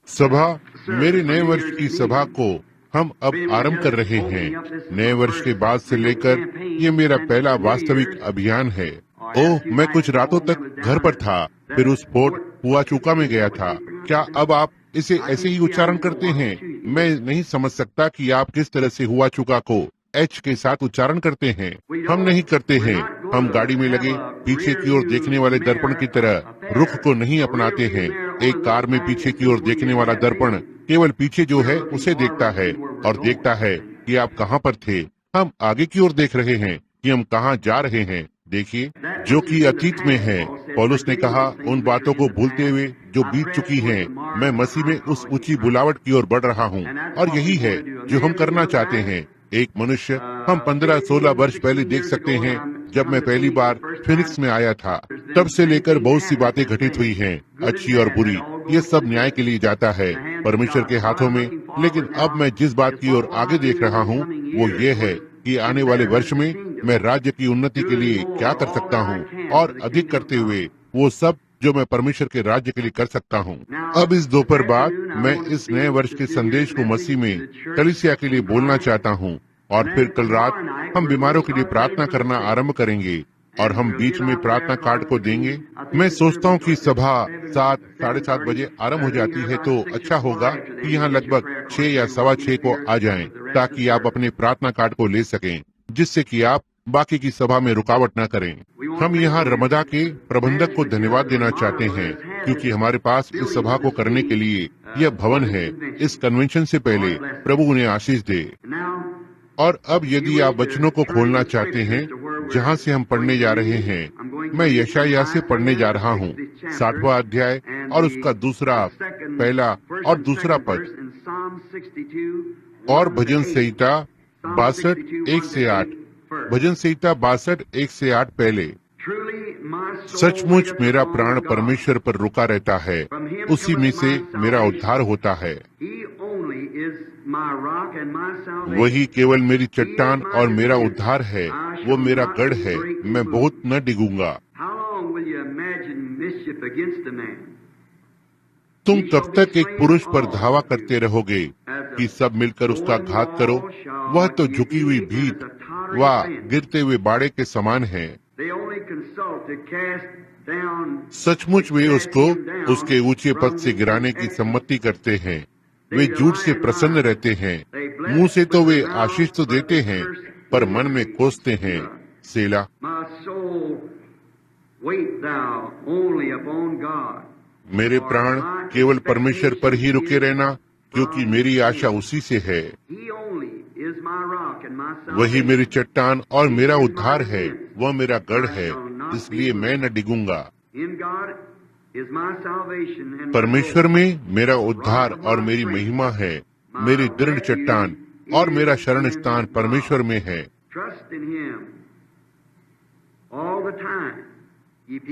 सभा, मेरे नए वर्ष की सभा को हम अब आरंभ कर रहे हैं। नए वर्ष के बाद से लेकर ये मेरा पहला वास्तविक अभियान है। ओह, मैं कुछ रातों तक घर पर था, फिर उस फोर्ट हुआचुका में गया था। क्या अब आप इसे ऐसे ही उच्चारण करते हैं? मैं नहीं समझ सकता कि आप किस तरह से हुआचुका को एच के साथ उच्चारण करते हैं। हम नहीं करते हैं। हम गाड़ी में लगे पीछे की ओर देखने वाले दर्पण की तरह रुख को नहीं अपनाते हैं। एक कार में पीछे की ओर देखने वाला दर्पण केवल पीछे जो है उसे देखता है और देखता है कि आप कहाँ पर थे। हम आगे की ओर देख रहे हैं कि हम कहाँ जा रहे हैं। देखिए, जो कि अतीत में है। पौलुस ने कहा, उन बातों को भूलते हुए जो बीत चुकी हैं, मैं मसीह में उस ऊंची बुलावट की ओर बढ़ रहा हूँ। और यही है जो हम करना चाहते हैं। एक मनुष्य हम 15-16 वर्ष पहले देख सकते हैं, जब मैं पहली बार फिनिक्स में आया था। तब से लेकर बहुत सी बातें घटित हुई हैं, अच्छी और बुरी। ये सब न्याय के लिए जाता है, परमेश्वर के हाथों में। लेकिन अब मैं जिस बात की ओर आगे देख रहा हूँ वो ये है कि आने वाले वर्ष में मैं राज्य की उन्नति के लिए क्या कर सकता हूँ, और अधिक करते हुए वो सब जो मैं परमेश्वर के राज्य के लिए कर सकता हूँ। अब इस दोपहर बाद मैं इस नए वर्ष के संदेश को मसीह में कलीसिया के लिए बोलना चाहता हूँ। और फिर कल रात हम बीमारों के लिए प्रार्थना करना आरंभ करेंगे और हम बीच में प्रार्थना कार्ड को देंगे। मैं सोचता हूँ कि सभा 7-7:30 बजे आरंभ हो जाती है, तो अच्छा होगा कि यहाँ लगभग 6 या 6:15 को आ जाएं, ताकि आप अपने प्रार्थना कार्ड को ले सकें, जिससे कि आप बाकी की सभा में रुकावट न करें। हम यहाँ रमदा के प्रबंधक को धन्यवाद देना चाहते हैं, क्योंकि हमारे पास इस सभा को करने के लिए यह भवन है। इस कन्वेंशन से पहले प्रभु उन्हें आशीष दे। और अब यदि आप वचनों को खोलना चाहते हैं जहाँ से हम पढ़ने जा रहे हैं, मैं यशायाह से पढ़ने जा रहा हूँ, 60वां अध्याय और उसका पहला और दूसरा पद, और भजन संहिता 62:1-8। भजन संहिता 62:1-8 पहले। सचमुच मेरा प्राण परमेश्वर पर रुका रहता है, उसी में से मेरा उद्धार होता है। वही केवल मेरी चट्टान और मेरा उद्धार है, वो मेरा गढ़ है, मैं बहुत न डिगूंगा। तुम कब तक एक पुरुष पर धावा करते रहोगे कि सब मिलकर उसका घात करो? वह तो झुकी हुई भीत व गिरते हुए बाड़े के समान है। सचमुच वे उसको उसके ऊंचे पद से गिराने की सम्मति करते हैं। वे झूठ से प्रसन्न रहते हैं। मुंह से तो वे आशीष तो देते हैं, पर मन में कोसते हैं। सेला। मेरे प्राण केवल परमेश्वर पर ही रुके रहना, क्योंकि मेरी आशा उसी से है। वही मेरी चट्टान और मेरा उद्धार है, वह मेरा गढ़ है, इसलिए मैं न डिगूंगा। परमेश्वर में मेरा उद्धार और मेरी महिमा है। मेरी दृढ़ चट्टान और मेरा शरण स्थान परमेश्वर में है।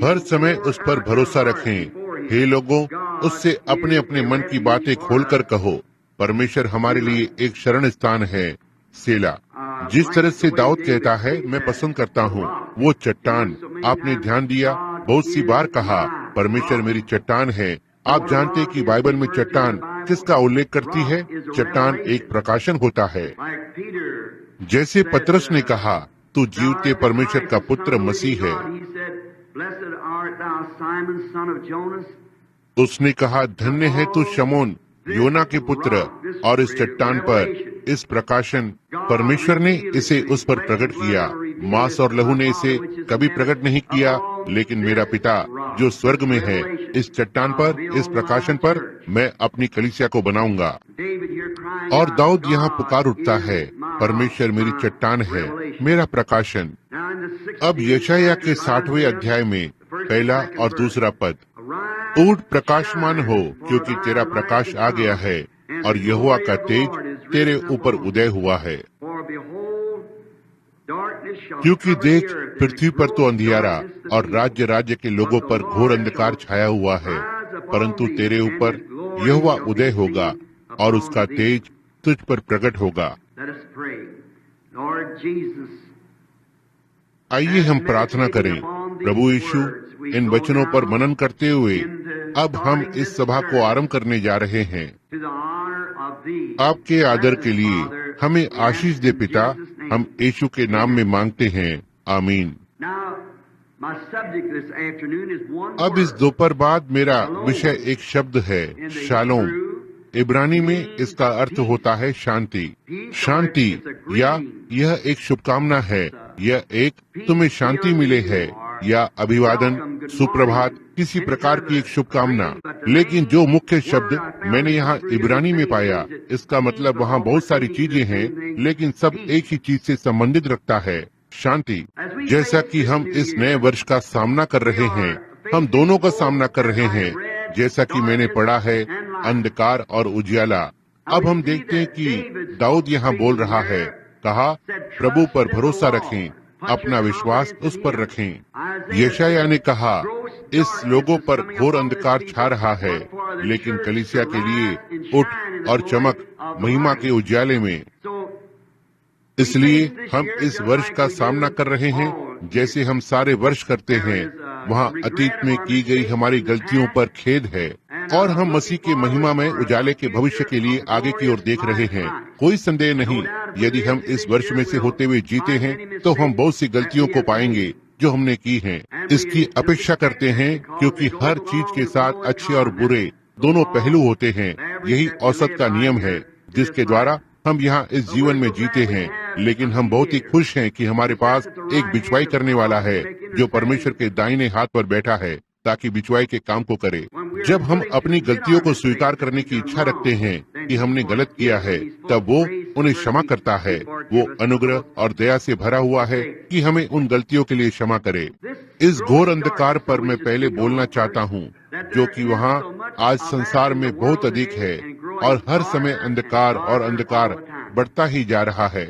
हर समय उस पर भरोसा रखें। हे लोगों, उससे अपने अपने मन की बातें खोलकर कहो। परमेश्वर हमारे लिए एक शरण स्थान है। सेला। जिस तरह से दाऊद कहता है, मैं पसंद करता हूँ, वो चट्टान। आपने ध्यान दिया, बहुत सी बार कहा परमेश्वर मेरी चट्टान है। आप जानते हैं कि बाइबल में चट्टान किसका उल्लेख करती है? चट्टान एक प्रकाशन होता है। जैसे पतरस ने कहा, तू जीवते परमेश्वर का पुत्र मसीह है। उसने कहा, धन्य है तू शमोन, योना के पुत्र। और इस चट्टान पर इस प्रकाशन परमेश्वर ने इसे उस पर प्रकट किया। मांस और लहू ने इसे कभी प्रकट नहीं किया, लेकिन मेरा पिता जो स्वर्ग में है, इस चट्टान पर, इस प्रकाशन पर मैं अपनी कलीसिया को बनाऊंगा। और दाऊद यहाँ पुकार उठता है, परमेश्वर मेरी चट्टान है, मेरा प्रकाशन। अब यशायाह के 60वें अध्याय में पहला और दूसरा पद, उठ प्रकाशमान हो, क्योंकि तेरा प्रकाश आ गया है और यहोवा का तेज तेरे ऊपर उदय हुआ है। क्योंकि देख, पृथ्वी पर तो अंधियारा और राज्य राज्य के लोगों पर घोर अंधकार छाया हुआ है, परंतु तेरे ऊपर यहोवा उदय होगा और उसका तेज तुझ पर प्रकट होगा। आइए हम प्रार्थना करें। प्रभु यीशु, इन वचनों पर मनन करते हुए अब हम इस सभा को आरंभ करने जा रहे हैं। आपके आदर के लिए हमें आशीष दे पिता, हम यीशु के नाम में मांगते हैं, आमीन। अब इस दोपहर बाद मेरा विषय एक शब्द है, शालोम। इब्रानी में इसका अर्थ होता है शांति। शांति या यह एक शुभकामना है, यह एक तुम्हें शांति मिले है या अभिवादन, सुप्रभात, किसी प्रकार की एक शुभकामना। लेकिन जो मुख्य शब्द मैंने यहाँ इब्रानी में पाया, इसका मतलब वहाँ बहुत सारी चीजें हैं, लेकिन सब एक ही चीज से संबंधित रखता है, शांति। जैसा कि हम इस नए वर्ष का सामना कर रहे हैं, हम दोनों का सामना कर रहे हैं। जैसा कि मैंने पढ़ा है, अंधकार और उजियाला। अब हम देखते हैं कि दाऊद यहाँ बोल रहा है, कहा प्रभु पर भरोसा रखें, अपना विश्वास उस पर रखें। यशायाह ने कहा इस लोगों पर घोर अंधकार छा रहा है, लेकिन कलीसिया के लिए उठ और चमक महिमा के उजियाले में। इसलिए हम इस वर्ष का सामना कर रहे हैं, जैसे हम सारे वर्ष करते हैं। वहाँ अतीत में की गई हमारी गलतियों पर खेद है और हम मसीह के महिमा में उजाले के भविष्य के लिए आगे की ओर देख रहे हैं। कोई संदेह नहीं, यदि हम इस वर्ष में से होते हुए जीते हैं तो हम बहुत सी गलतियों को पाएंगे जो हमने की हैं। इसकी अपेक्षा करते हैं, क्योंकि हर चीज के साथ अच्छे और बुरे दोनों पहलू होते हैं। यही औसत का नियम है जिसके द्वारा हम यहाँ इस जीवन में जीते हैं। लेकिन हम बहुत ही खुश हैं कि हमारे पास एक बिचवाई करने वाला है जो परमेश्वर के दाहिने हाथ पर बैठा है, ताकि बिचवाई के काम को करे। जब हम अपनी गलतियों को स्वीकार करने की इच्छा रखते हैं कि हमने गलत किया है, तब वो उन्हें क्षमा करता है। वो अनुग्रह और दया से भरा हुआ है कि हमें उन गलतियों के लिए क्षमा करे। इस घोर अंधकार पर मैं पहले बोलना चाहता हूँ, जो कि वहाँ आज संसार में बहुत अधिक है और हर समय अंधकार और अंधकार बढ़ता ही जा रहा है।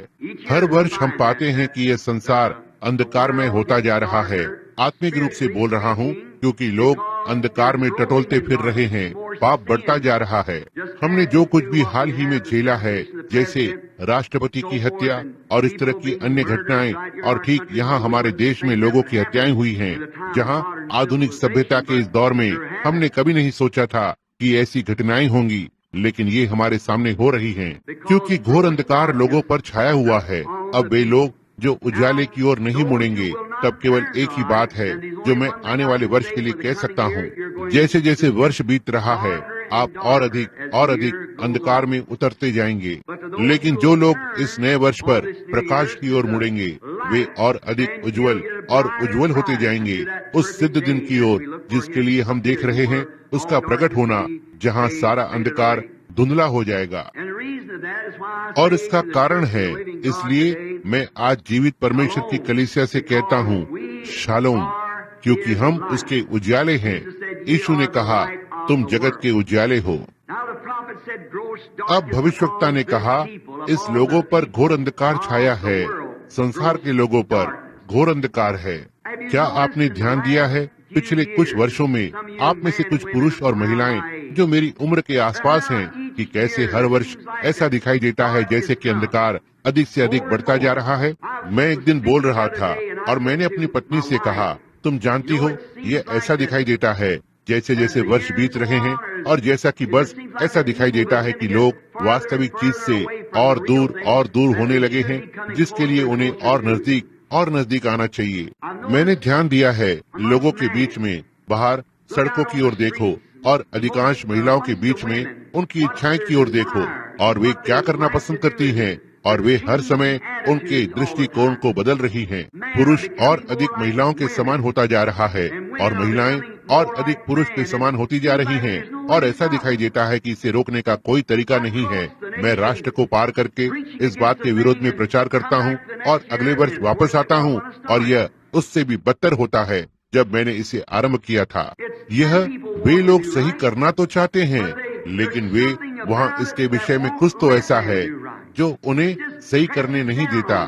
हर वर्ष हम पाते हैं कि यह संसार अंधकार में होता जा रहा है। आत्मिक रूप से बोल रहा हूँ, क्योंकि लोग अंधकार में टटोलते फिर रहे हैं। पाप बढ़ता जा रहा है। हमने जो कुछ भी हाल ही में झेला है, जैसे राष्ट्रपति की हत्या और इस तरह की अन्य घटनाएं, और ठीक यहाँ हमारे देश में लोगों की हत्याएं हुई हैं, जहाँ आधुनिक सभ्यता के इस दौर में हमने कभी नहीं सोचा था कि ऐसी घटनाएं होंगी, लेकिन ये हमारे सामने हो रही हैं, क्योंकि घोर अंधकार लोगों पर छाया हुआ है। अब वे लोग जो उजाले की ओर नहीं मुड़ेंगे। तब केवल एक ही बात है जो मैं आने वाले वर्ष के लिए कह सकता हूँ। जैसे जैसे वर्ष बीत रहा है, आप और अधिक अंधकार में उतरते जाएंगे। लेकिन जो लोग इस नए वर्ष पर प्रकाश की ओर मुड़ेंगे, वे और अधिक उज्जवल होते जाएंगे, उस सिद्ध दिन की ओर जिसके लिए हम देख रहे हैं, उसका प्रकट होना, जहाँ सारा अंधकार धुंधला हो जाएगा। और इसका कारण है, इसलिए मैं आज जीवित परमेश्वर की कलीसिया से कहता हूँ, शालोम, क्योंकि हम उसके उजियाले हैं। यीशु ने कहा, तुम जगत के उजियाले हो। अब भविष्यवक्ता ने कहा, इस लोगों पर घोर अंधकार छाया है। संसार के लोगों पर घोर अंधकार है। क्या आपने ध्यान दिया है, पिछले कुछ वर्षों में आप में से कुछ पुरुष और महिलाएं जो मेरी उम्र के आसपास हैं, कि कैसे हर वर्ष ऐसा दिखाई देता है जैसे कि अंधकार अधिक से अधिक बढ़ता जा रहा है। मैं एक दिन बोल रहा था और मैंने अपनी पत्नी से कहा, तुम जानती हो, ये ऐसा दिखाई देता है जैसे जैसे वर्ष बीत रहे हैं, और जैसा कि बस ऐसा दिखाई देता है कि लोग वास्तविक चीज से और दूर होने लगे हैं, जिसके लिए उन्हें और नजदीक आना चाहिए। मैंने ध्यान दिया है, लोगों के बीच में बाहर सड़कों की ओर देखो और अधिकांश महिलाओं के बीच में उनकी इच्छाएं की ओर देखो, और वे क्या करना पसंद करती हैं, और वे हर समय उनके दृष्टिकोण को बदल रही हैं। पुरुष और अधिक महिलाओं के समान होता जा रहा है और महिलाएं और अधिक पुरुष के समान होती जा रही हैं, और ऐसा दिखाई देता है कि इसे रोकने का कोई तरीका नहीं है। मैं राष्ट्र को पार करके इस बात के विरोध में प्रचार करता हूँ और अगले वर्ष वापस आता हूँ, और यह उससे भी बदतर होता है जब मैंने इसे आरंभ किया था। यह वे लोग सही करना तो चाहते हैं, लेकिन वे वहाँ इसके विषय में कुछ तो ऐसा है जो उन्हें सही करने नहीं देता।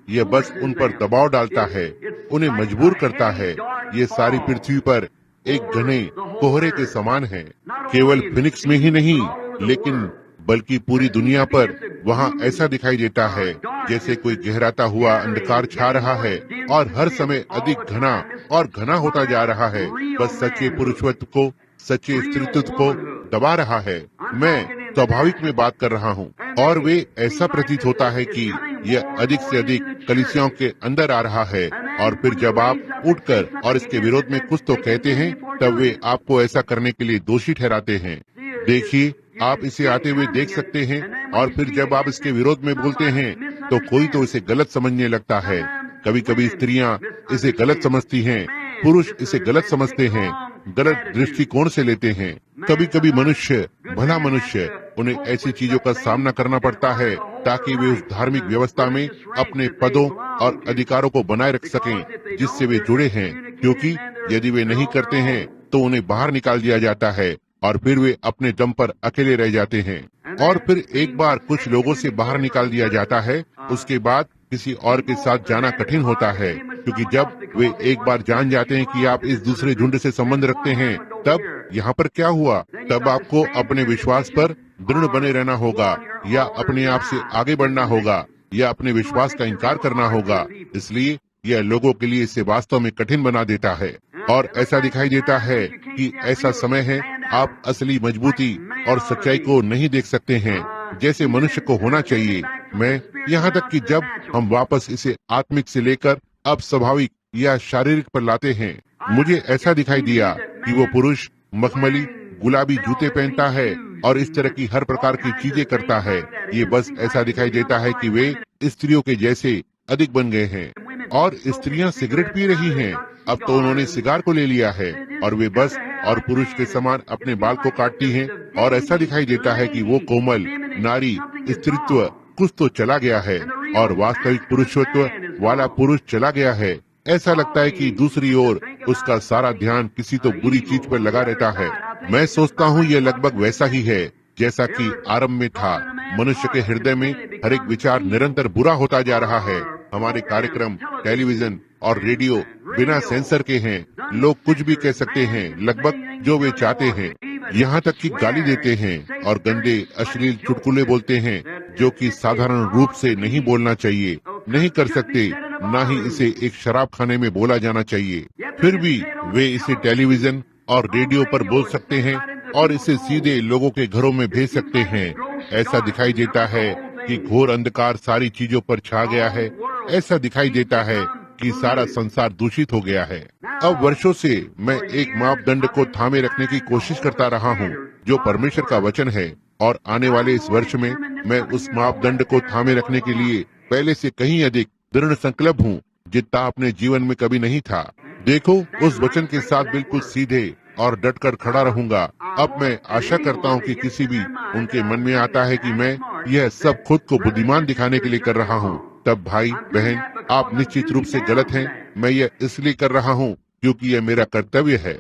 यह बस उन पर दबाव डालता है, उन्हें मजबूर करता है। ये सारी पृथ्वी पर एक घने कोहरे के समान है, केवल फिनिक्स में ही नहीं, लेकिन बल्कि पूरी दुनिया पर वहाँ ऐसा दिखाई देता है जैसे कोई गहराता हुआ अंधकार छा रहा है, और हर समय अधिक घना और घना होता जा रहा है। बस सच्चे पुरुषत्व को सच्चे स्त्रीत्व को दबा रहा है। मैं स्वाभाविक में बात कर रहा हूँ, और वे ऐसा प्रतीत होता है कि यह अधिक से अधिक कलीसियाओं के अंदर आ रहा है। और फिर जब आप उठकर और इसके विरोध में कुछ तो कहते हैं, तब वे आपको ऐसा करने के लिए दोषी ठहराते हैं। देखिए, आप इसे आते हुए देख सकते हैं, और फिर जब आप इसके विरोध में बोलते हैं तो कोई तो इसे गलत समझने लगता है। कभी कभी स्त्रियां इसे गलत समझती हैं, पुरुष इसे गलत समझते हैं, गलत दृष्टिकोण से लेते हैं। कभी कभी मनुष्य, भला मनुष्य, उन्हें ऐसी चीजों का सामना करना पड़ता है ताकि वे उस धार्मिक व्यवस्था में अपने पदों और अधिकारों को बनाए रख सकें जिससे वे जुड़े हैं, क्योंकि यदि वे नहीं करते हैं तो उन्हें बाहर निकाल दिया जाता है और फिर वे अपने दम पर अकेले रह जाते हैं। और फिर एक बार कुछ लोगों से बाहर निकाल दिया जाता है, उसके बाद किसी और के साथ जाना कठिन होता है, क्योंकि जब वे एक बार जान जाते हैं कि आप इस दूसरे झुंड से संबंध रखते हैं, तब यहाँ पर क्या हुआ? तब आपको अपने विश्वास पर दृढ़ बने रहना होगा, या अपने आप से आगे बढ़ना होगा, या अपने विश्वास का इनकार करना होगा। इसलिए यह लोगों के लिए इसे वास्तव में कठिन बना देता है। और ऐसा दिखाई देता है कि ऐसा समय है, आप असली मजबूती और सच्चाई को नहीं देख सकते हैं जैसे मनुष्य को होना चाहिए। मैं यहाँ तक कि जब हम वापस इसे आत्मिक से लेकर अब स्वाभाविक या शारीरिक पर लाते हैं, मुझे ऐसा दिखाई दिया कि वो पुरुष मखमली गुलाबी जूते पहनता है और इस तरह की हर प्रकार की चीजें करता है। ये बस ऐसा दिखाई देता है कि वे स्त्रियों के जैसे अधिक बन गए हैं। और स्त्रियां सिगरेट पी रही हैं, अब तो उन्होंने सिगार को ले लिया है, और वे बस और पुरुष के समान अपने बाल को काटती हैं। और ऐसा दिखाई देता है कि वो कोमल नारी स्त्रीत्व कुछ तो चला गया है, और वास्तविक पुरुषत्व वाला पुरुष चला गया है। ऐसा लगता है कि दूसरी ओर उसका सारा ध्यान किसी तो बुरी चीज पर लगा रहता है। मैं सोचता हूँ ये लगभग वैसा ही है जैसा कि आरंभ में था। मनुष्य के हृदय में हर एक विचार निरंतर बुरा होता जा रहा है। हमारे कार्यक्रम टेलीविजन और रेडियो बिना सेंसर के हैं। लोग कुछ भी कह सकते हैं, लगभग जो वे चाहते हैं। यहाँ तक कि गाली देते हैं और गंदे अश्लील चुटकुले बोलते हैं, जो कि साधारण रूप से नहीं बोलना चाहिए, नहीं कर सकते, न ही इसे एक शराब खाने में बोला जाना चाहिए। फिर भी वे इसे टेलीविजन और रेडियो पर बोल सकते हैं और इसे सीधे लोगों के घरों में भेज सकते हैं। ऐसा दिखाई देता है कि घोर अंधकार सारी चीजों पर छा गया है। ऐसा दिखाई देता है कि सारा संसार दूषित हो गया है। अब वर्षों से मैं एक मापदंड को थामे रखने की कोशिश करता रहा हूँ, जो परमेश्वर का वचन है, और आने वाले इस वर्ष में मैं उस मापदंड को थामे रखने के लिए पहले से कहीं अधिक दृढ़ संकल्प हूँ जितना अपने जीवन में कभी नहीं था। देखो, उस वचन के साथ बिल्कुल सीधे और डटकर खड़ा रहूंगा। अब मैं आशा करता हूँ कि किसी भी उनके मन में आता है कि मैं यह सब खुद को बुद्धिमान दिखाने के लिए कर रहा हूँ, तब भाई बहन, आप निश्चित रूप से गलत हैं। मैं यह इसलिए कर रहा हूँ क्योंकि यह मेरा कर्तव्य है।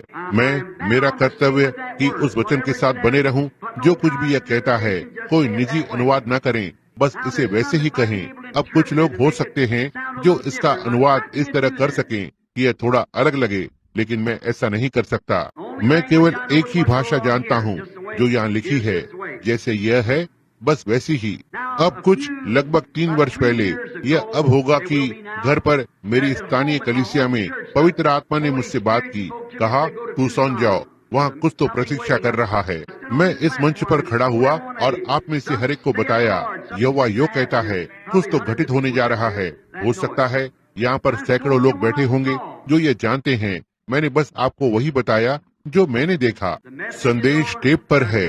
मेरा कर्तव्य कि उस वचन के साथ बने रहूं। जो कुछ भी यह कहता है, कोई निजी अनुवाद न करें, बस इसे वैसे ही कहें। अब कुछ लोग हो सकते हैं जो इसका अनुवाद इस तरह कर सकें कि यह थोड़ा अलग लगे, लेकिन मैं ऐसा नहीं कर सकता। मैं केवल एक ही भाषा जानता हूँ जो यहाँ लिखी है, जैसे यह है, बस वैसी ही। अब कुछ लगभग 3 वर्ष पहले यह अब होगा कि घर पर मेरी स्थानीय कलीसिया में पवित्र आत्मा ने मुझसे बात की, कहा तू सौन जाओ, वहाँ कुछ तो प्रतीक्षा कर रहा है। मैं इस मंच पर खड़ा हुआ और आप में से हर एक को बताया, यहोवा यो कहता है, कुछ तो घटित होने जा रहा है। हो सकता है यहाँ पर सैकड़ों लोग बैठे होंगे जो ये जानते हैं। मैंने बस आपको वही बताया जो मैंने देखा। संदेश टेप पर है।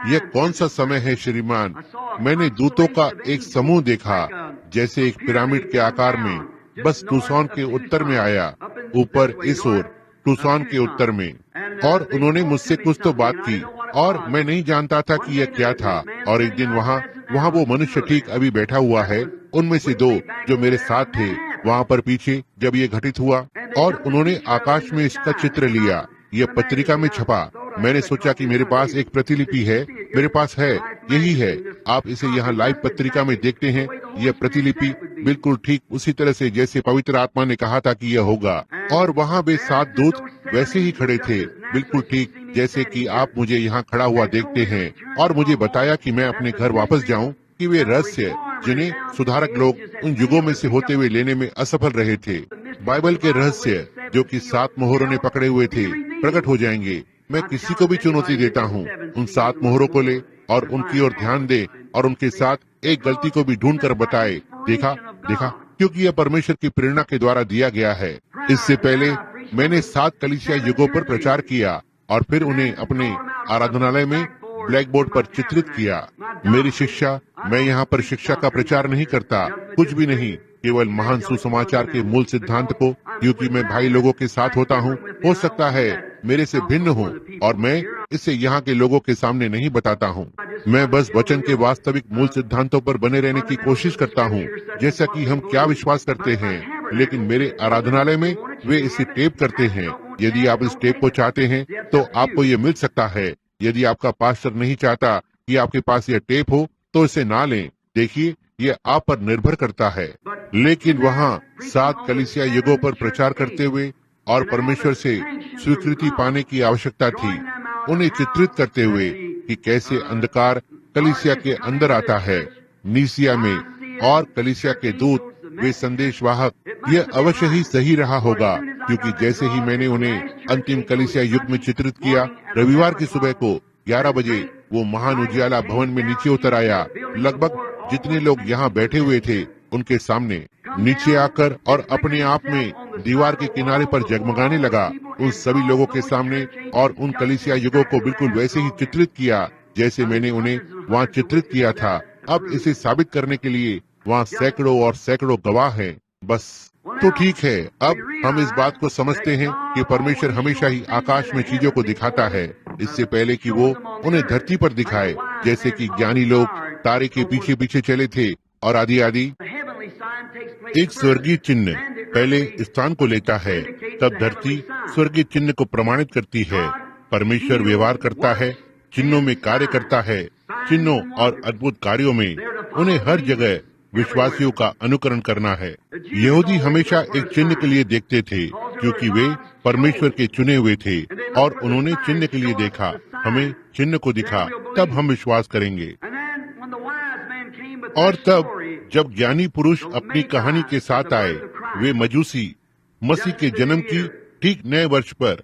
यह कौन सा समय है श्रीमान? मैंने दूतों का एक समूह देखा, जैसे एक पिरामिड के आकार में, बस टूसॉन के उत्तर में आया, ऊपर इस ओर टूसॉन के उत्तर में। और उन्होंने मुझसे कुछ तो बात की और मैं नहीं जानता था कि यह क्या था। और एक दिन वहाँ वो मनुष्य ठीक अभी बैठा हुआ है, उनमें से 2 जो मेरे साथ थे वहाँ पर पीछे जब ये घटित हुआ, और उन्होंने आकाश में इसका चित्र लिया। यह पत्रिका में छपा। मैंने सोचा कि मेरे पास एक प्रतिलिपि है, मेरे पास है, यही है। आप इसे यहाँ लाइव पत्रिका में देखते हैं। यह प्रतिलिपि बिल्कुल ठीक उसी तरह से जैसे पवित्र आत्मा ने कहा था कि यह होगा। और वहाँ वे 7 दूत वैसे ही खड़े थे, बिल्कुल ठीक जैसे कि आप मुझे यहाँ खड़ा हुआ देखते हैं। और मुझे बताया कि मैं अपने घर वापस जाऊँ, कि वे रहस्य जिन्हें सुधारक लोग उन युगों में से होते हुए लेने में असफल रहे थे, बाइबल के रहस्य जो कि 7 मोहरों ने पकड़े हुए थे, प्रकट हो जाएंगे। मैं किसी को भी चुनौती देता हूँ, उन 7 मोहरों को ले और उनकी ओर ध्यान दे और उनके साथ एक गलती को भी ढूंढ कर बताए। देखा देखा, क्योंकि यह परमेश्वर की प्रेरणा के द्वारा दिया गया है। इससे पहले मैंने 7 कलीसिया युगों पर प्रचार किया और फिर उन्हें अपने आराधनालय में ब्लैक बोर्ड पर चित्रित किया। मेरी शिक्षा, मैं यहाँ पर शिक्षा का प्रचार नहीं करता, कुछ भी नहीं, केवल महान सुसमाचार के मूल सिद्धांत को, क्योंकि मैं भाई लोगों के साथ होता हूँ। हो सकता है मेरे से भिन्न हूँ और मैं इसे यहाँ के लोगों के सामने नहीं बताता हूँ। मैं बस वचन के वास्तविक मूल सिद्धांतों पर बने रहने की कोशिश करता हूँ, जैसा कि हम क्या विश्वास करते हैं। लेकिन मेरे आराधनालय में वे इसे टेप करते हैं। यदि आप इस टेप को चाहते हैं तो आपको ये मिल सकता है। यदि आपका पास्टर नहीं चाहता कि आपके पास यह टेप हो तो इसे ना लें। देखिए, ये आप पर निर्भर करता है। लेकिन वहाँ 7 कलीसिया युगों पर प्रचार करते हुए और परमेश्वर से स्वीकृति पाने की आवश्यकता थी, उन्हें चित्रित करते हुए कि कैसे अंधकार कलीसिया के अंदर आता है। नीसिया में और कलीसिया के दूत, वे संदेशवाहक, यह अवश्य ही सही रहा होगा, क्योंकि जैसे ही मैंने उन्हें अंतिम कलीसिया युग में चित्रित किया, रविवार की सुबह को 11 बजे वो महान उजियाला भवन में नीचे उतर आया। लगभग जितने लोग यहाँ बैठे हुए थे उनके सामने नीचे आकर और अपने आप में दीवार के किनारे पर जगमगाने लगा। उन सभी लोगों के सामने और उन कलीसिया युगों को बिल्कुल वैसे ही चित्रित किया जैसे मैंने उन्हें वहाँ चित्रित किया था। अब इसे साबित करने के लिए वहाँ सैकड़ों और सैकड़ों गवाह हैं। बस तो ठीक है, अब हम इस बात को समझते हैं कि परमेश्वर हमेशा ही आकाश में चीजों को दिखाता है इससे पहले कि वो उन्हें धरती पर दिखाए, जैसे कि ज्ञानी लोग तारे के पीछे पीछे चले थे और आदि आदि। एक स्वर्गीय चिन्ह पहले स्थान को लेता है, तब धरती स्वर्गीय चिन्ह को प्रमाणित करती है। परमेश्वर व्यवहार करता है, चिन्हों में कार्य करता है। चिन्हों और अद्भुत कार्यों में उन्हें हर जगह विश्वासियों का अनुकरण करना है। यहूदी हमेशा एक चिन्ह के लिए देखते थे, क्योंकि वे परमेश्वर के चुने हुए थे और उन्होंने चिन्ह के लिए देखा। हमें चिन्ह को दिखा, तब हम विश्वास करेंगे। और तब जब ज्ञानी पुरुष अपनी कहानी के साथ आए, वे मजूसी मसीह के जन्म की ठीक नए वर्ष पर,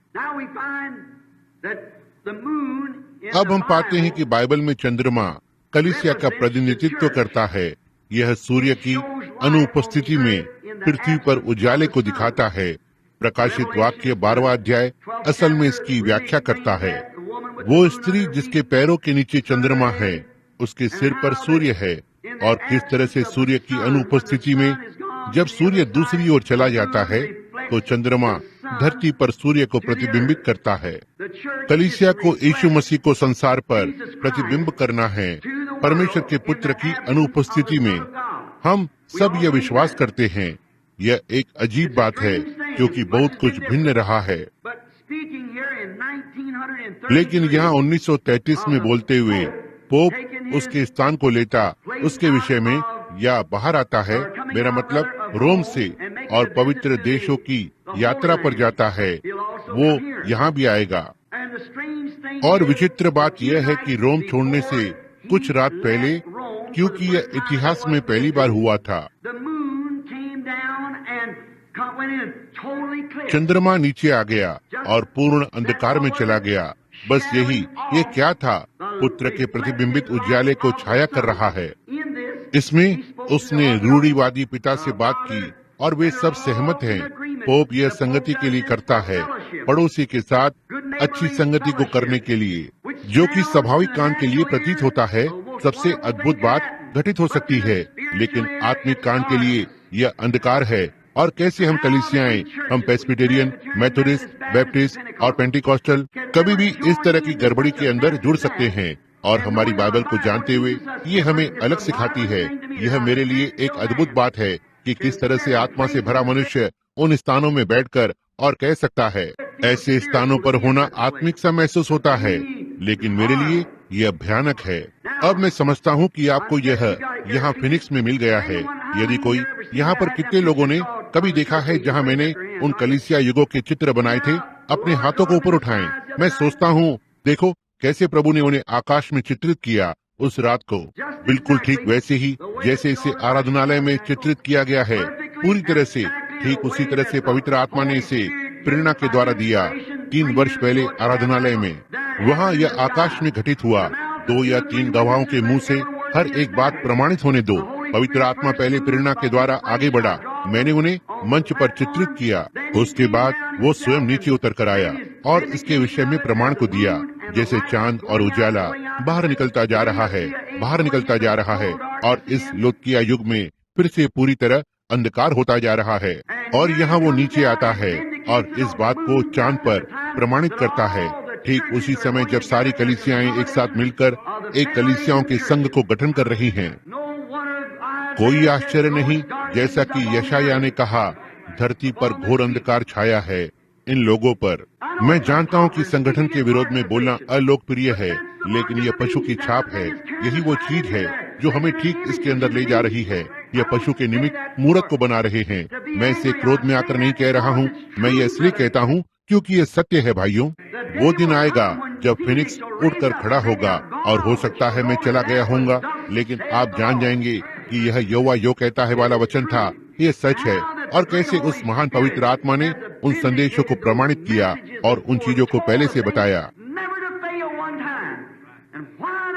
अब हम पाते हैं कि बाइबल में चंद्रमा कलीसिया का प्रतिनिधित्व करता है। यह सूर्य की अनुपस्थिति में पृथ्वी पर उजाले को दिखाता है। प्रकाशित वाक्य 12वां अध्याय असल में इसकी व्याख्या करता है। वो स्त्री जिसके पैरों के नीचे चंद्रमा है, उसके सिर पर सूर्य है, और किस तरह से सूर्य की अनुपस्थिति में जब सूर्य दूसरी ओर चला जाता है तो चंद्रमा धरती पर सूर्य को प्रतिबिंबित करता है। कलीसिया को यीशु मसीह को संसार पर प्रतिबिंब करना है, परमेश्वर के पुत्र की अनुपस्थिति में। हम सब यह विश्वास करते हैं। यह एक अजीब बात है, क्योंकि बहुत कुछ भिन्न रहा है। लेकिन यहाँ 1933 में बोलते हुए पोप उसके स्थान को लेता, उसके विषय में या बाहर आता है, मेरा मतलब रोम से, और पवित्र देशों की यात्रा पर जाता है। वो यहाँ भी आएगा। और विचित्र बात यह है कि रोम छोड़ने से कुछ रात पहले, क्योंकि यह इतिहास में पहली बार हुआ था, चंद्रमा नीचे आ गया और पूर्ण अंधकार में चला गया। बस यही, ये क्या था? पुत्र के प्रतिबिंबित उजाले को छाया कर रहा है। इसमें उसने रूढ़िवादी पिता से बात की और वे सब सहमत हैं। पोप यह संगति के लिए करता है, पड़ोसी के साथ अच्छी संगति को करने के लिए, जो कि स्वाभाविक कान के लिए प्रतीत होता है। सबसे अद्भुत बात घटित हो सकती है, लेकिन आत्मिक कान के लिए यह अंधकार है। और कैसे हम कलीसियाएं, हम प्रेस्बिटेरियन, मेथोडिस्ट, बैप्टिस्ट और पेंटिकॉस्टल कभी भी इस तरह की गड़बड़ी के अंदर जुड़ सकते हैं, और हमारी बाइबल को जानते हुए ये हमें अलग सिखाती है। यह मेरे लिए एक अद्भुत बात है कि किस तरह से आत्मा से भरा मनुष्य उन स्थानों में बैठकर और कह सकता है। ऐसे स्थानों पर होना आत्मिक सा महसूस होता है, लेकिन मेरे लिए यह भयानक है। अब मैं समझता हूँ कि आपको यह यहाँ फिनिक्स में मिल गया है। यदि कोई यहाँ पर, कितने लोगों ने कभी देखा है जहाँ मैंने उन कलीसिया युगों के चित्र बनाए थे? अपने हाथों को ऊपर उठाएं। मैं सोचता हूँ, देखो कैसे प्रभु ने उन्हें आकाश में चित्रित किया उस रात को, बिल्कुल ठीक वैसे ही जैसे इसे आराधनालय में चित्रित किया गया है। पूरी तरह से ठीक उसी तरह से पवित्र आत्मा ने इसे प्रेरणा के द्वारा दिया। 3 वर्ष पहले आराधनालय में। वहाँ यह आकाश में घटित हुआ। 2 या 3 गवाहों के मुंह से हर एक बात प्रमाणित होने दो। पवित्र आत्मा पहले प्रेरणा के द्वारा आगे बढ़ा। मैंने उन्हें मंच पर चित्रित किया। उसके बाद वो स्वयं नीचे उतर कर आया और इसके विषय में प्रमाण को दिया, जैसे चांद और उजाला बाहर निकलता जा रहा है, बाहर निकलता जा रहा है, और इस लोकिया युग में फिर से पूरी तरह अंधकार होता जा रहा है। और यहाँ वो नीचे आता है और इस बात को चांद पर प्रमाणित करता है। ठीक उसी समय जब सारी कलीसियाएं एक साथ मिलकर एक कलीसियाओं के संघ को गठन कर रही हैं। कोई आश्चर्य नहीं, जैसा कि यशायाह ने कहा, धरती पर घोर अंधकार छाया है इन लोगों पर। मैं जानता हूँ कि संगठन के विरोध में बोलना अलोकप्रिय है, लेकिन यह पशु की छाप है। यही वो चीज है जो हमें ठीक इसके अंदर ले जा रही है। यह पशु के निमित्त मूरत को बना रहे हैं। मैं इसे क्रोध में आकर नहीं कह रहा हूँ, मैं ये इसलिए कहता हूँ क्योंकि ये सत्य है। भाइयों, वो दिन आएगा जब फिनिक्स उठकर खड़ा होगा, और हो सकता है मैं चला गया होऊंगा, लेकिन आप जान जाएंगे कि यह यहोवा यो कहता है वाला वचन था। ये सच है, और कैसे उस महान पवित्र आत्मा ने उन संदेशों को प्रमाणित किया और उन चीजों को पहले से बताया।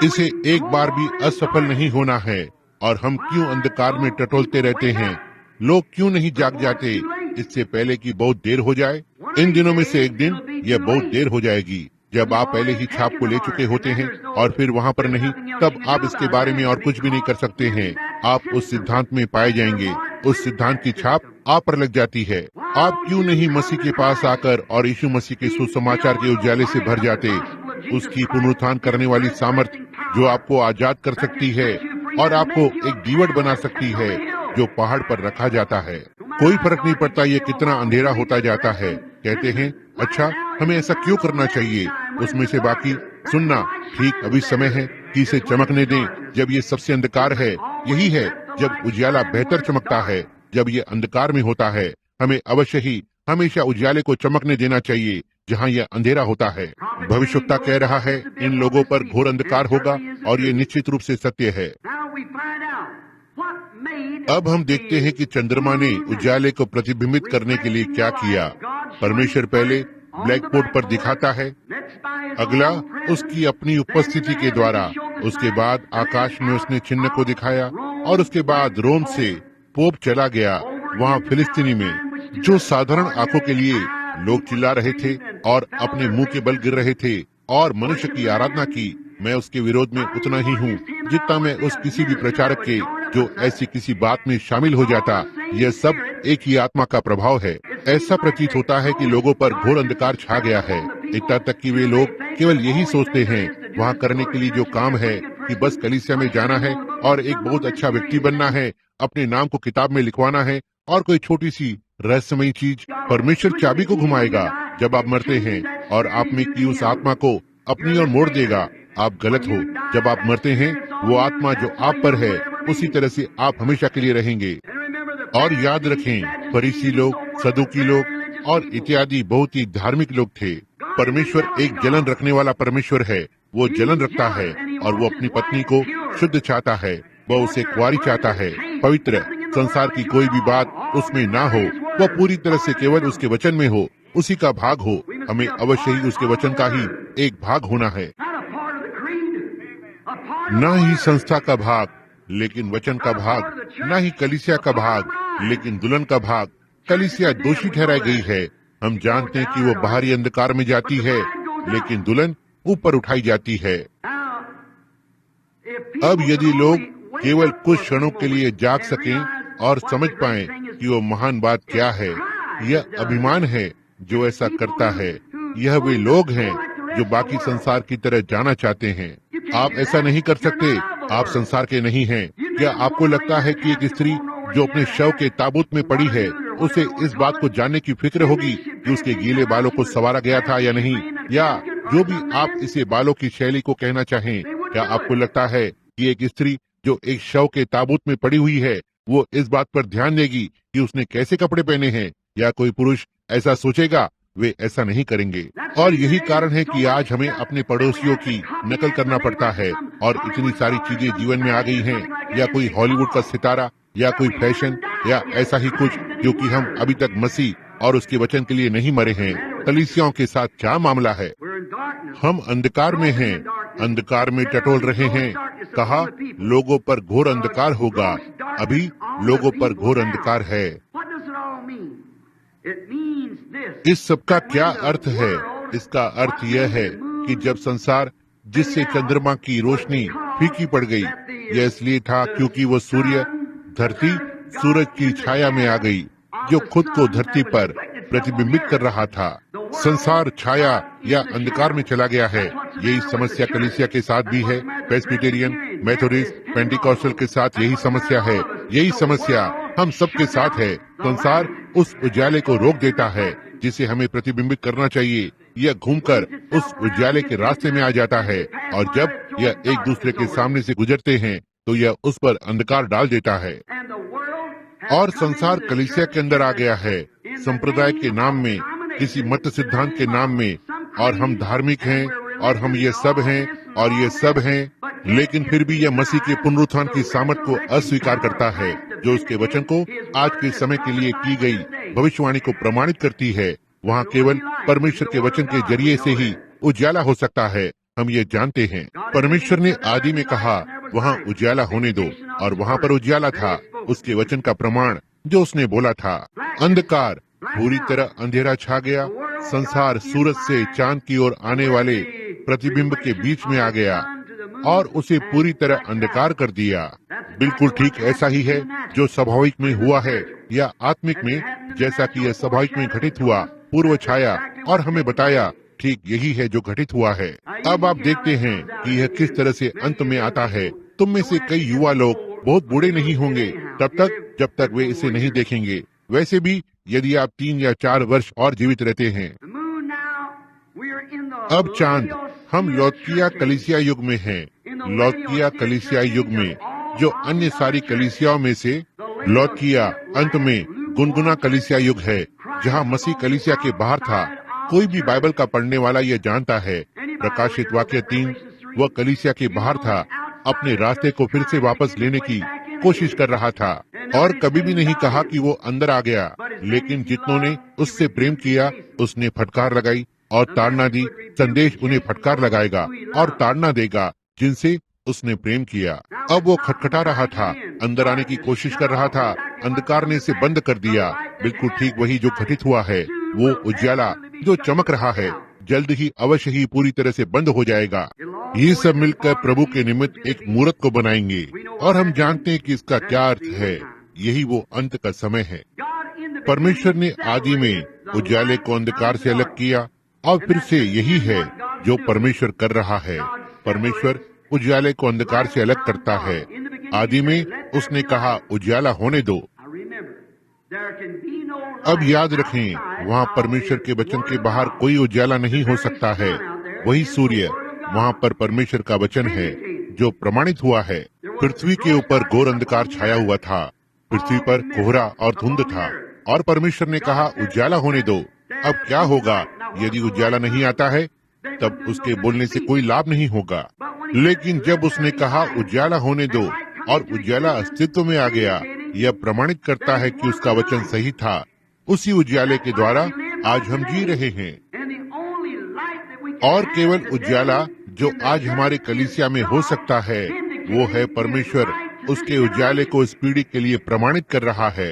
इसे एक बार भी असफल नहीं होना है। और हम क्यों अंधकार में टटोलते रहते हैं? लोग क्यों नहीं जाग जाते इससे पहले कि बहुत देर हो जाए? इन दिनों में से एक दिन यह बहुत देर हो जाएगी, जब आप पहले ही छाप को ले चुके होते हैं, और फिर वहाँ पर नहीं, तब आप इसके बारे में और कुछ भी नहीं कर सकते हैं। आप उस सिद्धांत में पाए जाएंगे। उस सिद्धांत की छाप आप पर लग जाती है। आप क्यों नहीं मसीह के पास आकर और यीशु मसीह के सुसमाचार के उजाले से भर जाते? उसकी पुनरुत्थान करने वाली सामर्थ जो आपको आजाद कर सकती है और आपको एक दीवट बना सकती है जो पहाड़ पर रखा जाता है। कोई फर्क नहीं पड़ता ये कितना अंधेरा होता जाता है। कहते हैं, अच्छा हमें ऐसा क्यों करना चाहिए? उसमें से बाकी सुनना, ठीक अभी समय है कि इसे चमकने दें जब ये सबसे अंधकार है। यही है जब उजाला बेहतर चमकता है। जब ये अंधकार में होता है, हमें अवश्य ही हमेशा उजाले को चमकने देना चाहिए जहाँ यह अंधेरा होता है। भविष्यवक्ता कह रहा है, इन लोगों पर घोर अंधकार होगा, और ये निश्चित रूप से सत्य है। अब हम देखते हैं कि चंद्रमा ने उजाले को प्रतिबिंबित करने के लिए क्या किया। परमेश्वर पहले ब्लैक बोर्ड पर दिखाता है, अगला उसकी अपनी उपस्थिति के द्वारा, उसके बाद आकाश में उसने चिन्ह को दिखाया, और उसके बाद रोम से पोप चला गया वहाँ फिलिस्तीनी में, जो साधारण आंखों के लिए लोग चिल्ला रहे थे और अपने मुंह के बल गिर रहे थे और मनुष्य की आराधना की। मैं उसके विरोध में उतना ही हूँ जितना मैं उस किसी भी प्रचारक के जो ऐसी किसी बात में शामिल हो जाता। यह सब एक ही आत्मा का प्रभाव है। ऐसा प्रतीत होता है कि लोगों पर घोर अंधकार छा गया है, इतना तक कि वे लोग केवल यही सोचते हैं वहाँ करने के लिए जो काम है कि बस कलीसिया में जाना है और एक बहुत अच्छा व्यक्ति बनना है, अपने नाम को किताब में लिखवाना है, और कोई छोटी सी रहस्यमयी चीज। परमेश्वर चाबी को घुमाएगा जब आप मरते हैं, और आप में की उस आत्मा को अपनी ओर मोड़ देगा। आप गलत हो। जब आप मरते हैं, वो आत्मा जो आप पर है उसी तरह से आप हमेशा के लिए रहेंगे। और याद रखें, फरीसी लोग, सदुकी लोग और इत्यादि बहुत ही धार्मिक लोग थे। परमेश्वर एक जलन रखने वाला परमेश्वर है। वो जलन रखता है और वो अपनी पत्नी को शुद्ध चाहता है। वह उसे कुंवारी चाहता है, पवित्र। संसार की कोई भी बात उसमें ना हो, वह पूरी तरह से केवल उसके वचन में हो, उसी का भाग हो। हमें अवश्य ही उसके वचन का ही एक भाग होना है, न ही संस्था का भाग लेकिन वचन का भाग, न ही कलीसिया का भाग लेकिन दुल्हन का भाग। कलीसिया दोषी ठहराई गई है। हम जानते हैं कि वो बाहरी अंधकार में जाती है, लेकिन दुल्हन ऊपर उठाई जाती है। अब यदि लोग केवल कुछ क्षणों के लिए जाग सकें और समझ पाएं कि वो महान बात क्या है, यह अभिमान है जो ऐसा करता है। यह वे लोग हैं जो बाकी संसार की तरह जाना चाहते हैं। आप ऐसा नहीं कर सकते, आप संसार के नहीं हैं। क्या आपको लगता है कि एक स्त्री जो अपने शव के ताबूत में पड़ी है, उसे इस बात को जानने की फिक्र होगी कि उसके गीले बालों को संवारा गया था या नहीं, या जो भी आप इसे बालों की शैली को कहना चाहें? क्या आपको लगता है कि एक स्त्री जो एक शव के ताबूत में पड़ी हुई है, वो इस बात पर ध्यान देगी कि उसने कैसे कपड़े पहने हैं? या कोई पुरुष ऐसा सोचेगा? वे ऐसा नहीं करेंगे। और यही कारण है कि आज हमें अपने पड़ोसियों की नकल करना पड़ता है, और इतनी सारी चीजें जीवन में आ गई हैं, या कोई हॉलीवुड का सितारा, या कोई फैशन, या ऐसा ही कुछ, क्योंकि हम अभी तक मसीह और उसके वचन के लिए नहीं मरे हैं। कलीसियाओं के साथ क्या मामला है? हम अंधकार में हैं, अंधकार में टटोल रहे हैं। कहा लोगों पर घोर अंधकार होगा, अभी लोगों पर घोर अंधकार है। इस सब का क्या अर्थ है? इसका अर्थ यह है कि जब संसार जिससे चंद्रमा की रोशनी फीकी पड़ गई, यह इसलिए था क्योंकि वो सूर्य धरती सूरज की छाया में आ गई, जो खुद को धरती पर प्रतिबिंबित कर रहा था। संसार छाया या अंधकार में चला गया है। यही समस्या कलीसिया के साथ भी है। प्रेस्बिटेरियन, मेथोडिस्ट, पेंटिकॉस्टल के साथ यही समस्या है। यही समस्या हम सबके साथ है। संसार उस उजाले को रोक देता है जिसे हमें प्रतिबिंबित करना चाहिए। यह घूमकर उस उजाले के रास्ते में आ जाता है, और जब यह एक दूसरे के सामने से गुजरते हैं तो यह उस पर अंधकार डाल देता है। और संसार कलीसिया के अंदर आ गया है, संप्रदाय के नाम में, किसी मत सिद्धांत के नाम में, और हम धार्मिक हैं और हम ये सब हैं और ये सब हैं, लेकिन फिर भी यह मसीह के पुनरुत्थान की सामर्थ को अस्वीकार करता है, जो उसके वचन को आज के समय के लिए की गई भविष्यवाणी को प्रमाणित करती है। वहाँ केवल परमेश्वर के वचन के जरिए से ही उजाला हो सकता है। हम ये जानते हैं। परमेश्वर ने आदि में कहा वहाँ उजाला होने दो, और वहाँ पर उजाला था, उसके वचन का प्रमाण जो उसने बोला था। अंधकार पूरी तरह अंधेरा छा गया। संसार सूरज से चांद की ओर आने वाले प्रतिबिंब के बीच में आ गया और उसे पूरी तरह अंधकार कर दिया। बिल्कुल ठीक ऐसा ही है जो स्वाभाविक में हुआ है या आत्मिक में, जैसा कि यह स्वाभाविक में घटित हुआ, पूर्व छाया, और हमें बताया ठीक यही है जो घटित हुआ है। अब आप देखते हैं कि यह किस तरह से अंत में आता है। तुम में से कई युवा लोग बहुत बूढ़े नहीं होंगे तब तक जब तक वे इसे नहीं देखेंगे। वैसे भी यदि आप 3 या 4 वर्ष और जीवित रहते हैं। अब चांद, हम लौदकिया कलीसिया युग में हैं। लौदकिया कलीसिया युग में, जो अन्य सारी कलीसियाओं में से लौदकिया अंत में गुनगुना कलीसिया युग है, जहाँ मसीह कलीसिया के बाहर था। कोई भी बाइबल का पढ़ने वाला यह जानता है। प्रकाशित वाक्य 3, वह कलीसिया के बाहर था, अपने रास्ते को फिर से वापस लेने की कोशिश कर रहा था, और कभी भी नहीं कहा कि वो अंदर आ गया। लेकिन जितनों ने उससे प्रेम किया, उसने फटकार लगाई और ताड़ना दी। संदेश उन्हें फटकार लगाएगा और ताड़ना देगा जिनसे उसने प्रेम किया। अब वो खटखटा रहा था, अंदर आने की कोशिश कर रहा था। अंधकार ने इसे बंद कर दिया। बिल्कुल ठीक वही जो घटित हुआ है। वो उजाला जो चमक रहा है, जल्द ही अवश्य ही पूरी तरह से बंद हो जाएगा। ये सब मिलकर प्रभु के निमित्त एक मूरत को बनाएंगे, और हम जानते हैं कि इसका क्या अर्थ है। यही वो अंत का समय है। परमेश्वर ने आदि में उजाले को अंधकार से अलग किया, और फिर से यही है जो परमेश्वर कर रहा है। परमेश्वर उजाले को अंधकार से अलग करता है। आदि में उसने कहा उजाला होने दो। अब याद रखें, वहाँ परमेश्वर के वचन के बाहर कोई उजाला नहीं हो सकता है। वही सूर्य, वहाँ पर परमेश्वर का वचन है जो प्रमाणित हुआ है। पृथ्वी के ऊपर घोर अंधकार छाया हुआ था। पृथ्वी पर कोहरा और धुंध था, और परमेश्वर ने कहा उजाला होने दो। अब क्या होगा यदि उजाला नहीं आता है? तब उसके बोलने से कोई लाभ नहीं होगा। लेकिन जब उसने कहा उजाला होने दो और उजाला अस्तित्व में आ गया, यह प्रमाणित करता है कि उसका वचन सही था। उसी उजाले के द्वारा आज हम जी रहे हैं। और केवल उजाला जो आज हमारे कलीसिया में हो सकता है, वो है परमेश्वर उसके उजाले को इस पीढ़ी के लिए प्रमाणित कर रहा है।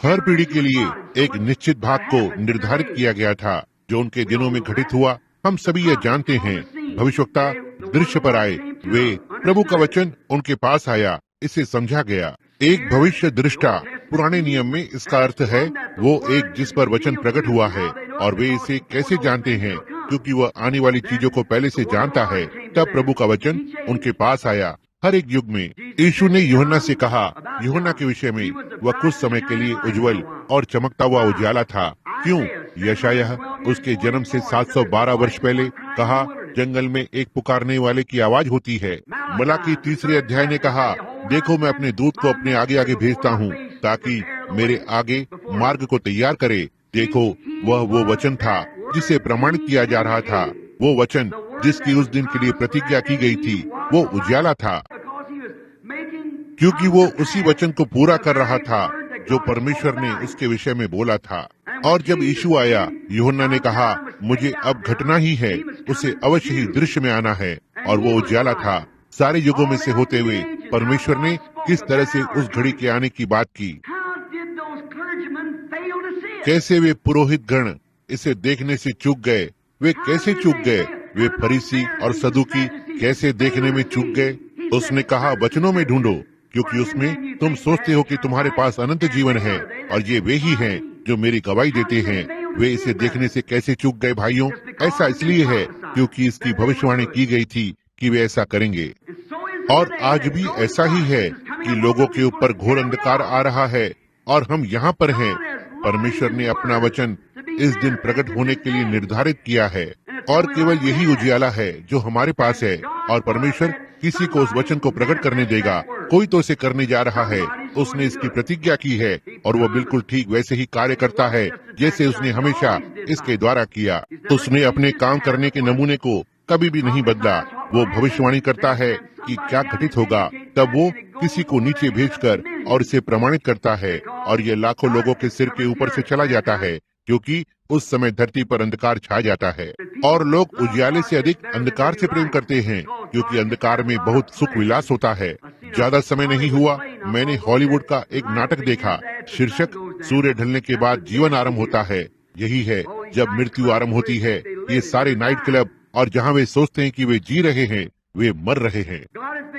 हर पीढ़ी के लिए एक निश्चित भाग को निर्धारित किया गया था जो उनके दिनों में घटित हुआ। हम सभी यह जानते हैं। भविष्यवक्ता दृश्य पर आए, वे प्रभु का वचन उनके पास आया, इसे समझा गया। एक भविष्य दृष्टा पुराने नियम में इसका अर्थ है वो एक जिस पर वचन प्रकट हुआ है, और वे इसे कैसे जानते हैं? क्योंकि वह आने वाली चीजों को पहले से जानता है। तब प्रभु का वचन उनके पास आया। हर एक युग में यीशु ने यूहन्ना से कहा, यूहन्ना के विषय में, वह कुछ समय के लिए उज्जवल और चमकता हुआ उजाला था। क्यों? यशायाह उसके जन्म से 712 वर्ष पहले कहा, जंगल में एक पुकारने वाले की आवाज होती है। मलाकी 3 अध्याय ने कहा, देखो मैं अपने दूत को अपने आगे आगे भेजता हूँ ताकि मेरे आगे मार्ग को तैयार करे। देखो, वह वो वचन था जिसे प्रमाणित किया जा रहा था। वो वचन जिसकी उस दिन के लिए प्रतिज्ञा की गई थी, वो उजाला था, क्योंकि वो उसी वचन को पूरा कर रहा था जो परमेश्वर ने उसके विषय में बोला था। और जब यीशु आया, यूहन्ना ने कहा, मुझे अब घटना ही है, उसे अवश्य ही दृश्य में आना है। और वो उजाला था। सारे युगों में से होते हुए परमेश्वर ने किस तरह से उस घड़ी के आने की बात की। कैसे वे पुरोहित गण इसे देखने से चूक गए। वे कैसे चूक गए? वे फरीसी और सदूकी कैसे देखने में चूक गए? उसने कहा, वचनों में ढूंढो, क्योंकि उसमें तुम सोचते हो कि तुम्हारे पास अनंत जीवन है, और ये वे ही हैं जो मेरी गवाही देते हैं। वे इसे देखने से कैसे चूक गए भाइयों? ऐसा इसलिए है क्योंकि इसकी भविष्यवाणी की गई थी कि वे ऐसा करेंगे। और आज भी ऐसा ही है कि लोगों के ऊपर घोर अंधकार आ रहा है, और हम यहाँ पर हैं। परमेश्वर ने अपना वचन इस दिन प्रकट होने के लिए निर्धारित किया है, और केवल यही उजियाला है जो हमारे पास है। और परमेश्वर किसी को उस वचन को प्रकट करने देगा। कोई तो इसे करने जा रहा है। उसने इसकी प्रतिज्ञा की है, और वो बिल्कुल ठीक वैसे ही कार्य करता है जैसे उसने हमेशा इसके द्वारा किया। उसने अपने काम करने के नमूने को कभी भी नहीं बदला। वो भविष्यवाणी करता है कि क्या घटित होगा, तब वो किसी को नीचे भेजकर और इसे प्रमाणित करता है, और ये लाखों लोगों के सिर के ऊपर से चला जाता है, क्योंकि उस समय धरती पर अंधकार छा जाता है। और लोग उजियाले से अधिक अंधकार से प्रेम करते हैं, क्योंकि अंधकार में बहुत सुख विलास होता है। ज्यादा समय नहीं हुआ, मैंने हॉलीवुड का एक नाटक देखा। शीर्षक, सूर्य ढलने के बाद जीवन आरंभ होता है। यही है, जब मृत्यु आरंभ होती है। ये सारे नाइट क्लब, और जहाँ वे सोचते हैं कि वे जी रहे हैं, वे मर रहे हैं।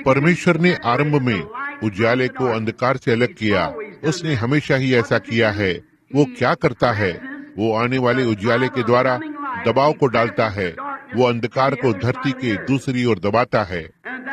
परमेश्वर ने आरंभ में उजियाले को अंधकार से अलग किया। उसने हमेशा ही ऐसा किया है। वो क्या करता है? वो आने वाले उजियाले के द्वारा दबाव को डालता है। वो अंधकार को धरती के दूसरी ओर दबाता है।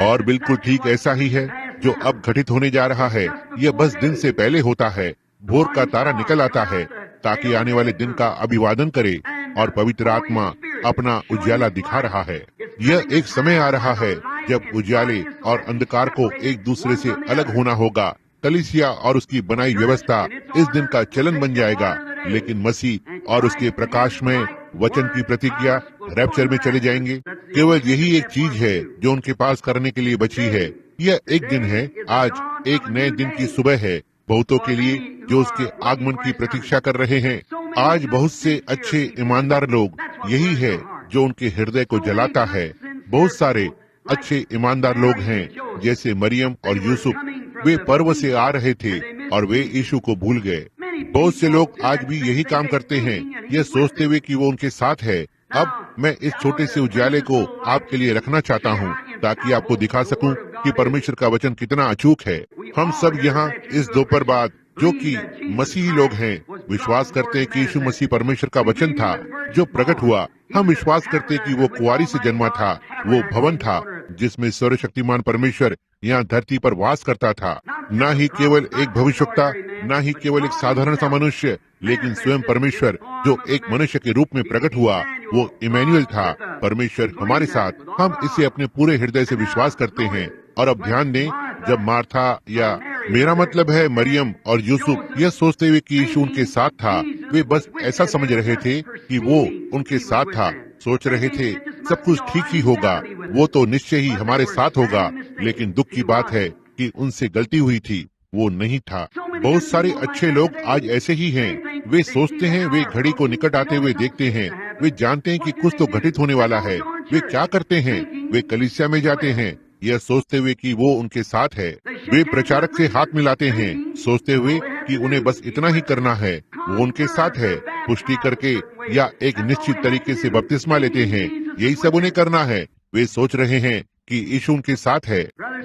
और बिल्कुल ठीक ऐसा ही है जो अब घटित होने जा रहा है। यह बस दिन से पहले होता है। भोर का तारा निकल आता है ताकि आने वाले दिन का अभिवादन करे, और पवित्र आत्मा अपना उजियाला दिखा रहा है। यह एक समय आ रहा है जब उजियाले और अंधकार को एक दूसरे से अलग होना होगा। कलीसिया और उसकी बनाई व्यवस्था इस दिन का चलन बन जाएगा, लेकिन मसीह और उसके प्रकाश में वचन की प्रतिज्ञा रैप्चर में चले जाएंगे। केवल यही एक चीज है जो उनके पास करने के लिए बची है। यह एक दिन है। आज एक नए दिन की सुबह है बहुतों के लिए जो उसके आगमन की प्रतीक्षा कर रहे हैं। आज बहुत से अच्छे ईमानदार लोग, यही है जो उनके हृदय को जलाता है। बहुत सारे अच्छे ईमानदार लोग हैं, जैसे मरियम और यूसुफ। वे पर्व से आ रहे थे और वे यीशु को भूल गए। बहुत से लोग आज भी यही काम करते हैं, यह सोचते हुए कि वो उनके साथ है। अब मैं इस छोटे से उजाले को आपके लिए रखना चाहता हूँ, ताकि आपको दिखा सकूं कि परमेश्वर का वचन कितना अचूक है। हम सब यहाँ इस दोपहर बाद, जो कि मसीही लोग हैं, विश्वास करते हैं कि यीशु मसीह परमेश्वर का वचन था जो प्रकट हुआ। हम विश्वास करते हैं कि वो कुंवारी से जन्मा था। वो भवन था जिसमें सर्वशक्तिमान परमेश्वर यहाँ धरती पर वास करता था। न ही केवल एक भविष्यवक्ता, न ही केवल एक साधारण सा मनुष्य, लेकिन स्वयं परमेश्वर जो एक मनुष्य के रूप में प्रकट हुआ। वो इमैनुअल था, परमेश्वर हमारे साथ। हम इसे अपने पूरे हृदय से विश्वास करते हैं। और अब ध्यान दें, जब मार्था, या मेरा मतलब है मरियम और यूसुफ, यह सोचते हुए कि यीशु उनके साथ था, वे बस ऐसा समझ रहे थे कि वो उनके साथ था। सोच रहे थे सब कुछ ठीक ही होगा, वो तो निश्चय ही हमारे साथ होगा। लेकिन दुख की बात है कि उनसे गलती हुई थी, वो नहीं था। बहुत सारे अच्छे लोग आज ऐसे ही हैं। वे सोचते हैं, वे घड़ी को निकट आते हुए देखते हैं, वे जानते हैं कि कुछ तो घटित होने वाला है। वे क्या करते हैं? वे कलीसिया में जाते हैं, यह सोचते हुए कि वो उनके साथ है। वे प्रचारक से हाथ मिलाते हैं, सोचते हुए कि उन्हें बस इतना ही करना है, वो उनके साथ है। पुष्टि करके या एक निश्चित तरीके से बपतिस्मा लेते हैं, यही सब उन्हें करना है। वे सोच रहे हैं कि यीशु उनके साथ है।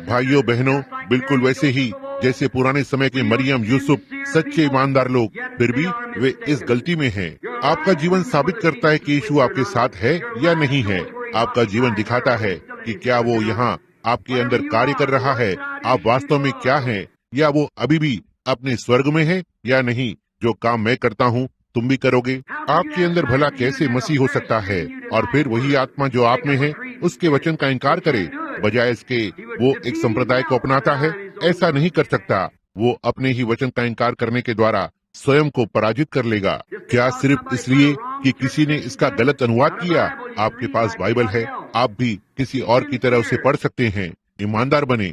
भाइयों बहनों, बिल्कुल वैसे ही जैसे पुराने समय के मरियम, यूसुफ, सच्चे ईमानदार लोग, फिर भी वे इस गलती में हैं। आपका जीवन साबित करता है कि यीशु आपके साथ है या नहीं है। आपका जीवन दिखाता है कि क्या वो यहाँ आपके अंदर कार्य कर रहा है। आप वास्तव में क्या हैं, या वो अभी भी अपने स्वर्ग में है या नहीं। जो काम मैं करता हूँ तुम भी करोगे। आपके अंदर भला कैसे मसीह हो सकता है, और फिर वही आत्मा जो आप में है उसके वचन का इनकार करे, बजाय इसके वो एक संप्रदाय को अपनाता है। ऐसा नहीं कर सकता। वो अपने ही वचन का इनकार करने के द्वारा स्वयं को पराजित कर लेगा। क्या सिर्फ इसलिए कि किसी ने इसका गलत अनुवाद किया? आपके पास बाइबल है, आप भी किसी और की तरह उसे पढ़ सकते हैं। ईमानदार बने।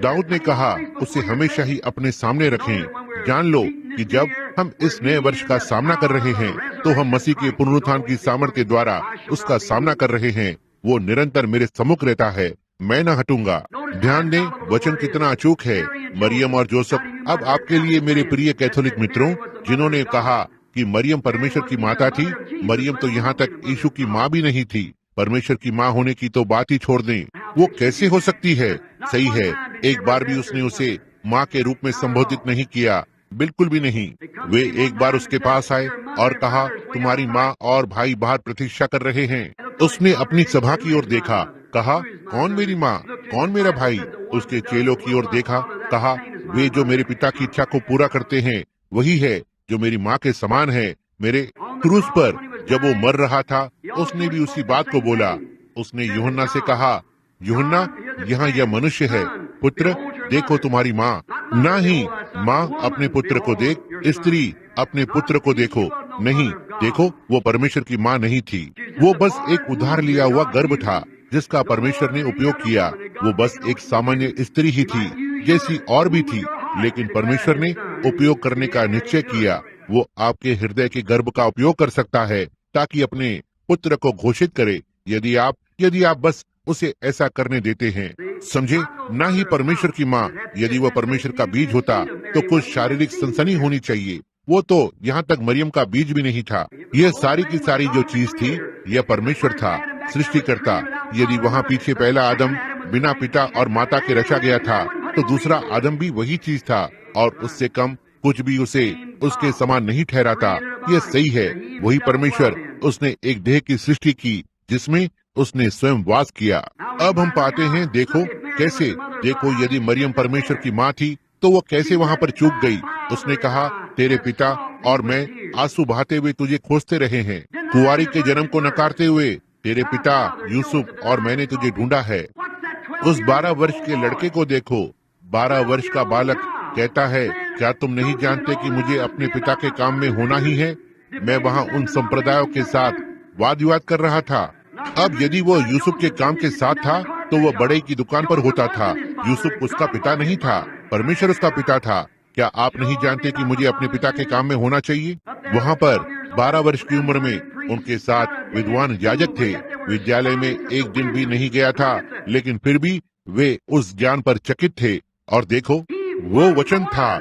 दाऊद ने कहा, उसे हमेशा ही अपने सामने रखें। जान लो कि जब हम इस नए वर्ष का सामना कर रहे हैं तो हम मसीह के पुनरुत्थान की सामर्थ्य द्वारा उसका सामना कर रहे हैं। वो निरंतर मेरे सम्मुख रहता है, मैं न हटूंगा। ध्यान दें, वचन कितना अचूक है। मरियम और जोसेफ, अब आपके लिए मेरे प्रिय कैथोलिक मित्रों, जिन्होंने कहा कि मरियम परमेश्वर की माता थी, मरियम तो यहाँ तक यीशु की माँ भी नहीं थी। परमेश्वर की माँ होने की तो बात ही छोड़ दें, वो कैसे हो सकती है? सही है, एक बार भी उसने उसे माँ के रूप में संबोधित नहीं किया, बिल्कुल भी नहीं। वे एक बार उसके पास आए और कहा, तुम्हारी माँ और भाई बाहर प्रतीक्षा कर रहे हैं। उसने अपनी सभा की ओर देखा, कहा, कौन मेरी माँ, कौन मेरा भाई? उसके चेलों की ओर देखा, कहा, वे जो मेरे पिता की इच्छा को पूरा करते हैं वही है जो मेरी माँ के समान है। मेरे क्रूस पर जब वो मर रहा था, उसने भी उसी बात को बोला। उसने यूहन्ना से कहा, यूहन्ना, यहाँ यह मनुष्य है। पुत्र, देखो तुम्हारी माँ। ना ही माँ अपने पुत्र को देख, स्त्री अपने पुत्र को देखो। नहीं, देखो, वो परमेश्वर की माँ नहीं थी। वो बस एक उधार लिया हुआ गर्भ था जिसका परमेश्वर ने उपयोग किया। वो बस एक सामान्य स्त्री ही थी, जैसी और भी थी, लेकिन परमेश्वर ने उपयोग करने का निश्चय किया। वो आपके हृदय के गर्भ का उपयोग कर सकता है ताकि अपने पुत्र को घोषित करे, यदि आप बस उसे ऐसा करने देते हैं। समझे? ना ही परमेश्वर की माँ, यदि वह परमेश्वर का बीज होता तो कुछ शारीरिक सनसनी होनी चाहिए। वो तो यहाँ तक मरियम का बीज भी नहीं था। यह सारी की सारी जो चीज थी, यह परमेश्वर था, सृष्टिकर्ता। यदि वहाँ पीछे पहला आदम बिना पिता और माता के रचा गया था, तो दूसरा आदम भी वही चीज था, और उससे कम कुछ भी उसे उसके समान नहीं ठहराता। यह सही है, वही परमेश्वर, उसने एक देह की सृष्टि की जिसमें उसने स्वयं वास किया। अब हम पाते हैं, देखो कैसे, देखो, यदि मरियम परमेश्वर की माँ थी तो वो कैसे वहाँ पर चूक गई। उसने कहा, तेरे पिता और मैं आंसू बहाते हुए तुझे खोजते रहे हैं। कुंवारी के जन्म को नकारते हुए तेरे पिता यूसुफ और मैंने तुझे ढूंढा है। उस 12 वर्ष के लड़के को देखो, 12 वर्ष का बालक कहता है, क्या तुम नहीं जानते कि मुझे अपने पिता के काम में होना ही है? मैं वहाँ उन संप्रदायों के साथ वाद विवाद कर रहा था। अब यदि वो यूसुफ के काम के साथ था तो वह बड़े की दुकान पर होता था। यूसुफ उसका पिता नहीं था, परमेश्वर उसका पिता था। क्या आप नहीं जानते कि मुझे अपने पिता के काम में होना चाहिए? वहाँ पर 12 वर्ष की उम्र में उनके साथ विद्वान याजक थे। विद्यालय में एक दिन भी नहीं गया था, लेकिन फिर भी वे उस ज्ञान पर चकित थे। और देखो, वो वचन था,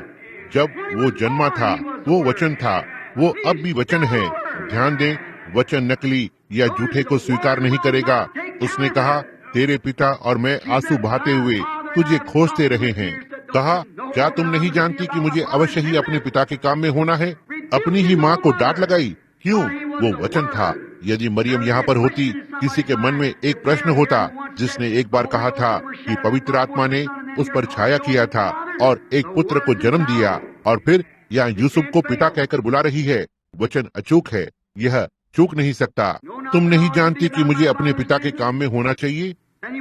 जब वो जन्मा था वो वचन था, वो अब भी वचन है। ध्यान दें, वचन नकली या झूठे को स्वीकार नहीं करेगा। उसने कहा, तेरे पिता और मैं आंसू बहाते हुए तुझे खोजते रहे हैं। कहा, क्या तुम नहीं जानती कि मुझे अवश्य ही अपने पिता के काम में होना है? अपनी ही माँ को डांट लगाई। क्यों? वो वचन था। यदि मरियम यहाँ पर होती, किसी के मन में एक प्रश्न होता, जिसने एक बार कहा था कि पवित्र आत्मा ने उस पर छाया किया था और एक पुत्र को जन्म दिया, और फिर यहाँ यूसुफ को पिता कहकर बुला रही है। वचन अचूक है, यह चूक नहीं सकता। तुम नहीं जानती कि मुझे अपने पिता के काम में होना चाहिए?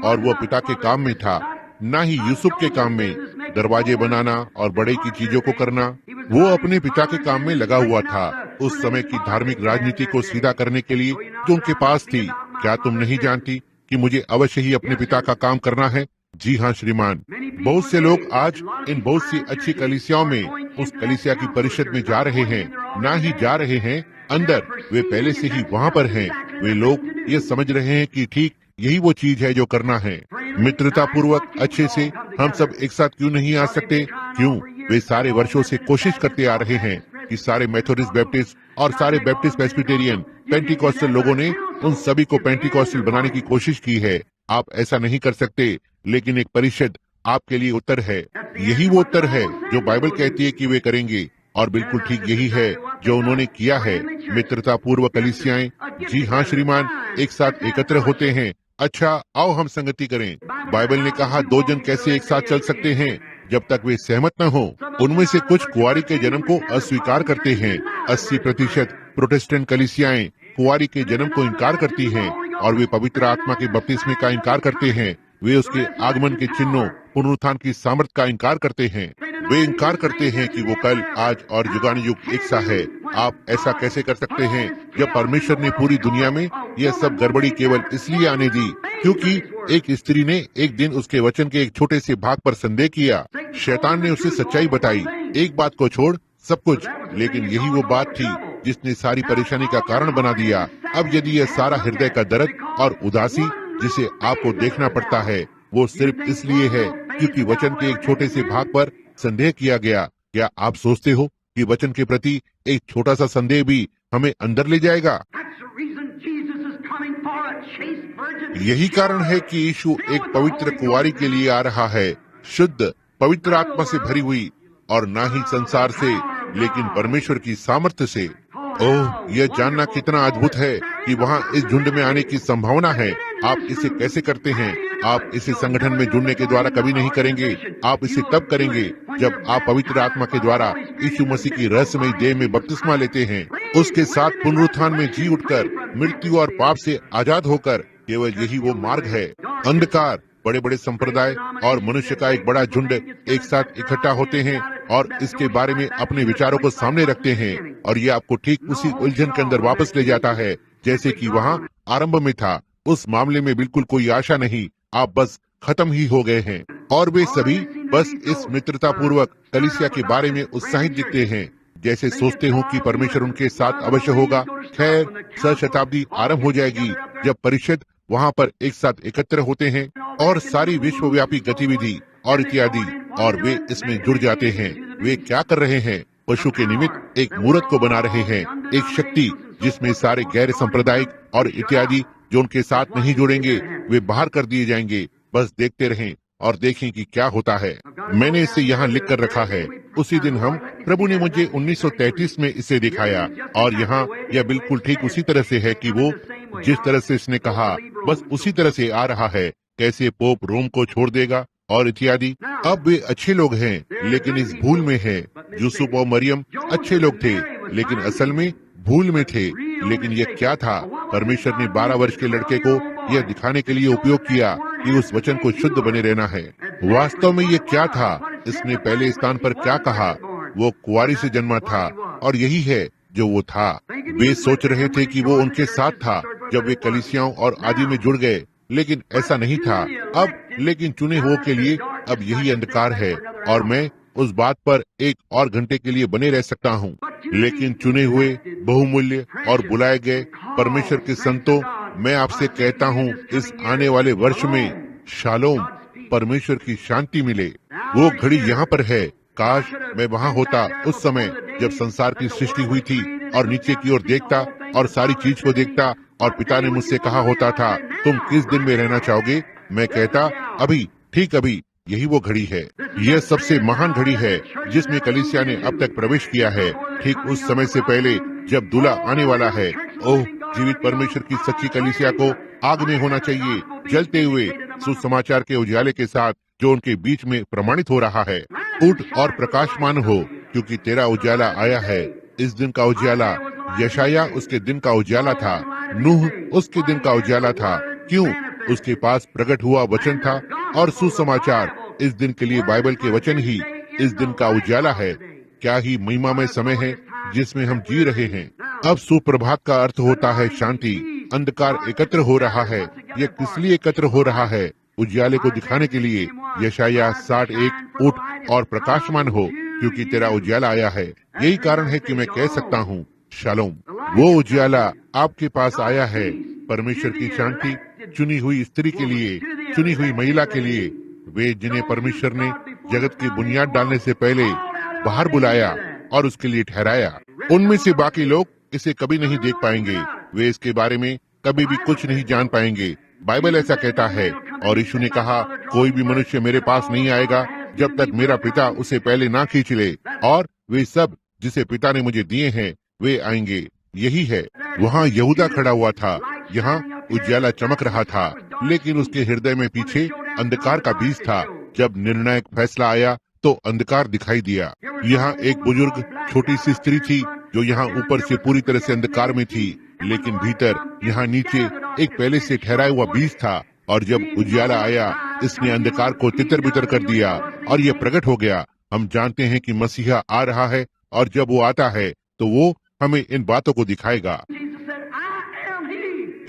और वो पिता के काम में था, ना ही यूसुफ के काम में, दरवाजे बनाना और बड़े की चीजों को करना। वो अपने पिता के काम में लगा हुआ था, उस समय की धार्मिक राजनीति को सीधा करने के लिए जो उनके पास थी। क्या तुम नहीं जानती कि मुझे अवश्य ही अपने पिता का काम करना है? जी हाँ श्रीमान। बहुत से लोग आज इन बहुत सी अच्छी कलीसियाओं में उस कलीसिया की परिषद में जा रहे हैं, ना ही जा रहे हैं, अंदर वे पहले से ही वहाँ पर हैं। वे लोग ये समझ रहे हैं कि ठीक यही वो चीज है जो करना है। मित्रता पूर्वक अच्छे से हम सब एक साथ क्यों नहीं आ सकते? क्यों? वे सारे वर्षों से कोशिश करते आ रहे हैं कि सारे मेथोडिस्ट बैप्टिस्ट और सारे बैप्टिस्ट प्रेस्बिटेरियन पेंटिकॉस्टल लोगों ने उन सभी को पेंटिकॉस्टल बनाने की कोशिश की है। आप ऐसा नहीं कर सकते, लेकिन एक परिषद आपके लिए उत्तर है। यही वो उत्तर है जो बाइबल कहती है कि वे करेंगे, और बिल्कुल ठीक यही है जो उन्होंने किया है। मित्रता पूर्व कलीसियाएं, जी हाँ श्रीमान, एक साथ एकत्र होते हैं। अच्छा, आओ हम संगति करें। बाइबल ने कहा, 2 जन कैसे एक साथ चल सकते हैं जब तक वे सहमत न हो। उनमें से कुछ कुंवारी के जन्म को अस्वीकार करते हैं। 80% प्रोटेस्टेंट कलीसियाएं कुंवारी के जन्म को इनकार करती हैं, और वे पवित्र आत्मा के बपतिस्मे का इनकार करते हैं। वे उसके आगमन के चिन्हों, पुनरुत्थान की सामर्थ का इनकार करते हैं। वे इनकार करते हैं कि वो कल, आज और युगानुयुग एक सा है। आप ऐसा कैसे कर सकते हैं जब परमेश्वर ने पूरी दुनिया में यह सब गड़बड़ी केवल इसलिए आने दी क्योंकि एक स्त्री ने एक दिन उसके वचन के एक छोटे से भाग पर संदेह किया। शैतान ने उसे सच्चाई बताई। एक बात को छोड़ सब कुछ। लेकिन यही वो बात थी जिसने सारी परेशानी का कारण बना दिया। अब यदि यह सारा हृदय का दर्द और उदासी जिसे आपको देखना पड़ता है, वो सिर्फ इसलिए है क्योंकि वचन के एक छोटे से भाग पर संदेह किया गया। क्या आप सोचते हो कि वचन के प्रति एक छोटा सा संदेह भी हमें अंदर ले जाएगा? यही कारण है कि यीशु एक पवित्र कुंवारी के लिए आ रहा है, शुद्ध पवित्र आत्मा से भरी हुई, और ना ही संसार से लेकिन परमेश्वर की सामर्थ्य से। ओह, यह जानना कितना अद्भुत है कि वहाँ इस झुंड में आने की संभावना है। आप इसे कैसे करते हैं? आप इसे संगठन में जुड़ने के द्वारा कभी नहीं करेंगे। आप इसे तब करेंगे जब आप पवित्र आत्मा के द्वारा यीशु मसीह की रहस्यमयी देह में बपतिस्मा लेते हैं, उसके साथ पुनरुत्थान में जी उठकर मृत्यु और पाप से आजाद होकर। केवल यही वो मार्ग है। अंधकार, बड़े बड़े संप्रदाय और मनुष्य का एक बड़ा झुंड एक साथ इकट्ठा होते हैं और इसके बारे में अपने विचारों को सामने रखते हैं, और ये आपको ठीक उसी उलझन के अंदर वापस ले जाता है जैसे कि वहाँ आरंभ में था। उस मामले में बिल्कुल कोई आशा नहीं, आप बस खत्म ही हो गए हैं। और वे सभी बस इस मित्रता पूर्वक कलीसिया के बारे में उत्साहित दिखते हैं, जैसे सोचते हो कि परमेश्वर उनके साथ अवश्य होगा। खैर, शताब्दी आरंभ हो जाएगी जब परिषद वहाँ पर एक साथ एकत्र होते हैं और सारी विश्वव्यापी गतिविधि और इत्यादि, और वे इसमें जुड़ जाते हैं। वे क्या कर रहे हैं? पशु के निमित्त एक मूर्त को बना रहे हैं, एक शक्ति जिसमें सारे गैर सांप्रदायिक और इत्यादि जो उनके साथ नहीं जुड़ेंगे वे बाहर कर दिए जाएंगे। बस देखते रहें और देखें कि क्या होता है। मैंने इसे यहाँ लिख कर रखा है। उसी दिन प्रभु ने मुझे 1933 में इसे दिखाया, और यहाँ यह बिल्कुल ठीक उसी तरह से है कि वो जिस तरह से इसने कहा बस उसी तरह से आ रहा है। कैसे पोप रोम को छोड़ देगा और इत्यादि। अब वे अच्छे लोग हैं लेकिन इस भूल में हैं। यूसुफ और मरियम अच्छे लोग थे लेकिन असल में भूल में थे। लेकिन यह क्या था? परमेश्वर ने 12 वर्ष के लड़के को यह दिखाने के लिए उपयोग किया कि उस वचन को शुद्ध बने रहना है। वास्तव में ये क्या था? इसने पहले स्थान पर क्या कहा? वो कुंवारी से जन्मा था, और यही है जो वो था। वे सोच रहे थे कि वो उनके साथ था जब वे कलीसियाओं और आदि में जुड़ गए, लेकिन ऐसा नहीं था। अब लेकिन चुने हुओं के लिए अब यही अंधकार है, और मैं उस बात पर एक और घंटे के लिए बने रह सकता हूँ। लेकिन चुने हुए, बहुमूल्य और बुलाए गए परमेश्वर के संतों, मैं आपसे कहता हूँ इस आने वाले वर्ष में शालोम, परमेश्वर की शांति मिले। वो घड़ी यहाँ पर है। काश मैं वहाँ होता उस समय जब संसार की सृष्टि हुई थी, और नीचे की ओर देखता और सारी चीज को देखता, और पिता ने मुझसे कहा होता था तुम किस दिन में रहना चाहोगे? मैं कहता अभी, ठीक अभी। यही वो घड़ी है। यह सबसे महान घड़ी है जिसमें कलीसिया ने अब तक प्रवेश किया है, ठीक उस समय से पहले जब दूल्हा आने वाला है। ओह, जीवित परमेश्वर की सच्ची कलीसिया को आग में होना चाहिए, जलते हुए सुसमाचार के उजाले के साथ जो उनके बीच में प्रमाणित हो रहा है। उठ और प्रकाशमान हो, क्योंकि तेरा उजाला आया है। इस दिन का उजाला, यशाया उसके दिन का उजाला था, नूह उसके दिन का उजाला था। क्यों? उसके पास प्रकट हुआ वचन था, और सुसमाचार इस दिन के लिए बाइबल के वचन ही इस दिन का उजाला है। क्या ही महिमामय समय है जिसमें हम जी रहे हैं। अब सुप्रभात का अर्थ होता है शांति। अंधकार एकत्र हो रहा है। यह किस लिए एकत्र हो रहा है? उजाले को दिखाने के लिए। यशाया 61, उठ और प्रकाशमान हो, क्योंकि तेरा उजाला आया है। यही कारण है कि मैं कह सकता हूँ शालोम। वो उजाला आपके पास आया है, परमेश्वर की शांति चुनी हुई स्त्री के लिए, चुनी हुई महिला के लिए, वे जिन्हें परमेश्वर ने जगत की बुनियाद डालने से पहले बाहर बुलाया और उसके लिए ठहराया। उनमें से बाकी लोग इसे कभी नहीं देख पाएंगे। वे इसके बारे में कभी भी कुछ नहीं जान पाएंगे। बाइबल ऐसा कहता है, और यीशु ने कहा कोई भी मनुष्य मेरे पास नहीं आएगा जब तक मेरा पिता उसे पहले ना खींच ले, और वे सब जिसे पिता ने मुझे दिए हैं वे आएंगे। यही है। वहाँ यहूदा खड़ा हुआ था। यहाँ उजाला चमक रहा था, लेकिन उसके हृदय में पीछे अंधकार का बीज था। जब निर्णायक फैसला आया तो अंधकार दिखाई दिया। यहाँ एक बुजुर्ग छोटी सी स्त्री थी जो यहाँ ऊपर से पूरी तरह से अंधकार में थी, लेकिन भीतर यहाँ नीचे एक पहले से ठहराया हुआ बीज था। और जब उजाला आया, इसने अंधकार को तितर बितर कर दिया और यह प्रकट हो गया। हम जानते हैं कि मसीहा आ रहा है, और जब वो आता है तो वो हमें इन बातों को दिखाएगा।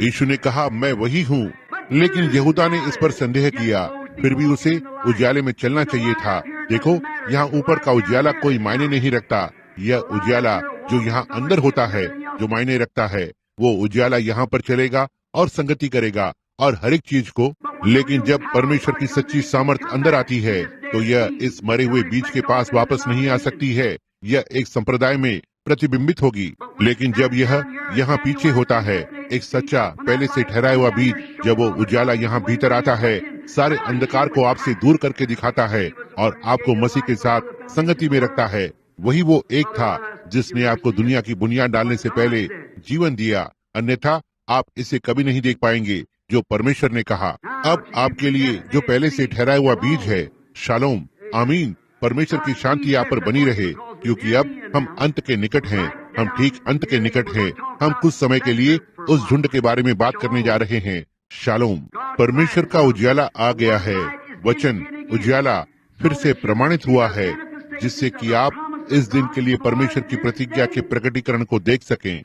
यीशु ने कहा मैं वही हूँ, लेकिन यहूदा ने इस पर संदेह किया। फिर भी उसे उजाले में चलना चाहिए था। देखो, यहाँ ऊपर का उजाला कोई मायने नहीं रखता। यह उजाला जो यहाँ अंदर होता है, जो मायने रखता है, वो उजाला यहाँ पर चलेगा और संगति करेगा और हर एक चीज को। लेकिन जब परमेश्वर की सच्ची सामर्थ अंदर आती है तो यह इस मरे हुए बीज के पास वापस नहीं आ सकती है। यह एक संप्रदाय में प्रतिबिंबित होगी। लेकिन जब यह यहाँ पीछे होता है, एक सच्चा पहले से ठहराया हुआ बीज, जब वो उजाला यहाँ भीतर आता है, सारे अंधकार को आपसे दूर करके दिखाता है और आपको मसीह के साथ संगति में रखता है। वही वो एक था जिसने आपको दुनिया की बुनियाद डालने से पहले जीवन दिया, अन्यथा आप इसे कभी नहीं देख पाएंगे जो परमेश्वर ने कहा। अब आपके लिए जो पहले से ठहराया हुआ बीज है, शालोम, आमीन। परमेश्वर की शांति आप पर बनी रहे, क्योंकि अब हम अंत के निकट हैं। हम ठीक अंत के निकट हैं। हम कुछ समय के लिए उस झुंड के बारे में बात करने जा रहे हैं। शालोम। परमेश्वर का उजाला आ गया है। वचन उजाला फिर से प्रमाणित हुआ है, जिससे कि आप इस दिन के लिए परमेश्वर की प्रतिज्ञा के प्रकटीकरण को देख सकें।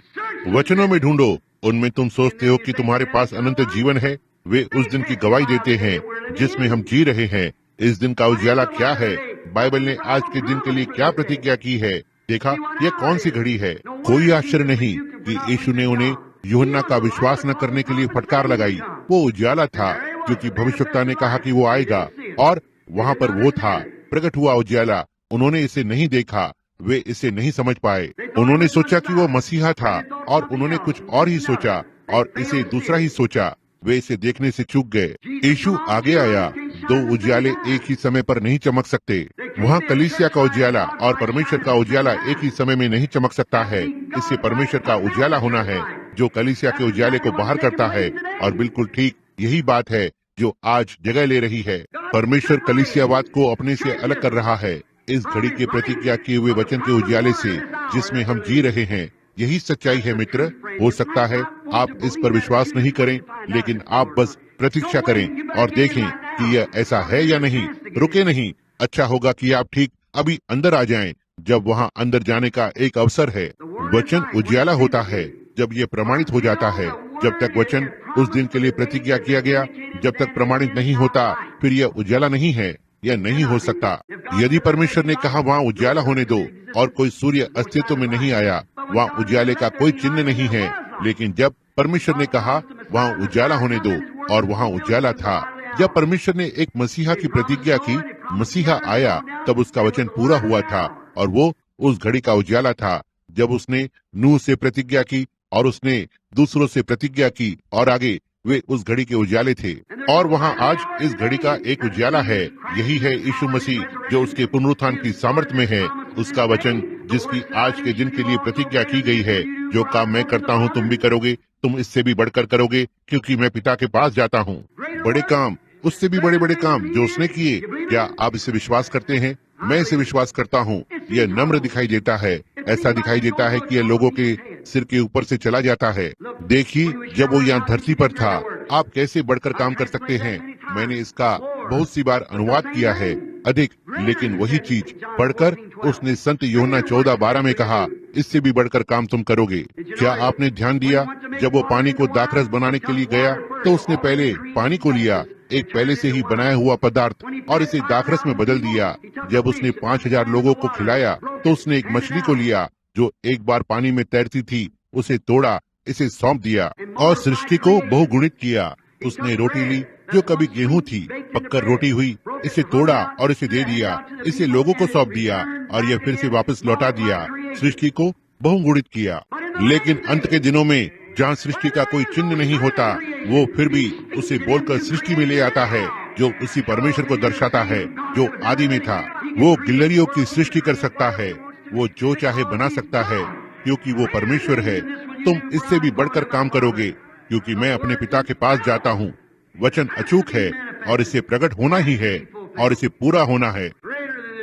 वचनों में ढूंढो, उनमें तुम सोचते हो कि तुम्हारे पास अनंत जीवन है। वे उस दिन की गवाही देते हैं जिसमें हम जी रहे हैं। इस दिन का उजाला क्या है? बाइबल ने आज के दिन के लिए क्या प्रतिज्ञा की है? देखा, यह कौन सी घड़ी है? कोई आश्चर्य नहीं कि यीशु ने उन्हें यूहन्ना का विश्वास न करने के लिए फटकार लगाई। वो उजाला था, क्योंकि भविष्यवक्ता ने कहा कि वो आएगा, और वहाँ पर वो था, प्रकट हुआ उजाला। उन्होंने इसे नहीं देखा, वे इसे नहीं समझ पाए। उन्होंने सोचा कि वो मसीहा था, और उन्होंने कुछ और ही सोचा और इसे दूसरा ही सोचा। वे इसे देखने से चूक गए। यीशु आगे आया। दो उजाले एक ही समय पर नहीं चमक सकते। वहाँ कलीसिया का उजाला और परमेश्वर का उजाला एक ही समय में नहीं चमक सकता है। इससे परमेश्वर का उजाला होना है जो कलीसिया के उजाले को बाहर करता है, और बिल्कुल ठीक यही बात है जो आज जगह ले रही है। परमेश्वर कलीसियावाद को अपने से अलग कर रहा है इस घड़ी के प्रतिज्ञा किए हुए वचन के उजाले से, जिसमें हम जी रहे हैं। यही सच्चाई है मित्र। हो सकता है आप इस पर विश्वास नहीं करें, लेकिन आप बस प्रतीक्षा करें और देखें कि यह ऐसा है या नहीं। रुके नहीं। अच्छा होगा कि आप ठीक अभी अंदर आ जाएं, जब वहाँ अंदर जाने का एक अवसर है। वचन उजाला होता है जब यह प्रमाणित हो जाता है। जब तक वचन उस दिन के लिए प्रतिज्ञा किया गया, जब तक प्रमाणित नहीं होता, फिर यह उजाला नहीं है। यह नहीं हो सकता। यदि परमेश्वर ने कहा वहाँ उजाला होने दो, और कोई सूर्य अस्तित्व में नहीं आया, वहाँ उजाले का कोई चिन्ह नहीं है। लेकिन जब परमेश्वर ने कहा वहाँ उजाला होने दो, और वहाँ उजाला था। जब परमेश्वर ने एक मसीहा की प्रतिज्ञा की, मसीहा आया, तब उसका वचन पूरा हुआ था, और वो उस घड़ी का उजाला था। जब उसने नूह से प्रतिज्ञा की, और उसने दूसरों से प्रतिज्ञा की, और आगे वे उस घड़ी के उजाले थे। और वहाँ आज इस घड़ी का एक उजाला है। यही है यीशु मसीह, जो उसके पुनरुत्थान की सामर्थ्य में है। उसका वचन जिसकी आज के दिन के लिए प्रतिज्ञा की गई है, जो काम मैं करता हूँ तुम भी करोगे, तुम इससे भी बढ़कर करोगे, क्योंकि मैं पिता के पास जाता हूँ। बड़े काम, उससे भी बड़े बड़े काम जो उसने किए। क्या आप इसे विश्वास करते हैं? मैं इसे विश्वास करता हूँ। यह नम्र दिखाई देता है। ऐसा दिखाई देता है कि यह लोगों के सिर के ऊपर से चला जाता है। देखिए, जब वो यहाँ धरती पर था, आप कैसे बढ़कर काम कर सकते हैं। मैंने इसका बहुत सी बार अनुवाद किया है, अधिक, लेकिन वही चीज पढ़कर उसने संत यूहन्ना 14:12 में कहा, इससे भी बढ़कर काम तुम करोगे। क्या आपने ध्यान दिया? जब वो पानी को दाखरस बनाने के लिए गया, तो उसने पहले पानी को लिया, एक पहले से ही बनाया हुआ पदार्थ, और इसे दाखरस में बदल दिया। जब उसने 5000 लोगों को खिलाया, तो उसने एक मछली को लिया जो एक बार पानी में तैरती थी, उसे तोड़ा, इसे सौंप दिया, और सृष्टि को बहुगुणित किया। उसने रोटी ली जो कभी गेहूं थी, पककर रोटी हुई, इसे तोड़ा और इसे दे दिया, इसे लोगों को सौंप दिया, और यह फिर से वापस लौटा दिया, सृष्टि को बहुगुणित किया। लेकिन अंत के दिनों में, जहाँ सृष्टि का कोई चिन्ह नहीं होता, वो फिर भी उसे बोलकर सृष्टि में ले आता है, जो उसी परमेश्वर को दर्शाता है जो आदि में था। वो गिलहरियों की सृष्टि कर सकता है, वो जो चाहे बना सकता है, क्योंकि वो परमेश्वर है। तुम इससे भी बढ़कर काम करोगे, क्योंकि मैं अपने पिता के पास जाता हूँ। वचन अचूक है, और इसे प्रकट होना ही है, और इसे पूरा होना है।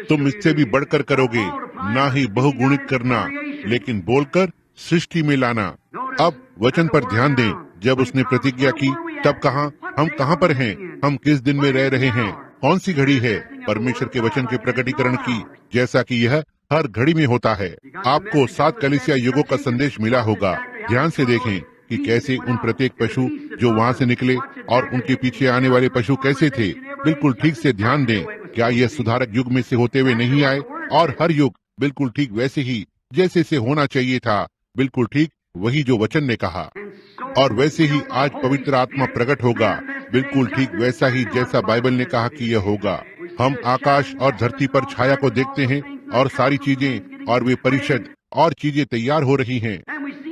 तुम इससे भी बढ़कर करोगे, ना ही बहुगुणित करना, लेकिन बोलकर सृष्टि में लाना। अब वचन पर ध्यान दें। जब उसने प्रतिज्ञा की, तब कहा, हम कहाँ पर हैं? हम किस दिन में रह रहे हैं? कौन सी घड़ी है? परमेश्वर के वचन के प्रकटीकरण की, जैसा कि यह हर घड़ी में होता है। आपको 7 कलीसिया युगों का संदेश मिला होगा। ध्यान से देखें कि कैसे उन प्रत्येक पशु जो वहाँ से निकले, और उनके पीछे आने वाले पशु कैसे थे। बिल्कुल ठीक से ध्यान दें। क्या यह सुधारक युग में से होते हुए नहीं आए? और हर युग बिल्कुल ठीक वैसे ही जैसे से होना चाहिए था, बिल्कुल ठीक वही जो वचन ने कहा। और वैसे ही आज पवित्र आत्मा प्रकट होगा, बिल्कुल ठीक वैसा ही जैसा बाइबल ने कहा कि यह होगा। हम आकाश और धरती पर छाया को देखते हैं और सारी चीजें और वे परिषद और चीजें तैयार हो रही हैं,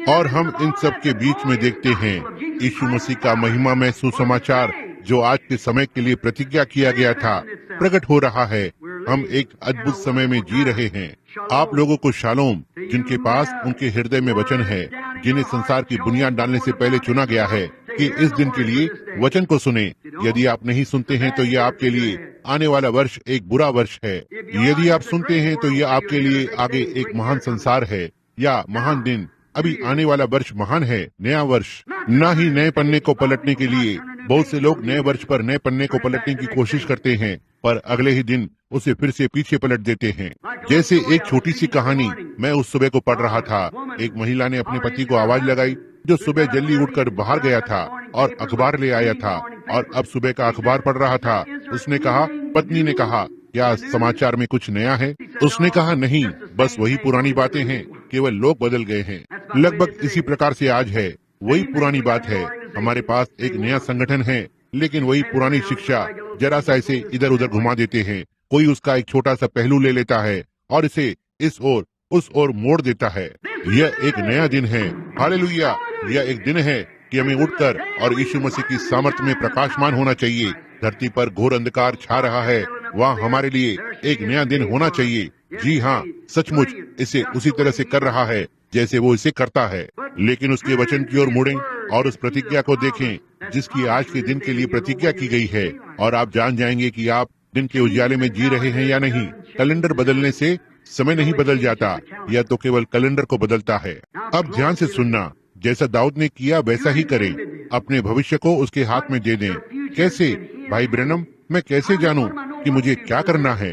और हम इन सब के बीच में देखते हैं यीशु मसीह का महिमा में सुसमाचार जो आज के समय के लिए प्रतिज्ञा किया गया था, प्रकट हो रहा है। हम एक अद्भुत समय में जी रहे हैं। आप लोगों को शालोम, जिनके पास उनके हृदय में वचन है, जिन्हें संसार की बुनियाद डालने से पहले चुना गया है कि इस दिन के लिए वचन को सुने। यदि आप नहीं सुनते हैं तो यह आपके लिए आने वाला वर्ष एक बुरा वर्ष है। यदि आप सुनते हैं तो यह आपके लिए आगे एक महान संसार है या महान दिन। अभी आने वाला वर्ष महान है, नया वर्ष। न ही नए पन्ने को पलटने के लिए बहुत से लोग नए वर्ष पर नए पन्ने को पलटने की कोशिश करते हैं, पर अगले ही दिन उसे फिर से पीछे पलट देते हैं। जैसे एक छोटी सी कहानी मैं उस सुबह को पढ़ रहा था। एक महिला ने अपने पति को आवाज लगाई, जो सुबह जल्दी उठकर बाहर गया था और अखबार ले आया था और अब सुबह का अखबार पढ़ रहा था। उसने कहा, पत्नी ने कहा, क्या समाचार में कुछ नया है? उसने कहा, नहीं, बस वही पुरानी बातें हैं, केवल लोग बदल गए हैं। लगभग इसी प्रकार से आज है, वही पुरानी बात है। हमारे पास एक नया संगठन है, लेकिन वही पुरानी शिक्षा जरा सा इसे इधर उधर घुमा देते हैं। कोई उसका एक छोटा सा पहलू ले लेता है और इसे इस ओर उस ओर मोड़ देता है। यह एक नया दिन है, हालेलुया। यह एक दिन है कि हमें उठकर और यीशु मसीह की सामर्थ्य में प्रकाशमान होना चाहिए। धरती पर घोर अंधकार छा रहा है, वहाँ हमारे लिए एक नया दिन होना चाहिए। जी हाँ, सचमुच इसे उसी तरह से कर रहा है जैसे वो इसे करता है। लेकिन उसके वचन की ओर मुड़ें और उस प्रतिज्ञा को देखें जिसकी आज के दिन के लिए प्रतिज्ञा की गई है, और आप जान जाएंगे कि आप दिन के उजाले में जी रहे हैं या नहीं। कैलेंडर बदलने से समय नहीं बदल जाता, यह तो केवल कैलेंडर को बदलता है। अब ध्यान से सुनना, जैसा दाऊद ने किया वैसा ही करें। अपने भविष्य को उसके हाथ में दे दें। कैसे भाई ब्रैनम, मैं कैसे जानूं कि मुझे क्या करना है?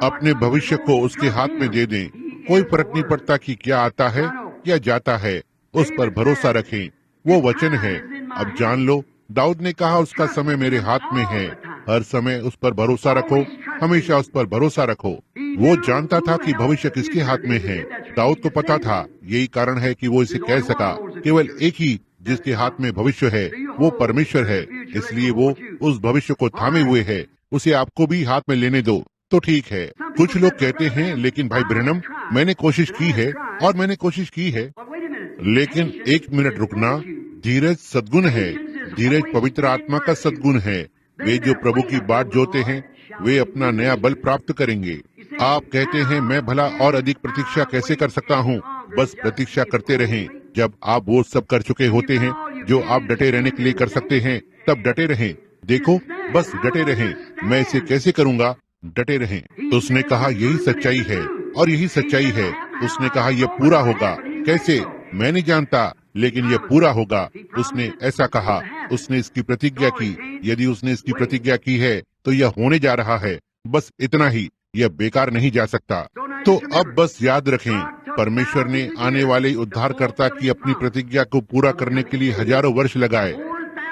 अपने भविष्य को उसके हाथ में दे दें। कोई फर्क नहीं पड़ता कि क्या आता है या जाता है, उस पर भरोसा रखें। वो वचन है। अब जान लो, दाऊद ने कहा, उसका समय मेरे हाथ में है। हर समय उस पर भरोसा रखो, हमेशा उस पर भरोसा रखो। वो जानता था कि भविष्य किसके हाथ में है। दाऊद को पता था, यही कारण है कि वो इसे कह सका। केवल एक ही जिसके हाथ में भविष्य है, वो परमेश्वर है। इसलिए वो उस भविष्य को थामे हुए है। उसे आपको भी हाथ में लेने दो तो ठीक है। कुछ लोग कहते हैं, लेकिन भाई ब्रैनम, मैंने कोशिश की है और मैंने कोशिश की है। लेकिन एक मिनट रुकना, धीरज सद्गुण है। धीरज पवित्र आत्मा का सद्गुण है। वे जो प्रभु की बाट जोते हैं, वे अपना नया बल प्राप्त करेंगे। आप कहते हैं, मैं भला और अधिक प्रतीक्षा कैसे कर सकता हूँ? बस प्रतीक्षा करते रहें। जब आप वो सब कर चुके होते हैं जो आप डटे रहने के लिए कर सकते हैं, तब डटे रहें। देखो, बस डटे रहें। मैं इसे कैसे करूँगा? डटे रहें। उसने कहा, यही सच्चाई है और यही सच्चाई है। उसने कहा, यह पूरा होगा। कैसे? मैं नहीं जानता, लेकिन यह पूरा होगा। उसने ऐसा कहा, उसने इसकी प्रतिज्ञा की। यदि उसने इसकी प्रतिज्ञा की है तो यह होने जा रहा है। बस इतना ही, यह बेकार नहीं जा सकता। तो अब बस याद रखें, परमेश्वर ने आने वाले उद्धारकर्ता की अपनी प्रतिज्ञा को पूरा करने के लिए हजारों वर्ष लगाए।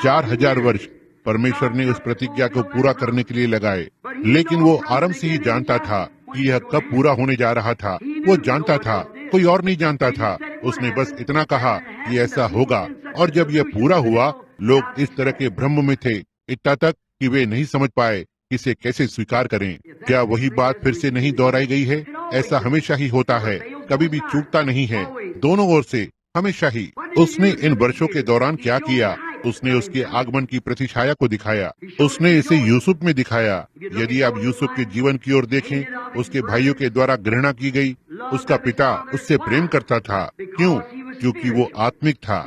4000 वर्ष परमेश्वर ने उस प्रतिज्ञा को पूरा करने के लिए लगाए। लेकिन वो आरंभ से ही जानता था कि यह कब पूरा होने जा रहा था। वो जानता था, कोई और नहीं जानता था। उसने बस इतना कहा कि ऐसा होगा, और जब यह पूरा हुआ, लोग इस तरह के भ्रम में थे, इतना तक कि वे नहीं समझ पाए इसे कैसे स्वीकार करें। क्या वही बात फिर से नहीं दोहराई गई है? ऐसा हमेशा ही होता है, कभी भी चूकता नहीं है, दोनों ओर से, हमेशा ही। उसने इन वर्षों के दौरान क्या किया? उसने उसके आगमन की प्रतिछाया को दिखाया। उसने इसे यूसुफ में दिखाया। यदि आप यूसुफ के जीवन की ओर देखें, उसके भाइयों के द्वारा घृणा की गई। उसका पिता उससे प्रेम करता था। क्यों? क्योंकि वो आत्मिक था,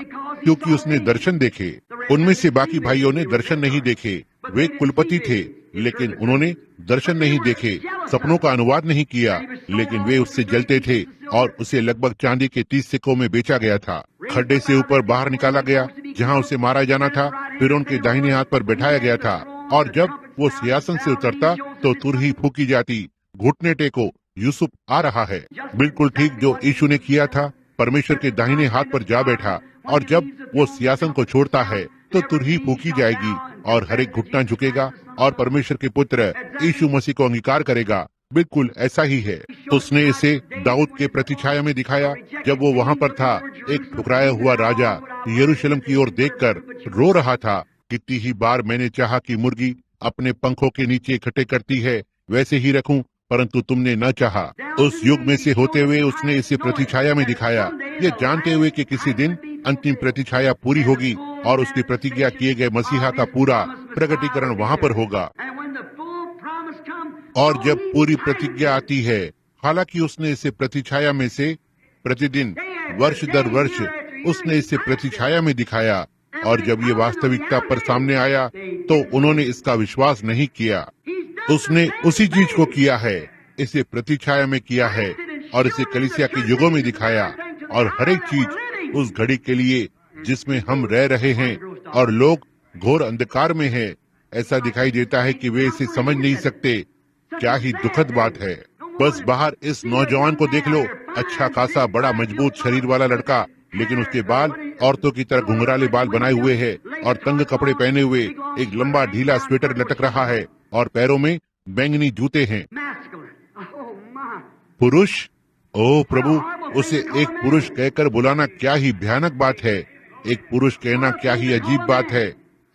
क्योंकि उसने दर्शन देखे। उनमें से बाकी भाइयों ने दर्शन नहीं देखे। वे कुलपति थे, लेकिन उन्होंने दर्शन नहीं देखे, सपनों का अनुवाद नहीं किया, लेकिन वे उससे जलते थे और उसे लगभग चांदी के 30 सिक्कों में बेचा गया था। खड्डे से ऊपर बाहर निकाला गया, जहां उसे मारा जाना था। फिर उनके दाहिने हाथ पर बैठाया गया था, और जब वो सिंहासन से उतरता तो तुरही फूकी जाती। घुटने टेको, यूसुफ आ रहा है। बिल्कुल ठीक जो यीशु ने किया था। परमेश्वर के दाहिने हाथ पर जा बैठा, और जब वो सिंहासन को छोड़ता है तो तुरही फूकी जाएगी और हर एक घुटना झुकेगा और परमेश्वर के पुत्र यीशु मसीह को अंगीकार करेगा। बिल्कुल ऐसा ही है। उसने इसे दाऊद के प्रतिछाया में दिखाया जब वो वहाँ पर था। एक ठुकराया हुआ राजा यरूशलेम की ओर देखकर रो रहा था। कितनी ही बार मैंने चाहा कि मुर्गी अपने पंखों के नीचे इकट्ठे करती है वैसे ही रखूं, परंतु तुमने न चाहा। उस युग में से होते हुए उसने इसे प्रतिछाया में दिखाया, ये जानते हुए कि किसी दिन अंतिम प्रतिछाया पूरी होगी और उसकी प्रतिज्ञा किए गए मसीहा का पूरा प्रकटीकरण वहाँ पर होगा। और जब पूरी प्रतिज्ञा आती है, हालांकि उसने इसे प्रतिछाया में से प्रतिदिन वर्ष दर वर्ष उसने इसे प्रतिछाया में दिखाया, और जब ये वास्तविकता पर सामने आया तो उन्होंने इसका विश्वास नहीं किया। उसने उसी चीज को किया है, इसे प्रतिछाया में किया है और इसे कलीसिया के युगों में दिखाया। और हर एक चीज उस घड़ी के लिए जिसमें हम रह रहे हैं और लोग घोर अंधकार में हैं। ऐसा दिखाई देता है कि वे इसे समझ नहीं सकते। क्या ही दुखद बात है। बस बाहर इस नौजवान को देख लो, अच्छा खासा बड़ा मजबूत शरीर वाला लड़का, लेकिन उसके बाल औरतों की तरह घुंघराले बाल बनाए हुए हैं और तंग कपड़े पहने हुए एक लंबा ढीला स्वेटर लटक रहा है और पैरों में बैंगनी जूते हैं। पुरुष, ओ प्रभु, उसे एक पुरुष कहकर बुलाना क्या ही भयानक बात है। एक पुरुष कहना क्या ही अजीब बात है।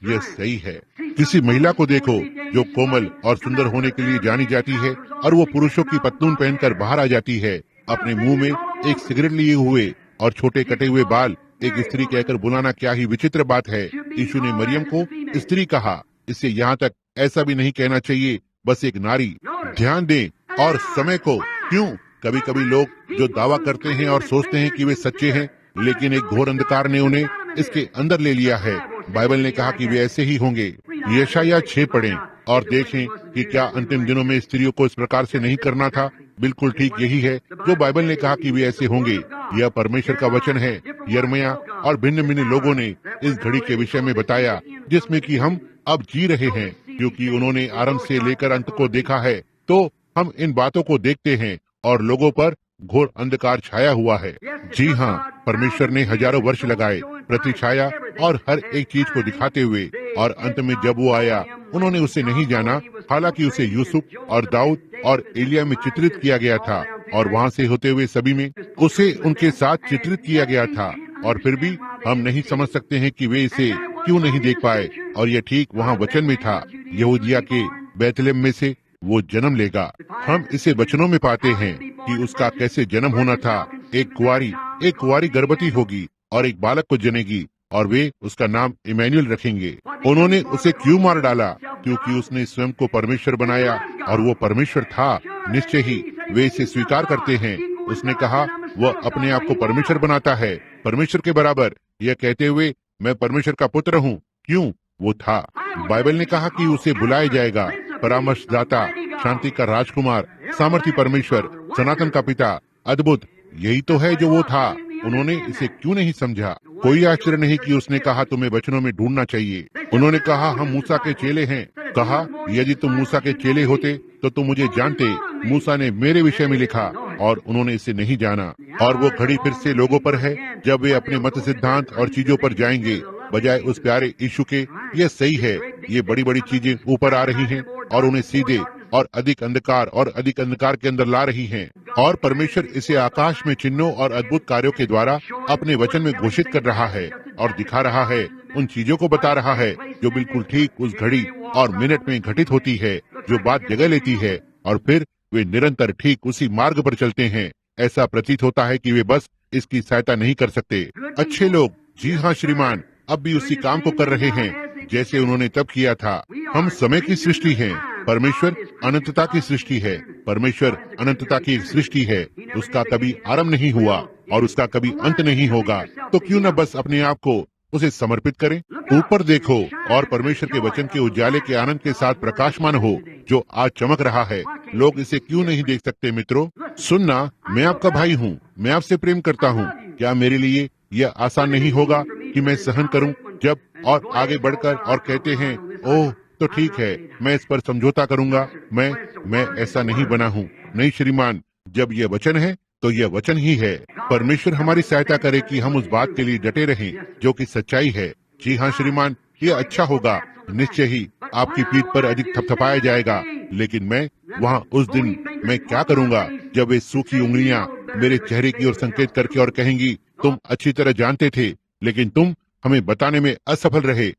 यह सही है। किसी महिला को देखो जो कोमल और सुंदर होने के लिए जानी जाती है और वो पुरुषों की पतलून पहनकर बाहर आ जाती है, अपने मुंह में एक सिगरेट लिए हुए और छोटे कटे हुए बाल। एक स्त्री कहकर बुलाना क्या ही विचित्र बात है। यीशु ने मरियम को स्त्री कहा। इसे यहाँ तक ऐसा भी नहीं कहना चाहिए, बस एक नारी। ध्यान दें और समय को। क्यों कभी कभी लोग जो दावा करते हैं और सोचते हैं कि वे सच्चे हैं, लेकिन एक घोर अंधकार ने उन्हें इसके अंदर ले लिया है। बाइबल ने कहा कि वे ऐसे ही होंगे। यशायाह 6 पढ़ें और देखें कि क्या अंतिम दिनों में स्त्रियों को इस प्रकार से नहीं करना था। बिल्कुल ठीक यही है जो बाइबल ने कहा कि वे ऐसे होंगे। यह परमेश्वर का वचन है। यिर्मयाह और भिन्न भिन्न लोगों ने इस घड़ी के विषय में बताया जिसमें कि हम अब जी रहे हैं, क्योंकि उन्होंने आरंभ से लेकर अंत को देखा है। तो हम इन बातों को देखते हैं और लोगों पर घोर अंधकार छाया हुआ है। जी हाँ, परमेश्वर ने हजारों वर्ष लगाए प्रतिछाया और हर एक चीज को दिखाते हुए, और अंत में जब वो आया उन्होंने उसे नहीं जाना। हालांकि उसे यूसुफ और दाऊद और एलिया में चित्रित किया गया था और वहाँ से होते हुए सभी में उसे उनके साथ चित्रित किया गया था, और फिर भी हम नहीं समझ सकते हैं कि वे इसे क्यों नहीं देख पाए। और यह ठीक वहाँ वचन में था, यहूदिया के बैतलहम में से वो जन्म लेगा। हम इसे वचनों में पाते हैं कि उसका कैसे जन्म होना था। एक कुंवारी गर्भवती होगी और एक बालक को जनेगी और वे उसका नाम इमैनुएल रखेंगे। उन्होंने उसे क्यों मार डाला? क्योंकि उसने स्वयं को परमेश्वर बनाया और वो परमेश्वर था। निश्चय ही वे इसे स्वीकार करते हैं। उसने कहा वह अपने आप को परमेश्वर बनाता है, परमेश्वर के बराबर, यह कहते हुए मैं परमेश्वर का पुत्र हूँ। क्यों? वो था। बाइबल ने कहा कि उसे बुलाया जाएगा परामर्शदाता, शांति का राजकुमार, सामर्थी परमेश्वर, सनातन का पिता, अद्भुत। यही तो है जो वो था। उन्होंने इसे क्यों नहीं समझा? कोई आश्चर्य नहीं कि उसने कहा तुम्हें वचनों में ढूंढना चाहिए। उन्होंने कहा हम मूसा के चेले हैं। कहा यदि तुम मूसा के चेले होते तो तुम मुझे जानते। मूसा ने मेरे विषय में लिखा, और उन्होंने इसे नहीं जाना। और वो घड़ी फिर से लोगों पर है जब वे अपने मत सिद्धांत और चीजों पर जाएंगे बजाय उस प्यारे यीशु के। यह सही है, ये बड़ी बड़ी चीजें ऊपर आ रही हैं और उन्हें सीधे और अधिक अंधकार के अंदर ला रही हैं। और परमेश्वर इसे आकाश में चिन्हों और अद्भुत कार्यों के द्वारा अपने वचन में घोषित कर रहा है और दिखा रहा है। उन चीजों को बता रहा है जो बिल्कुल ठीक उस घड़ी और मिनट में घटित होती है, जो बात जगह लेती है, और फिर वे निरंतर ठीक उसी मार्ग पर चलते हैं। ऐसा प्रतीत होता है कि वे बस इसकी सहायता नहीं कर सकते। अच्छे लोग, जी हाँ श्रीमान, अब भी उसी काम को कर रहे हैं जैसे उन्होंने तब किया था। हम समय की सृष्टि हैं, परमेश्वर अनंतता की सृष्टि है। परमेश्वर अनंतता की एक सृष्टि है, उसका कभी आरंभ नहीं हुआ और उसका कभी अंत नहीं होगा। तो क्यों न बस अपने आप को उसे समर्पित करें। ऊपर देखो और परमेश्वर के वचन के उजाले के आनंद के साथ प्रकाशमान हो जो आज चमक रहा है। लोग इसे क्यों नहीं देख सकते? मित्रों सुनना, मैं आपका भाई हूँ, मैं आपसे प्रेम करता हूँ। क्या मेरे लिए यह आसान नहीं होगा कि मैं सहन करूं जब और आगे बढ़कर और कहते हैं ओह तो ठीक है, मैं इस पर समझौता करूंगा। मैं ऐसा नहीं बना हूं। नहीं श्रीमान, जब यह वचन है तो यह वचन ही है। परमेश्वर हमारी सहायता करे कि हम उस बात के लिए डटे रहें जो कि सच्चाई है। जी हाँ श्रीमान, यह अच्छा होगा। निश्चय ही आपकी पीठ पर अधिक थपथपाया जाएगा, लेकिन मैं वहाँ उस दिन मैं क्या करूंगा जब वे सूखी उंगलियां मेरे चेहरे की ओर संकेत करके और कहेंगी, तुम अच्छी तरह जानते थे लेकिन तुम हमें बताने में असफल रहे।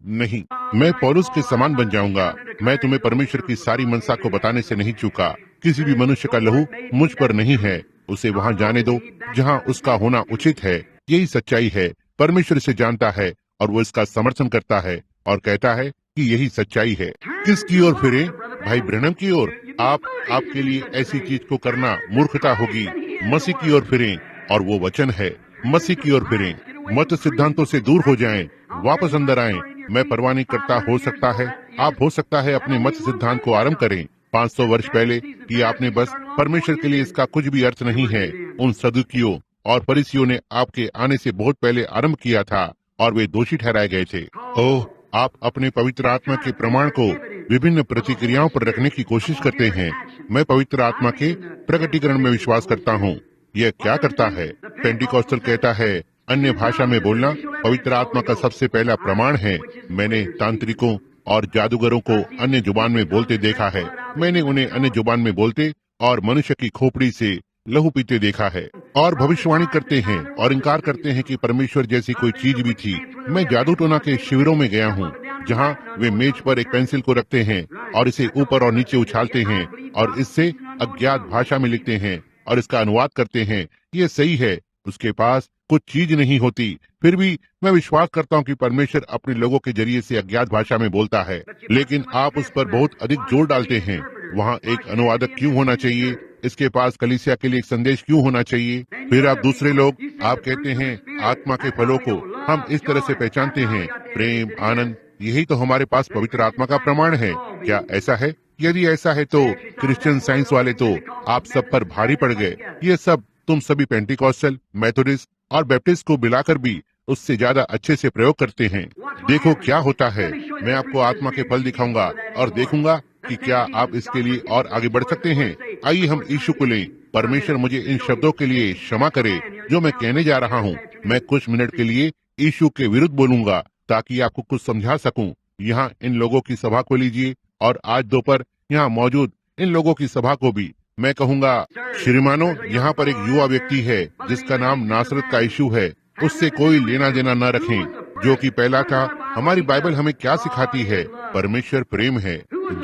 नहीं, मैं पौलुस के समान बन जाऊंगा। मैं तुम्हें परमेश्वर की सारी मनसा को बताने से नहीं चूका। किसी भी मनुष्य का लहू मुझ पर नहीं है। उसे वहां जाने दो जहां उसका होना उचित है। यही सच्चाई है। परमेश्वर इसे जानता है और वो इसका समर्थन करता है और कहता है कि यही सच्चाई है। किसकी ओर फिरे? भाई ब्रैनम की ओर। आपके लिए ऐसी चीज को करना मूर्खता होगी। मसीह की ओर फिरें और वो वचन है। मसीह की ओर फिरें। मत सिद्धांतों से दूर हो जाएं, वापस अंदर आएं। मैं परवाह नहीं करता, हो सकता है आप हो सकता है अपने मत सिद्धांत को आरंभ करें 500 वर्ष पहले कि आपने बस परमेश्वर के लिए इसका कुछ भी अर्थ नहीं है। उन सदुकियों और फरीसियों ने आपके आने से बहुत पहले आरंभ किया था और वे दोषी ठहराए गए थे। ओह, आप अपने पवित्र आत्मा के प्रमाण को विभिन्न प्रतिक्रियाओं पर रखने की कोशिश करते हैं। मैं पवित्र आत्मा के प्रकटीकरण में विश्वास करता हूँ। यह क्या करता है? पेंटिकॉस्टल कहता है अन्य भाषा में बोलना पवित्र आत्मा का सबसे पहला प्रमाण है। मैंने तांत्रिकों और जादूगरों को अन्य जुबान में बोलते देखा है। मैंने उन्हें अन्य जुबान में बोलते और मनुष्य की खोपड़ी से लहू पीते देखा है और भविष्यवाणी करते हैं और इनकार करते हैं कि परमेश्वर जैसी कोई चीज भी थी। मैं जादू टोना के शिविरों में गया हूँ जहाँ वे मेज पर एक पेंसिल को रखते हैं और इसे ऊपर और नीचे उछालते हैं और इससे अज्ञात भाषा में लिखते हैं और इसका अनुवाद करते हैं। ये सही है, उसके पास कुछ चीज नहीं होती। फिर भी मैं विश्वास करता हूँ कि परमेश्वर अपने लोगों के जरिए से अज्ञात भाषा में बोलता है, लेकिन आप उस पर बहुत अधिक जोर डालते हैं। वहाँ एक अनुवादक क्यों होना चाहिए? इसके पास कलीसिया के लिए एक संदेश क्यों होना चाहिए? फिर आप दूसरे लोग, आप कहते हैं आत्मा के फलों को हम इस तरह से पहचानते हैं, प्रेम, आनंद, यही तो हमारे पास पवित्र आत्मा का प्रमाण है। क्या ऐसा है? यदि ऐसा है तो क्रिश्चियन साइंस वाले तो आप सब पर भारी पड़ गए। ये सब तुम सभी पेंटिकॉस्टल, मेथोडिस्ट और बैप्टिस्ट को मिलाकर भी उससे ज्यादा अच्छे से प्रयोग करते हैं। देखो क्या होता है। मैं आपको आत्मा के फल दिखाऊंगा और देखूंगा कि क्या आप इसके लिए और आगे बढ़ सकते हैं। आइए हम यीशु को लें। परमेश्वर मुझे इन शब्दों के लिए क्षमा करे जो मैं कहने जा रहा हूँ। मैं कुछ मिनट के लिए यीशु के विरुद्ध बोलूंगा ताकि आपको कुछ समझा सकूं। यहाँ इन लोगों की सभा को लीजिए और आज दोपहर यहाँ मौजूद इन लोगों की सभा को भी। मैं कहूँगा, श्रीमानों, यहाँ पर एक युवा व्यक्ति है जिसका नाम नासरत का यीशु है। उससे कोई लेना देना न रखें। जो कि पहला था। हमारी बाइबल हमें क्या सिखाती है? परमेश्वर प्रेम है।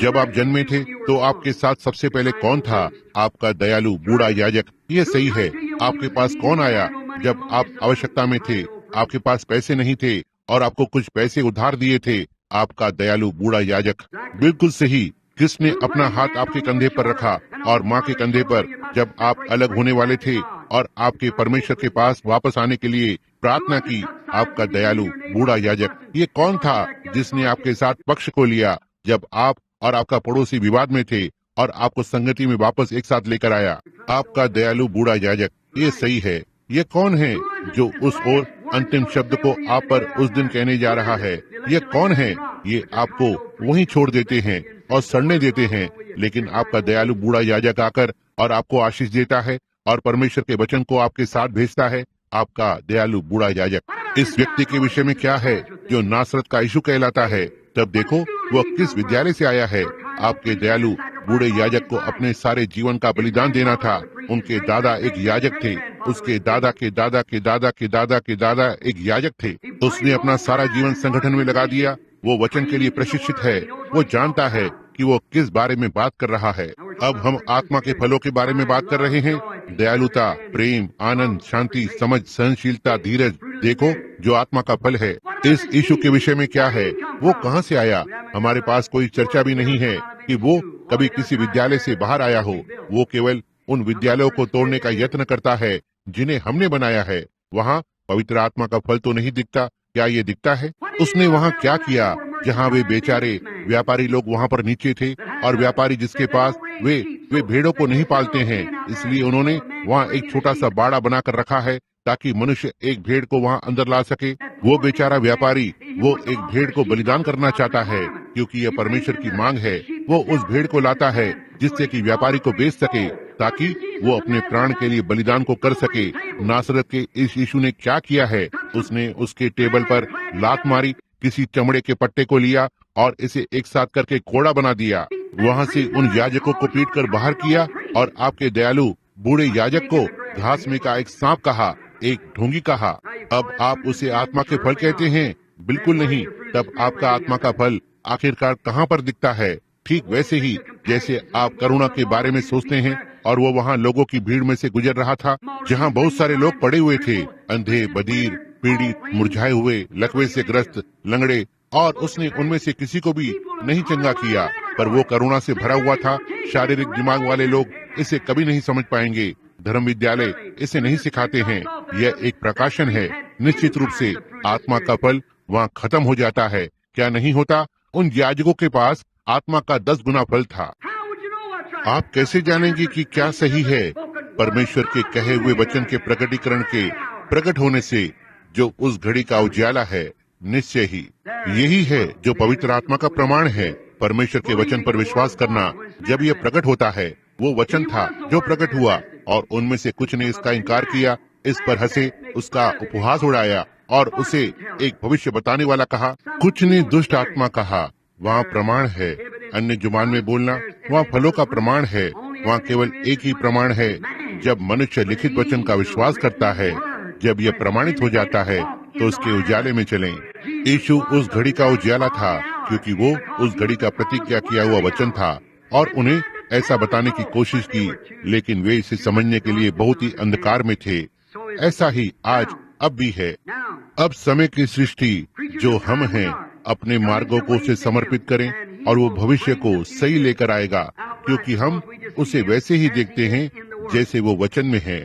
जब आप जन्मे थे तो आपके साथ सबसे पहले कौन था? आपका दयालु बूढ़ा याजक। ये सही है। आपके पास कौन आया जब आप आवश्यकता में थे? आपके पास पैसे नहीं थे और आपको कुछ पैसे उधार दिए थे। आपका दयालु बूढ़ा याजक। बिल्कुल सही। किसने अपना हाथ आपके कंधे पर रखा और माँ के कंधे पर जब आप अलग होने वाले थे और आपके परमेश्वर के पास वापस आने के लिए प्रार्थना की? आपका दयालु बूढ़ा याजक। ये कौन था जिसने आपके साथ पक्ष को लिया जब आप और आपका पड़ोसी विवाद में थे और आपको संगति में वापस एक साथ लेकर आया? आपका दयालु बूढ़ा याजक। ये सही है। ये कौन है जो उस और अंतिम शब्द को आप पर उस दिन कहने जा रहा है? ये कौन है? ये आपको वहीं छोड़ देते हैं और सड़ने देते हैं, लेकिन आपका दयालु बूढ़ा याजक आकर और आपको आशीष देता है और परमेश्वर के वचन को आपके साथ भेजता है। आपका दयालु बूढ़ा याजक। इस व्यक्ति के विषय में क्या है जो नासरत का यीशु कहलाता है? तब देखो वह किस विद्यालय से आया है। आपके दयालु बूढ़े याजक को अपने सारे जीवन का बलिदान देना था। उनके दादा एक याजक थे। उसके दादा के दादा के दादा के दादा के दादा एक याजक थे। उसने अपना सारा जीवन संगठन में लगा दिया। वो वचन के लिए प्रशिक्षित है। वो जानता है कि वो किस बारे में बात कर रहा है। अब हम आत्मा के फलों के बारे में बात कर रहे हैं। दयालुता, प्रेम, आनंद, शांति, समझ, सहनशीलता, धीरज। देखो जो आत्मा का फल है। इस यीशु के विषय में क्या है? वो कहाँ से आया? हमारे पास कोई चर्चा भी नहीं है कि वो कभी किसी विद्यालय से बाहर आया हो। वो केवल उन विद्यालयों को तोड़ने का यत्न करता है जिन्हें हमने बनाया है। वहाँ पवित्र आत्मा का फल तो नहीं दिखता। क्या ये दिखता है? उसने वहाँ क्या किया जहाँ वे बेचारे व्यापारी लोग वहाँ पर नीचे थे और व्यापारी जिसके पास वे भेड़ों को नहीं पालते हैं, इसलिए उन्होंने वहाँ एक छोटा सा बाड़ा बनाकर रखा है ताकि मनुष्य एक भेड़ को वहाँ अंदर ला सके। वो बेचारा व्यापारी वो एक भेड़ को बलिदान करना चाहता है क्योंकि यह परमेश्वर की मांग है। वो उस भेड़ को लाता है जिससे कि व्यापारी को बेच सके ताकि वो अपने प्राण के लिए बलिदान को कर सके। नासरत के इस यीशु ने क्या किया है? उसने उसके टेबल पर लात मारी, किसी चमड़े के पट्टे को लिया और इसे एक साथ करके कोड़ा बना दिया। वहाँ से उन याजकों को पीट कर बाहर किया और आपके दयालु बूढ़े याजक को घास में का एक सांप कहा, एक ढोंगी कहा। अब आप उसे आत्मा के फल कहते हैं? बिल्कुल नहीं। तब आपका आत्मा का फल आखिरकार कहाँ पर दिखता है? ठीक वैसे ही जैसे आप करुणा के बारे में सोचते हैं और वो वहाँ लोगों की भीड़ में से गुजर रहा था, जहाँ बहुत सारे लोग पड़े हुए थे, अंधे, बधिर, पीड़ित, मुरझाए हुए, लकवे से ग्रस्त, लंगड़े, और उसने उनमें से किसी को भी नहीं चंगा किया। पर वो करुणा से भरा हुआ था। शारीरिक दिमाग वाले लोग इसे कभी नहीं समझ पाएंगे। धर्म विद्यालय इसे नहीं सिखाते हैं। यह एक प्रकाशन है। निश्चित रूप से आत्मा का फल वहाँ खत्म हो जाता है, क्या नहीं होता? उन याजकों के पास आत्मा का 10 गुना फल था। आप कैसे जानेंगे कि क्या सही है? परमेश्वर के कहे हुए वचन के प्रकटीकरण के प्रकट होने से जो उस घड़ी का उजाला है, निश्चय ही यही है जो पवित्र आत्मा का प्रमाण है। परमेश्वर के वचन पर विश्वास करना, जब यह प्रकट होता है, वो वचन था जो प्रकट हुआ और उनमें से कुछ ने इसका इनकार किया, इस पर हंसे, उसका उपहास उड़ाया और उसे एक भविष्य बताने वाला कहा। कुछ ने दुष्ट आत्मा कहा। वहाँ प्रमाण है। अन्य जुबान में बोलना वहाँ फलों का प्रमाण है। वहाँ केवल एक ही प्रमाण है, जब मनुष्य लिखित वचन का विश्वास करता है। जब यह प्रमाणित हो जाता है तो उसके उजाले में चलें। यीशु उस घड़ी का उजाला था, क्योंकि वो उस घड़ी का प्रतिज्ञा किया हुआ वचन था और उन्हें ऐसा बताने की कोशिश की, लेकिन वे इसे समझने के लिए बहुत ही अंधकार में थे। ऐसा ही आज अब भी है। अब समय की सृष्टि जो हम हैं, अपने मार्गों को उसे समर्पित करें और वो भविष्य को सही लेकर आएगा, क्योंकि हम उसे वैसे ही देखते हैं जैसे वो वचन में है।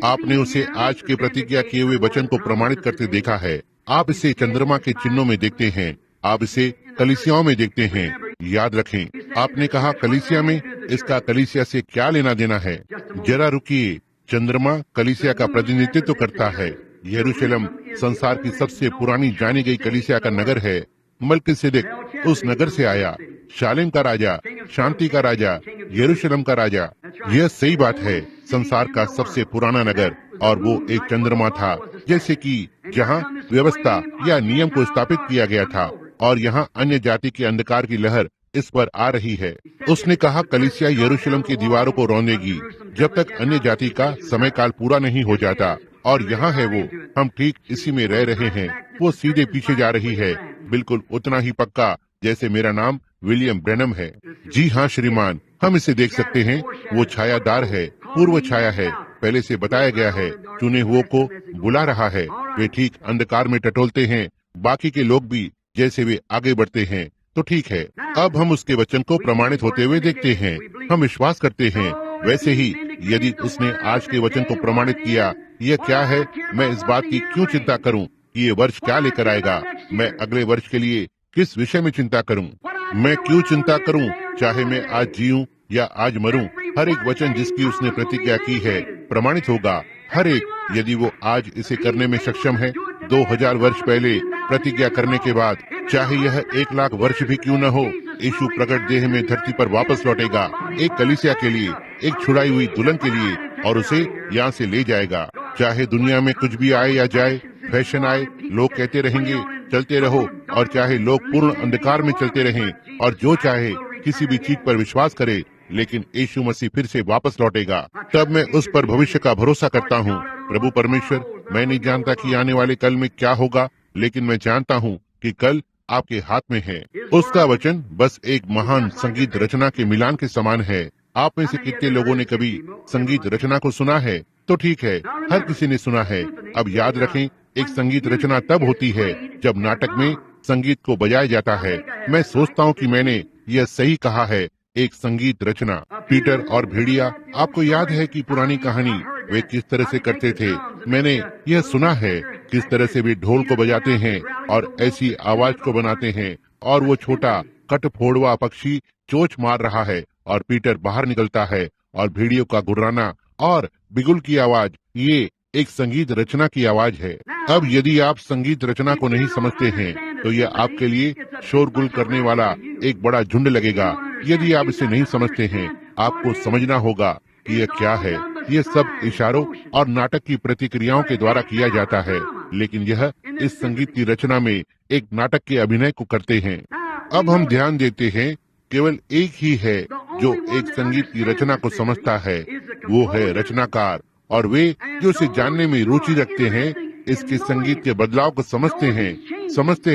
आपने उसे आज के प्रतिज्ञा किए हुए वचन को प्रमाणित करते देखा है। आप इसे चंद्रमा के चिन्हों में देखते हैं। आप इसे कलीसियाओं में देखते हैं। याद रखें, आपने कहा कलीसिया में, इसका कलीसिया से क्या लेना देना है? जरा रुकिए। चंद्रमा कलीसिया का प्रतिनिधित्व करता है। यरूशलेम संसार की सबसे पुरानी जानी गई कलीसिया का नगर है। मल्कीसेदेक उस नगर से आया। शालेम का राजा, शांति का राजा, यरूशलेम का राजा। यह सही बात है, संसार का सबसे पुराना नगर, और वो एक चंद्रमा था, जैसे कि जहाँ व्यवस्था या नियम को स्थापित किया गया था, और यहाँ अन्य जाति के अंधकार की लहर इस पर आ रही है। उसने कहा कलीसिया यरूशलेम की दीवारों को रौंदेगी जब तक अन्य जाति का समय काल पूरा नहीं हो जाता। और यहाँ है वो, हम ठीक इसी में रह रहे हैं। वो सीधे पीछे जा रही है, बिल्कुल उतना ही पक्का जैसे मेरा नाम विलियम ब्रैनम है। जी हाँ श्रीमान, हम इसे देख सकते हैं। वो छायादार है, पूर्व छाया है, पहले से बताया गया है, चुने हुओं को बुला रहा है। वे ठीक अंधकार में टटोलते हैं, बाकी के लोग भी जैसे वे आगे बढ़ते हैं। तो ठीक है, अब हम उसके वचन को प्रमाणित होते हुए देखते हैं। हम विश्वास करते हैं। वैसे ही यदि उसने आज के वचन को प्रमाणित किया, यह क्या है? मैं इस बात की क्यों चिंता करूं कि ये वर्ष क्या लेकर आएगा? मैं अगले वर्ष के लिए किस विषय में चिंता करूं? मैं क्यों चिंता करूं? चाहे मैं आज जीऊं या आज मरूं, हर एक वचन जिसकी उसने प्रतिज्ञा की है प्रमाणित होगा। हर एक, यदि वो आज इसे करने में सक्षम है, 2000 वर्ष पहले प्रतिज्ञा करने के बाद, चाहे यह 1 लाख वर्ष भी क्यों न हो, यीशु प्रकट देह में धरती पर वापस लौटेगा, एक कलीसिया के लिए, एक छुड़ाई हुई दुल्हन के लिए, और उसे यहाँ से ले जाएगा। चाहे दुनिया में कुछ भी आए या जाए, फैशन आए, लोग कहते रहेंगे चलते रहो, और चाहे लोग पूर्ण अंधकार में चलते रहें, और जो चाहे किसी भी चीज पर विश्वास करे, लेकिन यीशु मसीह फिर से वापस लौटेगा। तब मैं उस पर भविष्य का भरोसा करता हूँ। प्रभु परमेश्वर, मैं नहीं जानता कि आने वाले कल में क्या होगा, लेकिन मैं जानता हूँ कि कल आपके हाथ में है। उसका वचन बस एक महान संगीत रचना के मिलान के समान है। आप में से कितने लोगों ने कभी संगीत रचना को सुना है? तो ठीक है, हर किसी ने सुना है। अब याद रखें, एक संगीत रचना तब होती है जब नाटक में संगीत को बजाया जाता है। मैं सोचता हूँ कि मैंने यह सही कहा है, एक संगीत रचना। पीटर और भेड़िया, आपको याद है कि पुरानी कहानी वे किस तरह से करते थे? मैंने यह सुना है किस तरह से वे ढोल को बजाते हैं और ऐसी आवाज को बनाते हैं, और वो छोटा कटफोड़वा पक्षी चोंच मार रहा है और पीटर बाहर निकलता है, और भेड़ियों का गुर्राना और बिगुल की आवाज, ये एक संगीत रचना की आवाज है। अब यदि आप संगीत रचना को नहीं समझते हैं, तो यह आपके लिए शोरगुल करने वाला एक बड़ा झुंड लगेगा। यदि आप इसे नहीं समझते हैं, आपको समझना होगा कि यह क्या है। यह सब इशारों और नाटक की प्रतिक्रियाओं के द्वारा किया जाता है, लेकिन यह इस संगीत की रचना में एक नाटक के अभिनय को करते हैं। अब हम ध्यान देते हैं, केवल एक ही है जो एक संगीत की रचना को समझता है, वो है रचनाकार। और वे जो इसे जानने में रुचि रखते हैं, इसके संगीत के बदलाव को समझते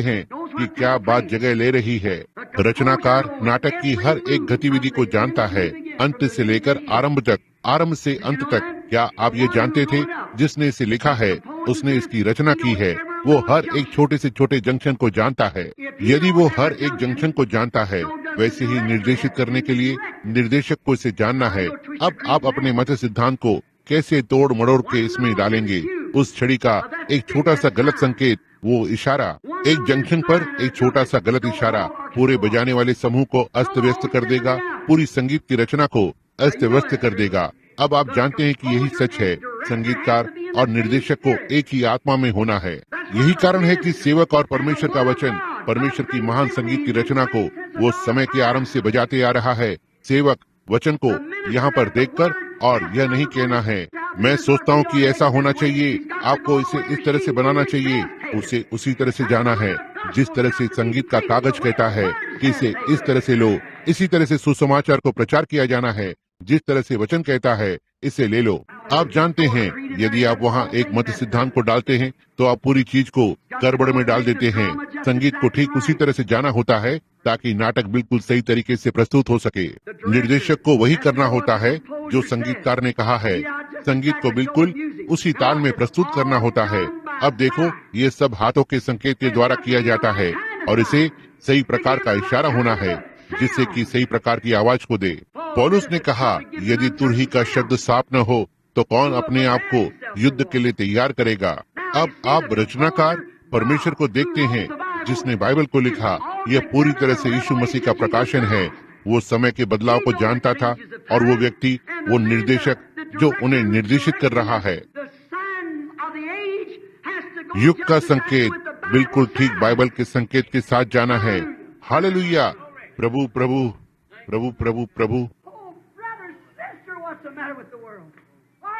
हैं कि क्या बात जगह ले रही है। रचनाकार नाटक की हर एक गतिविधि को जानता है, अंत से लेकर आरंभ तक, आरंभ से अंत तक। क्या आप ये जानते थे, जिसने इसे लिखा है, उसने इसकी रचना की है। वो हर एक छोटे से छोटे जंक्शन को जानता है। यदि वो हर एक जंक्शन को जानता है, वैसे ही निर्देशित करने के लिए निर्देशक को इसे जानना है। अब आप अपने मत सिद्धांत को कैसे तोड़ मड़ोड़ के इसमें डालेंगे। उस छड़ी का एक छोटा सा गलत संकेत, वो इशारा, एक जंक्शन पर एक छोटा सा गलत इशारा पूरे बजाने वाले समूह को अस्त व्यस्त कर देगा, पूरी संगीत की रचना को अस्त व्यस्त कर देगा। अब आप जानते हैं कि यही सच है, संगीतकार और निर्देशक को एक ही आत्मा में होना है। यही कारण है कि सेवक और परमेश्वर का वचन, परमेश्वर की महान संगीत की रचना को वो समय के आरंभ से बजाते आ रहा है। सेवक वचन को यहाँ पर देखकर और यह नहीं कहना है, मैं सोचता हूँ कि ऐसा होना चाहिए, आपको इसे इस तरह से बनाना चाहिए, उसे उसी तरह से जाना है। जिस तरह से संगीत का कागज कहता है कि इसे इस तरह से लो, इसी तरह से सुसमाचार को प्रचार किया जाना है। जिस तरह से वचन कहता है, इसे ले लो। आप जानते हैं, यदि आप वहाँ एक मत सिद्धांत को डालते हैं, तो आप पूरी चीज को गड़बड़ में डाल देते हैं। संगीत को ठीक उसी तरह से जाना होता है ताकि नाटक बिल्कुल सही तरीके से प्रस्तुत हो सके। निर्देशक को वही करना होता है जो संगीतकार ने कहा है। संगीत को बिल्कुल उसी ताल में प्रस्तुत करना होता है। अब देखो, ये सब हाथों के संकेत के द्वारा किया जाता है और इसे सही प्रकार का इशारा होना है, जिससे कि सही प्रकार की आवाज को दे। पौलुस ने कहा, यदि तुरही का शब्द साफ न हो तो कौन अपने आप को युद्ध के लिए तैयार करेगा। अब आप रचनाकार परमेश्वर को देखते हैं, जिसने बाइबल को लिखा। यह पूरी तरह से यीशु मसीह का प्रकाशन है। वो समय के बदलाव को जानता था और वो व्यक्ति, वो निर्देशक जो उन्हें निर्देशित कर रहा है। युग का संकेत बिल्कुल ठीक बाइबल के संकेत के साथ जाना है। हालेलुया। प्रभु प्रभु प्रभु प्रभु प्रभु।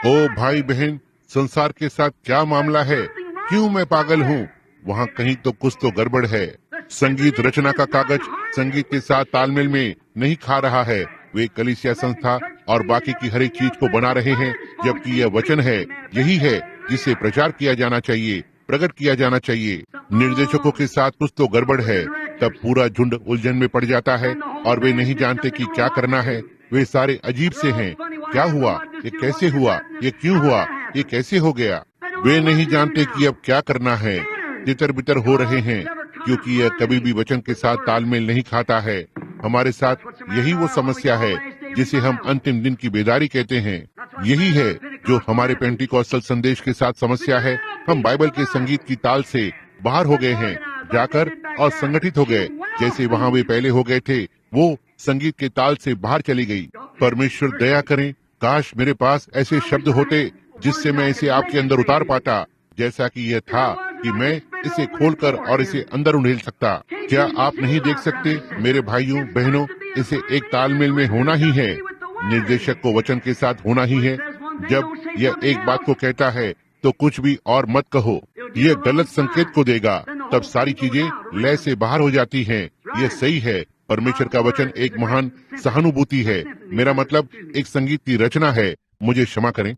ओ भाई बहन, संसार के साथ क्या मामला है? क्यों मैं पागल हूँ? वहाँ कहीं तो कुछ तो गड़बड़ है। संगीत रचना का कागज संगीत के साथ तालमेल में नहीं खा रहा है। वे कलीसिया संस्था और बाकी की हर एक चीज को बना रहे हैं, जबकि यह वचन है, यही है जिसे प्रचार किया जाना चाहिए, प्रकट किया जाना चाहिए। निर्देशकों के साथ कुछ तो गड़बड़ है, तब पूरा झुंड उलझन में पड़ जाता है और वे नहीं जानते कि क्या करना है। वे सारे अजीब से हैं। क्या हुआ? ये कैसे हुआ? ये क्यों हुआ? ये कैसे हो गया? वे नहीं जानते कि अब क्या करना है। तितर बितर हो रहे हैं, क्योंकि यह कभी भी वचन के साथ तालमेल नहीं खाता है। हमारे साथ यही वो समस्या है जिसे हम अंतिम दिन की बेदारी कहते हैं। यही है जो हमारे पेंटिकॉस्टल संदेश के साथ समस्या है। हम बाइबल के संगीत की ताल से बाहर हो गए हैं, जाकर और संगठित हो गए, जैसे वहाँ वे पहले हो गए थे। वो संगीत के ताल से बाहर चली गई। परमेश्वर दया करें, काश मेरे पास ऐसे शब्द होते जिससे मैं इसे आपके अंदर उतार पाता, जैसा कि यह था कि मैं इसे खोलकर और इसे अंदर उंडेल सकता। क्या आप नहीं देख सकते मेरे भाइयों बहनों, इसे एक तालमेल में होना ही है। निर्देशक को वचन के साथ होना ही है। जब यह एक बात को कहता है तो कुछ भी और मत कहो, यह गलत संकेत को देगा, तब सारी चीजें लय से बाहर हो जाती हैं। यह सही है। परमेश्वर का वचन एक महान सहानुभूति है। मेरा मतलब एक संगीत की रचना है। मुझे क्षमा करें।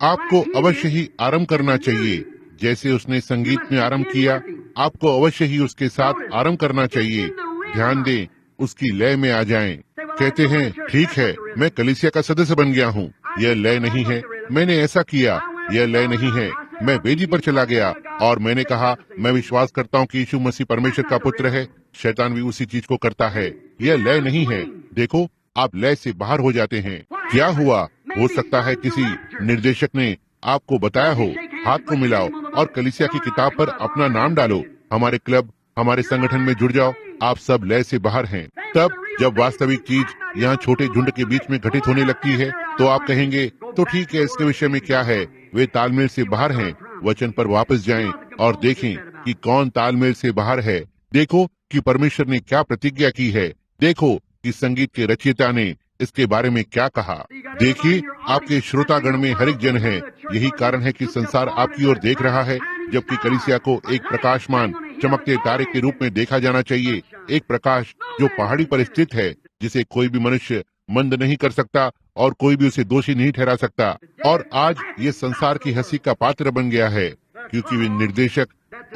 आपको अवश्य ही आरंभ करना चाहिए, जैसे उसने संगीत में आरंभ किया। आपको अवश्य ही उसके साथ आरंभ करना चाहिए। ध्यान दें, उसकी लय में आ जाएं। कहते हैं, ठीक है, मैं कलीसिया का सदस्य बन गया हूँ। यह लय नहीं है। मैंने ऐसा किया, यह लय नहीं है। मैं वेदी पर चला गया और मैंने कहा, मैं विश्वास करता हूँ कि यीशु मसीह परमेश्वर का पुत्र है। शैतान भी उसी चीज को करता है। यह लय नहीं है। देखो, आप लय से बाहर हो जाते हैं। क्या हुआ? हो सकता है किसी निर्देशक ने आपको बताया हो। हाथ को मिलाओ और कलीसिया की किताब पर अपना नाम डालो। हमारे क्लब, हमारे संगठन में जुड़ जाओ। आप सब लय से बाहर हैं। तब जब वास्तविक चीज यहाँ छोटे झुंड के बीच में घटित होने लगती है, तो आप कहेंगे, तो ठीक है, इसके विषय में क्या है? वे तालमेल से बाहर हैं। वचन पर वापस जाएं और देखें कि कौन तालमेल से बाहर है। देखो कि परमेश्वर ने क्या प्रतिज्ञा की है। देखो कि संगीत के रचयिता ने इसके बारे में क्या कहा। देखिए, आपके श्रोतागण में हर एक जन है। यही कारण है कि संसार आपकी ओर देख रहा है, जबकि कलीसिया को एक प्रकाशमान चमकते तारे के रूप में देखा जाना चाहिए, एक प्रकाश जो पहाड़ी पर स्थित है, जिसे कोई भी मनुष्य मंद नहीं कर सकता और कोई भी उसे दोषी नहीं ठहरा सकता। और आज ये संसार की हंसी का पात्र बन गया है, क्योंकि वे निर्देशक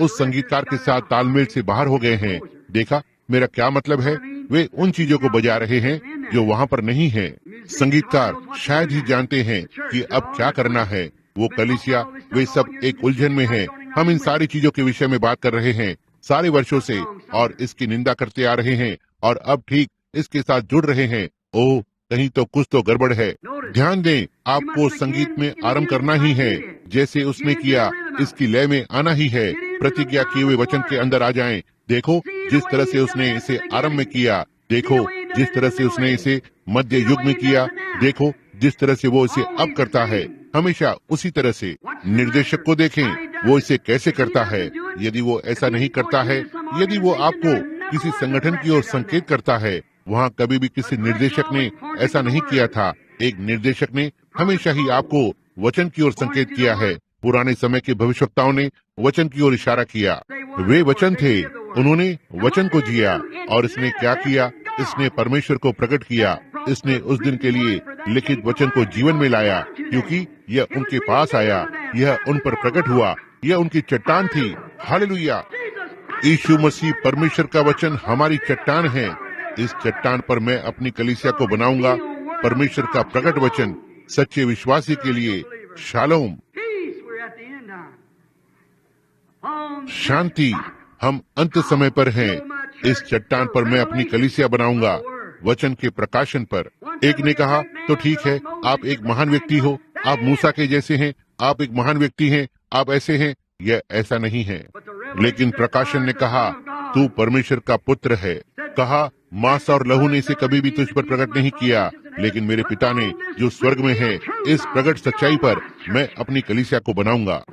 उस संगीतकार के साथ तालमेल से बाहर हो गए हैं। देखा मेरा क्या मतलब है? वे उन चीजों को बजा रहे हैं जो वहाँ पर नहीं है। संगीतकार शायद ही जानते हैं कि अब क्या करना है। वो कलीसिया, वे सब एक उलझन में हैं। हम इन सारी चीजों के विषय में बात कर रहे हैं सारे वर्षों से, और इसकी निंदा करते आ रहे हैं, और अब ठीक इसके साथ जुड़ रहे हैं। ओह, कहीं तो कुछ तो गड़बड़ है। ध्यान दें, आपको संगीत में आरंभ करना ही है, जैसे उसने किया। इसकी लय में आना ही है। प्रतिज्ञा किए हुए वचन के अंदर आ जाएं। देखो जिस तरह से उसने इसे आरंभ में किया, देखो जिस तरह से उसने इसे मध्य युग में किया, देखो जिस तरह से वो इसे अब करता है, हमेशा उसी तरह से। निर्देशक को देखें, वो इसे कैसे करता है। यदि वो ऐसा नहीं करता है, यदि वो आपको किसी संगठन की ओर संकेत करता है, वहाँ कभी भी किसी निर्देशक ने ऐसा नहीं किया था। एक निर्देशक ने हमेशा ही आपको वचन की ओर संकेत किया है। पुराने समय के भविष्यवक्ताओं ने वचन की ओर इशारा किया। वे वचन थे, उन्होंने वचन को जिया, और इसने क्या किया? इसने परमेश्वर को प्रकट किया। इसने उस दिन के लिए लिखित वचन को जीवन में लाया, क्योंकि यह उनके पास आया, यह उन पर प्रकट हुआ, यह उनकी चट्टान थी। हालेलुया! यीशु मसीह परमेश्वर का वचन हमारी चट्टान है। इस चट्टान पर मैं अपनी कलीसिया को बनाऊंगा। परमेश्वर का प्रकट वचन सच्चे विश्वासी के लिए शालोम, शांति। हम अंत समय पर हैं। इस चट्टान पर मैं अपनी कलीसिया बनाऊंगा, वचन के प्रकाशन पर। एक ने कहा, तो ठीक है, आप एक महान व्यक्ति हो, आप मूसा के जैसे हैं, आप एक महान व्यक्ति हैं, आप ऐसे हैं। यह ऐसा नहीं है। लेकिन प्रकाशन ने कहा, तू परमेश्वर का पुत्र है। कहा, मांस और लहू ने इसे कभी भी तुझ पर प्रकट नहीं किया, लेकिन मेरे पिता ने जो स्वर्ग में है, इस प्रकट सच्चाई पर मैं अपनी कलीसिया को बनाऊंगा।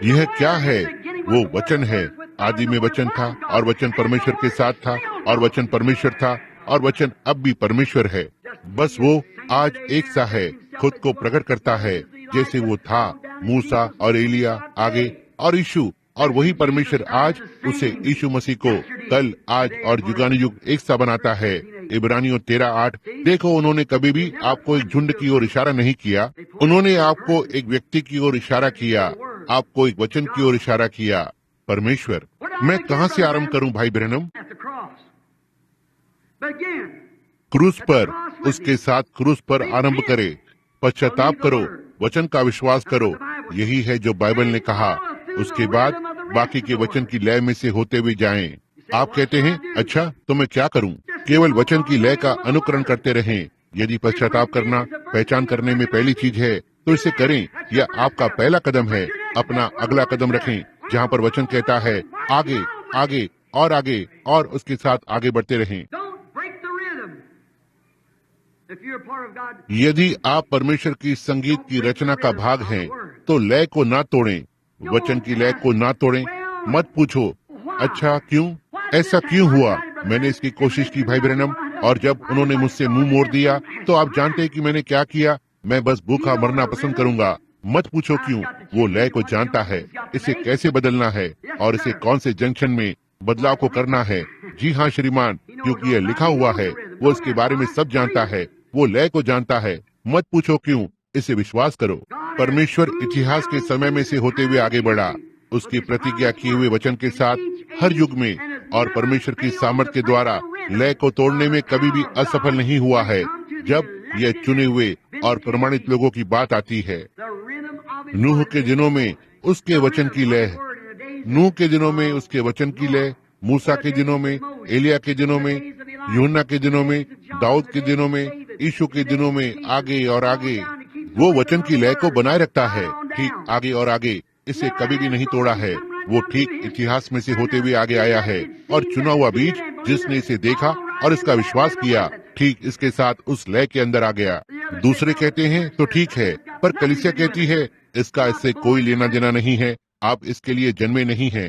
यह क्या है? वो वचन है। आदि में वचन था, और वचन परमेश्वर के साथ था, और वचन परमेश्वर था, और वचन अब भी परमेश्वर है। बस वो आज एक सा है, खुद को प्रकट करता है जैसे वो था। मूसा और एलिया आगे, और यीशु, और वही परमेश्वर आज उसे यीशु मसीह को कल, आज और युगानुयुग एक सा बनाता है। इब्रानियों 13:8। देखो, उन्होंने कभी भी आपको एक झुंड की ओर इशारा नहीं किया। उन्होंने आपको एक व्यक्ति की ओर इशारा किया, आपको एक वचन की ओर इशारा किया। परमेश्वर। मैं कहाँ से आरंभ करूं भाई ब्रैनम? क्रूस पर, उसके साथ क्रूस पर आरंभ करे। पश्चाताप करो, वचन का विश्वास करो। यही है जो बाइबल ने कहा। उसके बाद बाकी के वचन की लय में से होते हुए जाएं। आप कहते हैं, अच्छा तो मैं क्या करूं? केवल वचन की लय का अनुकरण करते रहें। यदि पश्चाताप करना पहचान करने में पहली चीज है, तो इसे करें। यह आपका पहला कदम है। अपना अगला कदम रखें, जहाँ पर वचन कहता है आगे, आगे और आगे, और उसके साथ आगे बढ़ते रहें। यदि आप परमेश्वर की संगीत की रचना का भाग हैं, तो लय को ना तोड़ें, वचन की लय को ना तोड़ें। मत पूछो, अच्छा क्यों, ऐसा क्यों हुआ? मैंने इसकी कोशिश की भाई ब्रैनम, और जब उन्होंने मुझसे मुंह मोड़ दिया, तो आप जानते हैं कि मैंने क्या किया? मैं बस भूखा मरना पसंद करूंगा। मत पूछो क्यों, वो लय को जानता है, इसे कैसे बदलना है, और इसे कौन से जंक्शन में बदलाव को करना है। जी हाँ श्रीमान, क्योंकि यह लिखा हुआ है। वो इसके बारे में सब जानता है, वो लय को जानता है। मत पूछो क्यों, इसे विश्वास करो। परमेश्वर इतिहास के समय में से होते हुए आगे बढ़ा, उसकी प्रतिज्ञा किए हुए वचन के साथ हर युग में, और परमेश्वर की सामर्थ के द्वारा लय को तोड़ने में कभी भी असफल नहीं हुआ है। जब यह चुने हुए और प्रमाणित लोगों की बात आती है, नूह के दिनों में उसके वचन की लय, नूह के दिनों में उसके वचन की लय, मूसा के दिनों में, एलिया के दिनों में, यूहन्ना के दिनों में, दाऊद के दिनों में, यीशु के दिनों में, आगे और आगे। वो वचन की लय को बनाए रखता है, ठीक आगे और आगे। इसे कभी भी नहीं तोड़ा है। वो ठीक इतिहास में से होते हुए आगे आया है, और चुना हुआ बीज जिसने इसे देखा और इसका विश्वास किया, ठीक इसके साथ उस लय के अंदर आ गया। दूसरे कहते हैं तो ठीक है, पर कलीसिया कहती है इसका इससे कोई लेना देना नहीं है। आप इसके लिए जन्मे नहीं हैं,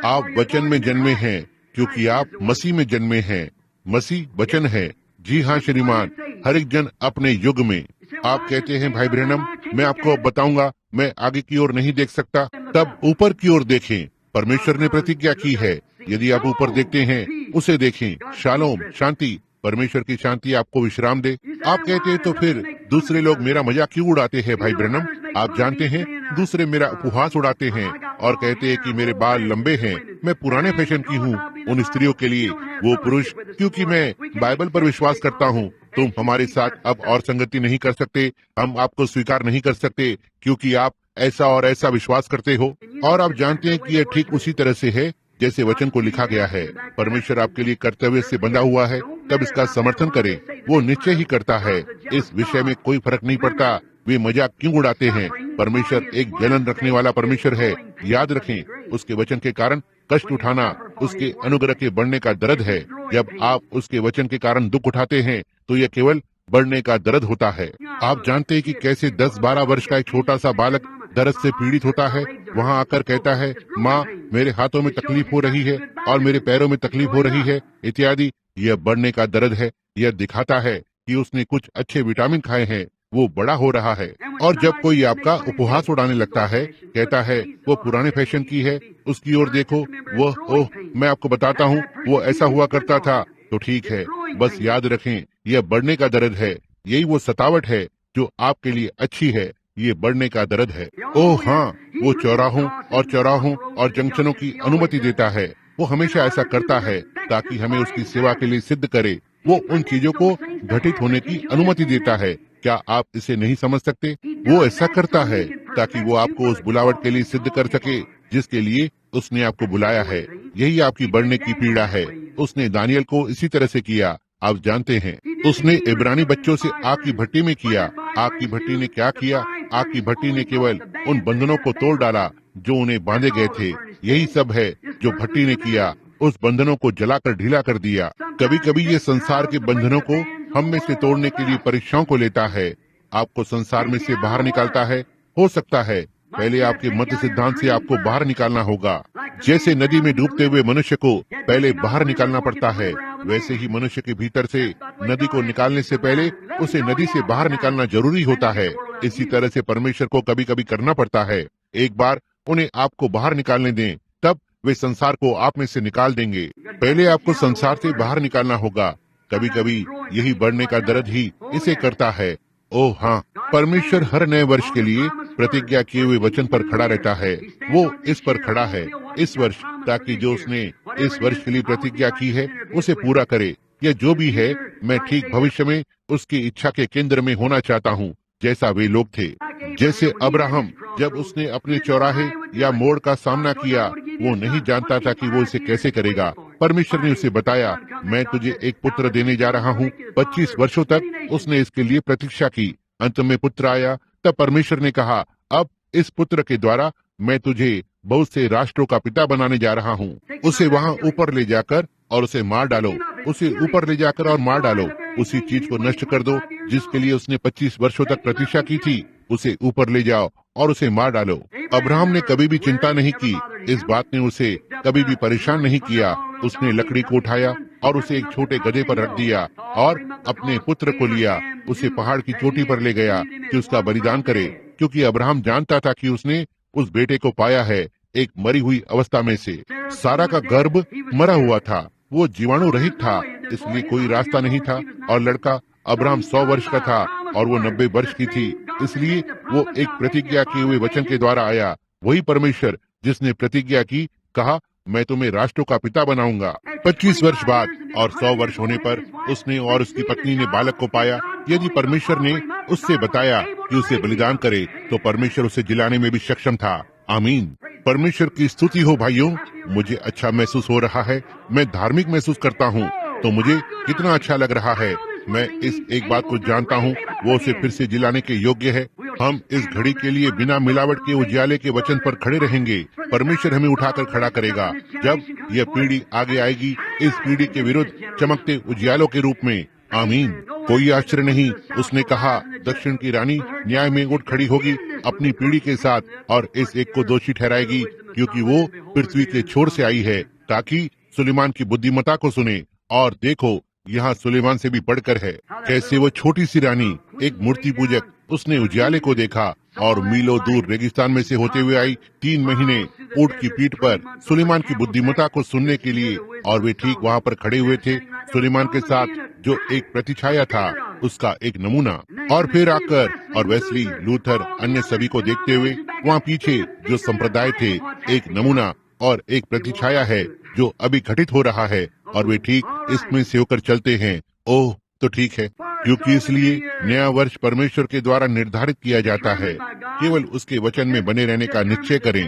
आप वचन में जन्मे हैं, क्योंकि आप मसीह में जन्मे हैं। मसीह वचन है। जी हाँ श्रीमान, हर एक जन अपने युग में। आप कहते हैं भाई ब्रैनम, मैं आपको बताऊंगा, मैं आगे की ओर नहीं देख सकता। तब ऊपर की ओर देखें, परमेश्वर ने प्रतिज्ञा की है। यदि आप ऊपर देखते हैं, उसे देखें। शालोम, शांति, परमेश्वर की शांति आपको विश्राम दे। आप कहते हैं तो फिर दूसरे लोग मेरा मजाक क्यों उड़ाते हैं भाई ब्रैनम? आप जानते हैं, दूसरे मेरा उपहास उड़ाते हैं और कहते हैं कि मेरे बाल लंबे हैं, मैं पुराने फैशन की हूँ। उन स्त्रियों के लिए, वो पुरुष, क्योंकि मैं बाइबल पर विश्वास करता हूँ, तुम हमारे साथ अब और संगति नहीं कर सकते, हम आपको स्वीकार नहीं कर सकते, क्योंकि आप ऐसा और ऐसा विश्वास करते हो। और आप जानते हैं कि यह ठीक उसी तरह से है जैसे वचन को लिखा गया है। परमेश्वर आपके लिए कर्तव्य से बंधा हुआ है, तब इसका समर्थन करें। वो निश्चय ही करता है। इस विषय में कोई फर्क नहीं पड़ता वे मजाक क्यों उड़ाते हैं। परमेश्वर एक जलन रखने वाला परमेश्वर है। याद रखें, उसके वचन के कारण कष्ट उठाना उसके अनुग्रह के बढ़ने का दर्द है। जब आप उसके वचन के कारण दुख उठाते हैं तो यह केवल बढ़ने का दर्द होता है। आप जानते हैं कि कैसे 10-12 वर्ष का एक छोटा सा बालक दर्द से पीड़ित होता है। वहाँ आकर कहता है, माँ मेरे हाथों में तकलीफ हो रही है और मेरे पैरों में तकलीफ हो रही है इत्यादि। यह बढ़ने का दर्द है। यह दिखाता है कि उसने कुछ अच्छे विटामिन खाए हैं, वो बड़ा हो रहा है। और जब कोई आपका उपहास उड़ाने लगता है, कहता है वो पुराने फैशन की है, उसकी ओर देखो, वो ओह मैं आपको बताता हूँ वो ऐसा हुआ करता था, तो ठीक है। बस याद रखें, यह बढ़ने का दर्द है। यही वो सतावट है जो आपके लिए अच्छी है। ये बढ़ने का दर्द है। ओह हाँ, वो चौराहों और जंक्शनों की अनुमति देता है। वो हमेशा ऐसा करता है ताकि हमें उसकी सेवा के लिए सिद्ध करे। वो उन चीजों को घटित होने की अनुमति देता है। क्या आप इसे नहीं समझ सकते? वो ऐसा करता है ताकि वो आपको उस बुलावट के लिए सिद्ध कर सके जिसके लिए उसने आपको बुलाया है। यही आपकी बढ़ने की पीड़ा है। उसने दानियल को इसी तरह से किया। आप जानते हैं, उसने इब्रानी बच्चों से आग की भट्टी में किया। आग की भट्टी ने क्या किया? आग की भट्टी ने केवल उन बंधनों को तोड़ डाला जो उन्हें बांधे गए थे। यही सब है जो भट्टी ने किया, उस बंधनों को जलाकर ढीला कर दिया। कभी कभी ये संसार के बंधनों को हम में से तोड़ने के लिए परीक्षाओं को लेता है, आपको संसार में से बाहर निकालता है। हो सकता है पहले आपके मत सिद्धांत से आपको बाहर निकालना होगा। जैसे नदी में डूबते हुए मनुष्य को पहले बाहर निकालना पड़ता है, वैसे ही मनुष्य के भीतर से नदी को निकालने से पहले उसे नदी से बाहर निकालना जरूरी होता है। इसी तरह से परमेश्वर को कभी कभी करना पड़ता है। एक बार उन्हें आपको बाहर निकालने दें, तब वे संसार को आप में से निकाल देंगे। पहले आपको संसार से बाहर निकालना होगा। कभी कभी यही बढ़ने का दर्द ही इसे करता है। ओह हाँ, परमेश्वर हर नए वर्ष के लिए प्रतिज्ञा किए हुए वचन पर खड़ा रहता है। वो इस पर खड़ा है इस वर्ष, ताकि जो उसने इस वर्ष के लिए प्रतिज्ञा की है उसे पूरा करे। यह जो भी है, मैं ठीक भविष्य में उसकी इच्छा के केंद्र में होना चाहता हूँ, जैसा वे लोग थे। जैसे अब्राहम, जब उसने अपने चौराहे या मोड़ का सामना किया, वो नहीं जानता था कि वो इसे कैसे करेगा। परमेश्वर ने उसे बताया, मैं तुझे एक पुत्र देने जा रहा हूँ। 25 वर्षों तक उसने इसके लिए प्रतीक्षा की। अंत में पुत्र आया। तब परमेश्वर ने कहा, अब इस पुत्र के द्वारा मैं तुझे बहुत से राष्ट्रों का पिता बनाने जा रहा हूँ। उसे वहाँ ऊपर ले जाकर और उसे मार डालो। उसे ऊपर ले जाकर और मार डालो। उसी चीज को नष्ट कर दो जिसके लिए उसने 25 वर्षों तक प्रतीक्षा की थी। उसे ऊपर ले जाओ और उसे मार डालो। अब्राहम ने कभी भी चिंता नहीं की। इस बात ने उसे कभी भी परेशान नहीं किया। उसने लकड़ी को उठाया और उसे एक छोटे गधे पर रख दिया और अपने पुत्र को लिया। उसे पहाड़ की चोटी पर ले गया कि उसका बलिदान करे, क्योंकि अब्राहम जानता था कि उसने उस बेटे को पाया है एक मरी हुई अवस्था में से। सारा का गर्भ मरा हुआ था, वो जीवाणु रहित था, इसलिए कोई रास्ता नहीं था। और लड़का अब्राहम 100 वर्ष का था और वो 90 वर्ष की थी, इसलिए वो एक प्रतिज्ञा किए हुए वचन के द्वारा आया। वही परमेश्वर जिसने प्रतिज्ञा की, कहा मैं तुम्हें राष्ट्रों का पिता बनाऊंगा। 25 वर्ष बाद और 100 वर्ष होने पर उसने और उसकी पत्नी ने बालक को पाया। यदि परमेश्वर ने उससे बताया कि उसे बलिदान करे, तो परमेश्वर उसे जिलाने में भी सक्षम था। आमीन। परमेश्वर की स्तुति हो भाइयों। मुझे अच्छा महसूस हो रहा है। मैं धार्मिक महसूस करता हूँ, तो मुझे कितना अच्छा लग रहा है। मैं इस एक बात को जानता हूँ, वो उसे फिर से जिलाने के योग्य है। हम इस घड़ी के लिए बिना मिलावट के उजियाले के वचन पर खड़े रहेंगे। परमेश्वर हमें उठाकर खड़ा करेगा जब यह पीढ़ी आगे आएगी, इस पीढ़ी के विरुद्ध चमकते उजियालों के रूप में। आमीन। कोई आश्चर्य नहीं, उसने कहा दक्षिण की रानी न्याय में उठ खड़ी होगी अपनी पीढ़ी के साथ और इस एक को दोषी ठहराएगी, क्योंकि वो पृथ्वी के छोर से आई है, ताकि सुलेमान की बुद्धिमत्ता को सुने। और देखो, यहाँ सुलेमान से भी बढ़कर है। कैसे वो छोटी सी रानी, एक मूर्ति पूजक, उसने उजियाले को देखा और मीलों दूर रेगिस्तान में से होते हुए आई 3 महीने ऊंट की पीठ पर सुलेमान की बुद्धिमत्ता को सुनने के लिए, और वे ठीक वहाँ पर खड़े हुए थे सुलेमान के साथ, जो एक प्रतिछाया था, उसका एक नमूना। और फिर आकर और वेस्ली, लूथर, अन्य सभी को देखते हुए वहाँ पीछे जो संप्रदाय थे, एक नमूना और एक प्रतिछाया है जो अभी घटित हो रहा है, और वे ठीक इसमें से होकर चलते हैं। ओह, तो ठीक है, क्योंकि इसलिए नया वर्ष परमेश्वर के द्वारा निर्धारित किया जाता है। केवल उसके वचन में बने रहने का निश्चय करें।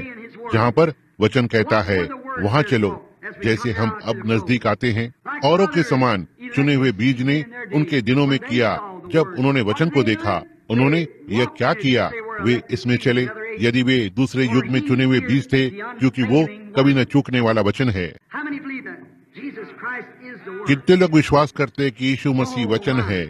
जहाँ पर वचन कहता है वहाँ चलो। जैसे हम अब नजदीक आते हैं, औरों के समान चुने हुए बीज ने उनके दिनों में किया। जब उन्होंने वचन को देखा, उन्होंने यह क्या किया, वे इसमें चले। यदि वे दूसरे युग में चुने हुए बीज थे, क्योंकि वो कभी न चूकने वाला वचन है। कितने लोग विश्वास करते कि यीशु मसीह वचन है?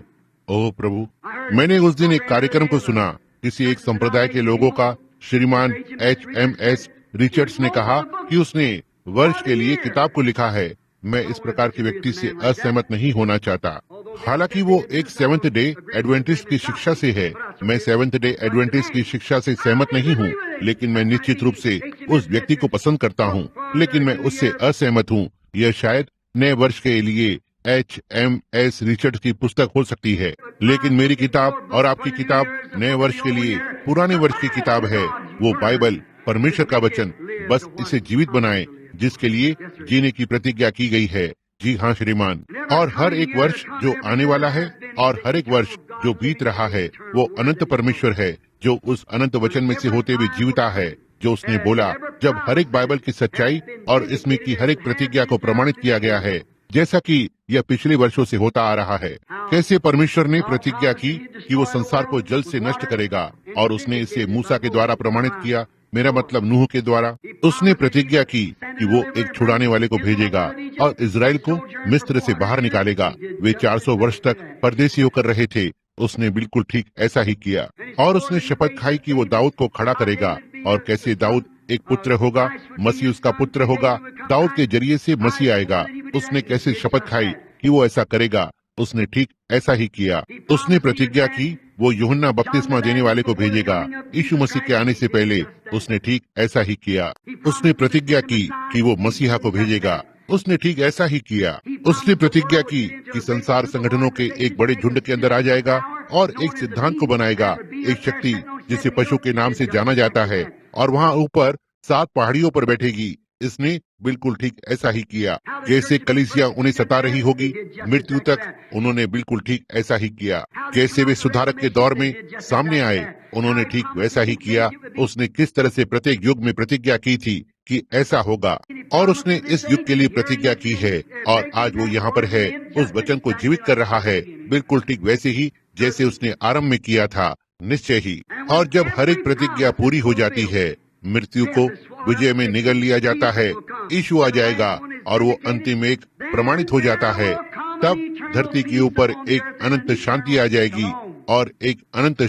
ओह प्रभु, मैंने उस दिन एक कार्यक्रम को सुना। किसी एक संप्रदाय के लोगों का श्रीमान HMS रिचर्ड्स ने कहा कि उसने वर्ष के लिए किताब को लिखा है। मैं इस प्रकार के व्यक्ति से असहमत नहीं होना चाहता। हालांकि वो एक सेवंथ डे एडवेंटिस्ट की शिक्षा से है। मैं सेवंथ डे एडवेंटिस्ट की शिक्षा से सहमत नहीं हूँ, लेकिन मैं निश्चित रूप से उस व्यक्ति को पसंद करता हूँ, लेकिन मैं उससे असहमत हूँ। यह शायद नए वर्ष के लिए HMS रिचर्ड्स की पुस्तक हो सकती है, लेकिन मेरी किताब और आपकी किताब नए वर्ष के लिए पुराने वर्ष की किताब है। वो बाइबल, परमेश्वर का वचन, बस इसे जीवित बनाए, जिसके लिए जीने की प्रतिज्ञा की गई है। जी हाँ श्रीमान। और हर एक वर्ष जो आने वाला है और हर एक वर्ष जो बीत रहा है, वो अनंत परमेश्वर है, जो उस अनंत वचन में से होते हुए जीविता है, जो उसने बोला। जब हर एक बाइबल की सच्चाई और इसमें की हर एक प्रतिज्ञा को प्रमाणित किया गया है, जैसा कि यह पिछले वर्षों से होता आ रहा है। कैसे परमेश्वर ने प्रतिज्ञा की कि वो संसार को जल्द से नष्ट करेगा, और उसने इसे मूसा के द्वारा प्रमाणित किया, मेरा मतलब नूह के द्वारा। उसने प्रतिज्ञा की कि वो एक छुड़ाने वाले को भेजेगा और इजराइल को मिस्र से बाहर निकालेगा। वे 400 वर्ष तक परदेसी होकर रहे थे। उसने बिल्कुल ठीक ऐसा ही किया, और उसने शपथ खाई कि वो दाऊद को खड़ा करेगा। और कैसे दाऊद एक पुत्र होगा, मसीह उसका पुत्र होगा, दाऊद के जरिए से मसीह आएगा। उसने कैसे शपथ खाई कि वो ऐसा करेगा, उसने ठीक ऐसा ही किया। उसने प्रतिज्ञा की वो यूहन्ना बपतिस्मा देने वाले को भेजेगा यीशु मसीह के आने से पहले। उसने ठीक ऐसा ही किया। उसने प्रतिज्ञा की कि वो मसीहा को भेजेगा। उसने ठीक ऐसा ही किया। उसने प्रतिज्ञा की कि संसार संगठनों के एक बड़े झुंड के अंदर आ जाएगा और एक सिद्धांत को बनाएगा, एक शक्ति जिसे पशु के नाम से जाना जाता है, और वहाँ ऊपर 7 पहाड़ियों पर बैठेगी। इसने बिल्कुल ठीक ऐसा ही किया। जैसे कलीसिया उन्हें सता रही होगी मृत्यु तक, उन्होंने बिल्कुल ठीक ऐसा ही किया। जैसे वे सुधारक के दौर में सामने आए, उन्होंने ठीक वैसा ही किया। उसने किस तरह से प्रत्येक युग में प्रतिज्ञा की थी कि ऐसा होगा, और उसने इस युग के लिए प्रतिज्ञा की है, और आज वो यहाँ पर है, उस वचन को जीवित कर रहा है, बिल्कुल ठीक वैसे ही जैसे उसने आरंभ में किया था, निश्चय ही। और जब हर एक प्रतिज्ञा पूरी हो जाती है, मृत्यु को विजय में निगल लिया जाता है, यीशु आ जाएगा और वो अंतिम एक प्रमाणित हो जाता है। तब धरती के ऊपर एक अनंत शांति आ जाएगी, और एक अनंत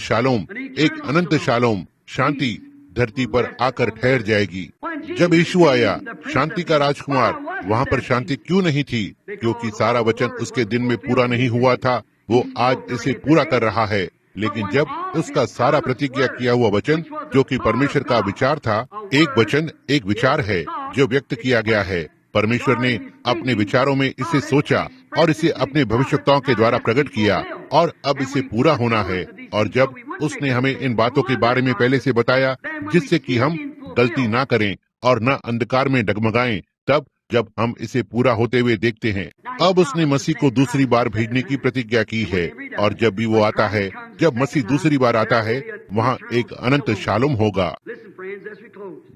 शालोम शांति धरती पर आकर ठहर जाएगी। जब यीशु आया, शांति का राजकुमार, वहाँ पर शांति क्यों नहीं थी? क्योंकि सारा वचन उसके दिन में पूरा नहीं हुआ था। वो आज इसे पूरा कर रहा है। लेकिन जब उसका सारा प्रतिज्ञा किया हुआ वचन, जो कि परमेश्वर का विचार था, एक वचन, एक विचार है जो व्यक्त किया गया है। परमेश्वर ने अपने विचारों में इसे सोचा और इसे अपने भविष्यवक्ताओं के द्वारा प्रकट किया, और अब इसे पूरा होना है। और जब उसने हमें इन बातों के बारे में पहले से बताया, जिससे कि हम गलती ना करें और न अंधकार में डगमगाएं, तब जब हम इसे पूरा होते हुए देखते हैं, अब उसने मसीह को दूसरी बार भेजने की प्रतिज्ञा की है। और जब भी वो आता है, जब मसीह दूसरी बार आता है, वहाँ एक अनंत शालोम होगा।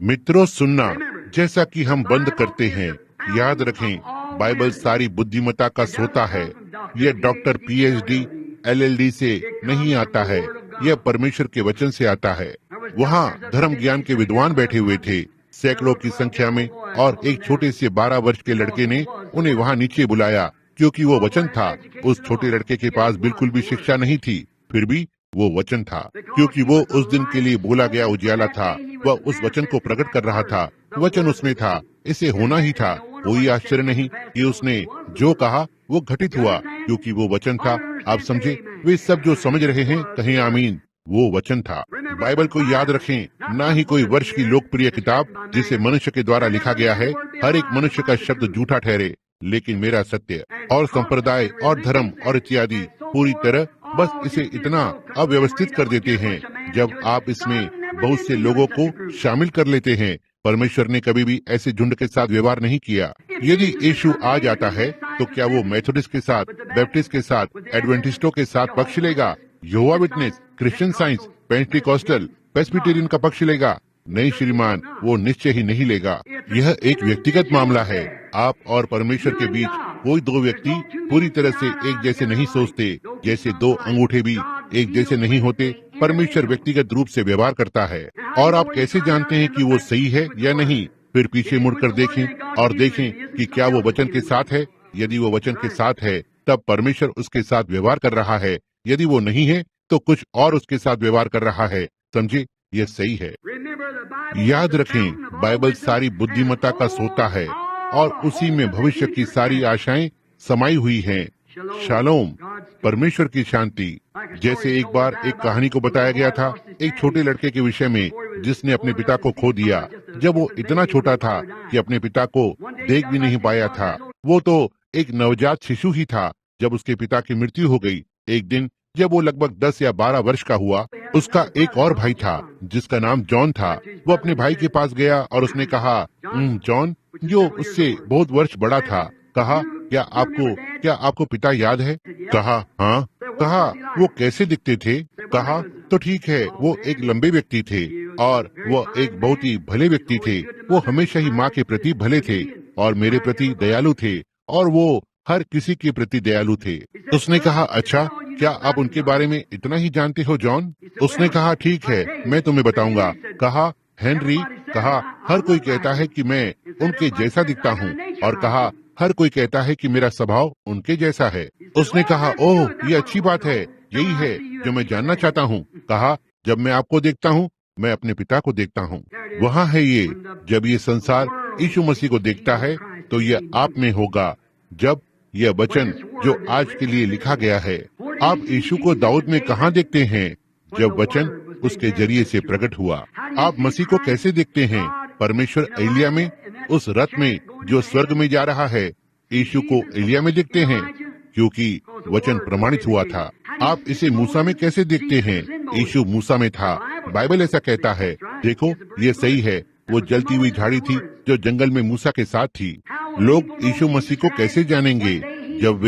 मित्रों सुनना, जैसा कि हम बंद करते हैं, याद रखें, बाइबल सारी बुद्धिमत्ता का सोता है। यह डॉक्टर PhD LLD से नहीं आता है, यह परमेश्वर के वचन से आता है। वहाँ धर्म ज्ञान के विद्वान बैठे हुए थे, सैकड़ों की संख्या में, और एक छोटे से 12 वर्ष के लड़के ने उन्हें वहाँ नीचे बुलाया, क्योंकि वो वचन था। उस छोटे लड़के के पास बिल्कुल भी शिक्षा नहीं थी, फिर भी वो वचन था, क्योंकि वो उस दिन के लिए बोला गया उजियाला था। वह उस वचन को प्रकट कर रहा था, वचन उसमें था, इसे होना ही था। कोई आश्चर्य नहीं कि उसने जो कहा वो घटित हुआ, क्योंकि वो वचन था। आप समझे? वे सब जो समझ रहे हैं, कहें आमीन। वो वचन था। बाइबल को याद रखें, ना ही कोई वर्ष की लोकप्रिय किताब जिसे मनुष्य के द्वारा लिखा गया है। हर एक मनुष्य का शब्द झूठा ठहरे, लेकिन मेरा सत्य, और संप्रदाय और धर्म और इत्यादि पूरी तरह बस इसे इतना अव्यवस्थित कर देते हैं। जब आप इसमें बहुत से लोगों को शामिल कर लेते हैं, परमेश्वर ने कभी भी ऐसे झुंड के साथ व्यवहार नहीं किया। यदि यीशु आ जाता है तो क्या वो मेथोडिस्ट के साथ, बैप्टिस्ट के साथ, एडवेंटिस्टों के साथ पक्ष लेगा? Jehovah witness, Christian science, Pentecostal, Presbyterian का पक्ष लेगा? नहीं श्रीमान, वो निश्चय ही नहीं लेगा। यह एक व्यक्तिगत मामला है। आप और परमेश्वर के बीच कोई दो व्यक्ति पूरी तरह से एक जैसे नहीं सोचते, जैसे दो अंगूठे भी एक जैसे नहीं होते। परमेश्वर व्यक्तिगत रूप से व्यवहार करता है। और आप कैसे जानते हैं कि वो सही है या नहीं? फिर पीछे मुड़कर देखें और देखें कि क्या वो वचन के साथ है। यदि वो वचन के साथ है, तब परमेश्वर उसके साथ व्यवहार कर रहा है। यदि वो नहीं है, तो कुछ और उसके साथ व्यवहार कर रहा है। समझे, यह सही है। याद रखें, बाइबल सारी बुद्धिमत्ता का सोता है और उसी में भविष्य की सारी आशाएं समाई हुई हैं। शालोम, परमेश्वर की शांति। जैसे एक बार एक कहानी को बताया गया था, एक छोटे लड़के के विषय में जिसने अपने पिता को खो दिया जब वो इतना छोटा था कि अपने पिता को देख भी नहीं पाया था। वो तो एक नवजात शिशु ही था जब उसके पिता की मृत्यु हो गई। एक दिन जब वो लगभग 10 या 12 वर्ष का हुआ, उसका एक और भाई था जिसका नाम जॉन था। वो अपने भाई के पास गया और उसने कहा, जॉन, जो उससे बहुत वर्ष बड़ा था, कहा, क्या आपको पिता याद है? कहा, हाँ। कहा, वो कैसे दिखते थे? कहा, तो ठीक है, वो एक लंबे व्यक्ति थे और वो एक बहुत ही भले व्यक्ति थे। वो हमेशा ही माँ के प्रति भले थे और मेरे प्रति दयालु थे और वो हर किसी के प्रति दयालु थे। उसने कहा, अच्छा, क्या आप उनके बारे में इतना ही जानते हो जॉन? उसने कहा, ठीक है, मैं तुम्हें बताऊंगा। कहा, हेनरी, कहा, हर कोई कहता है कि मैं उनके जैसा दिखता हूँ, और कहा, हर कोई कहता है कि मेरा स्वभाव उनके जैसा है। उसने कहा, ओह, ये अच्छी बात है, यही है जो मैं जानना चाहता हूँ। कहा, जब मैं आपको देखता हूँ, मैं अपने पिता को देखता हूँ। वहाँ है ये, जब ये संसार यीशु मसीह को देखता है तो ये आप में होगा। जब यह वचन जो आज के लिए लिखा गया है, आप यीशु को दाऊद में कहाँ देखते हैं? जब वचन उसके जरिए से प्रकट हुआ। आप मसीह को कैसे देखते हैं? परमेश्वर एलिया में, उस रथ में जो स्वर्ग में जा रहा है। यीशु को एलिया में देखते हैं क्योंकि वचन प्रमाणित हुआ था। आप इसे मूसा में कैसे देखते हैं? यीशु मूसा में था। बाइबल ऐसा कहता है। देखो, ये सही है, वो जलती हुई झाड़ी थी जो जंगल में मूसा के साथ थी। लोग यीशु मसीह को कैसे जानेंगे? जब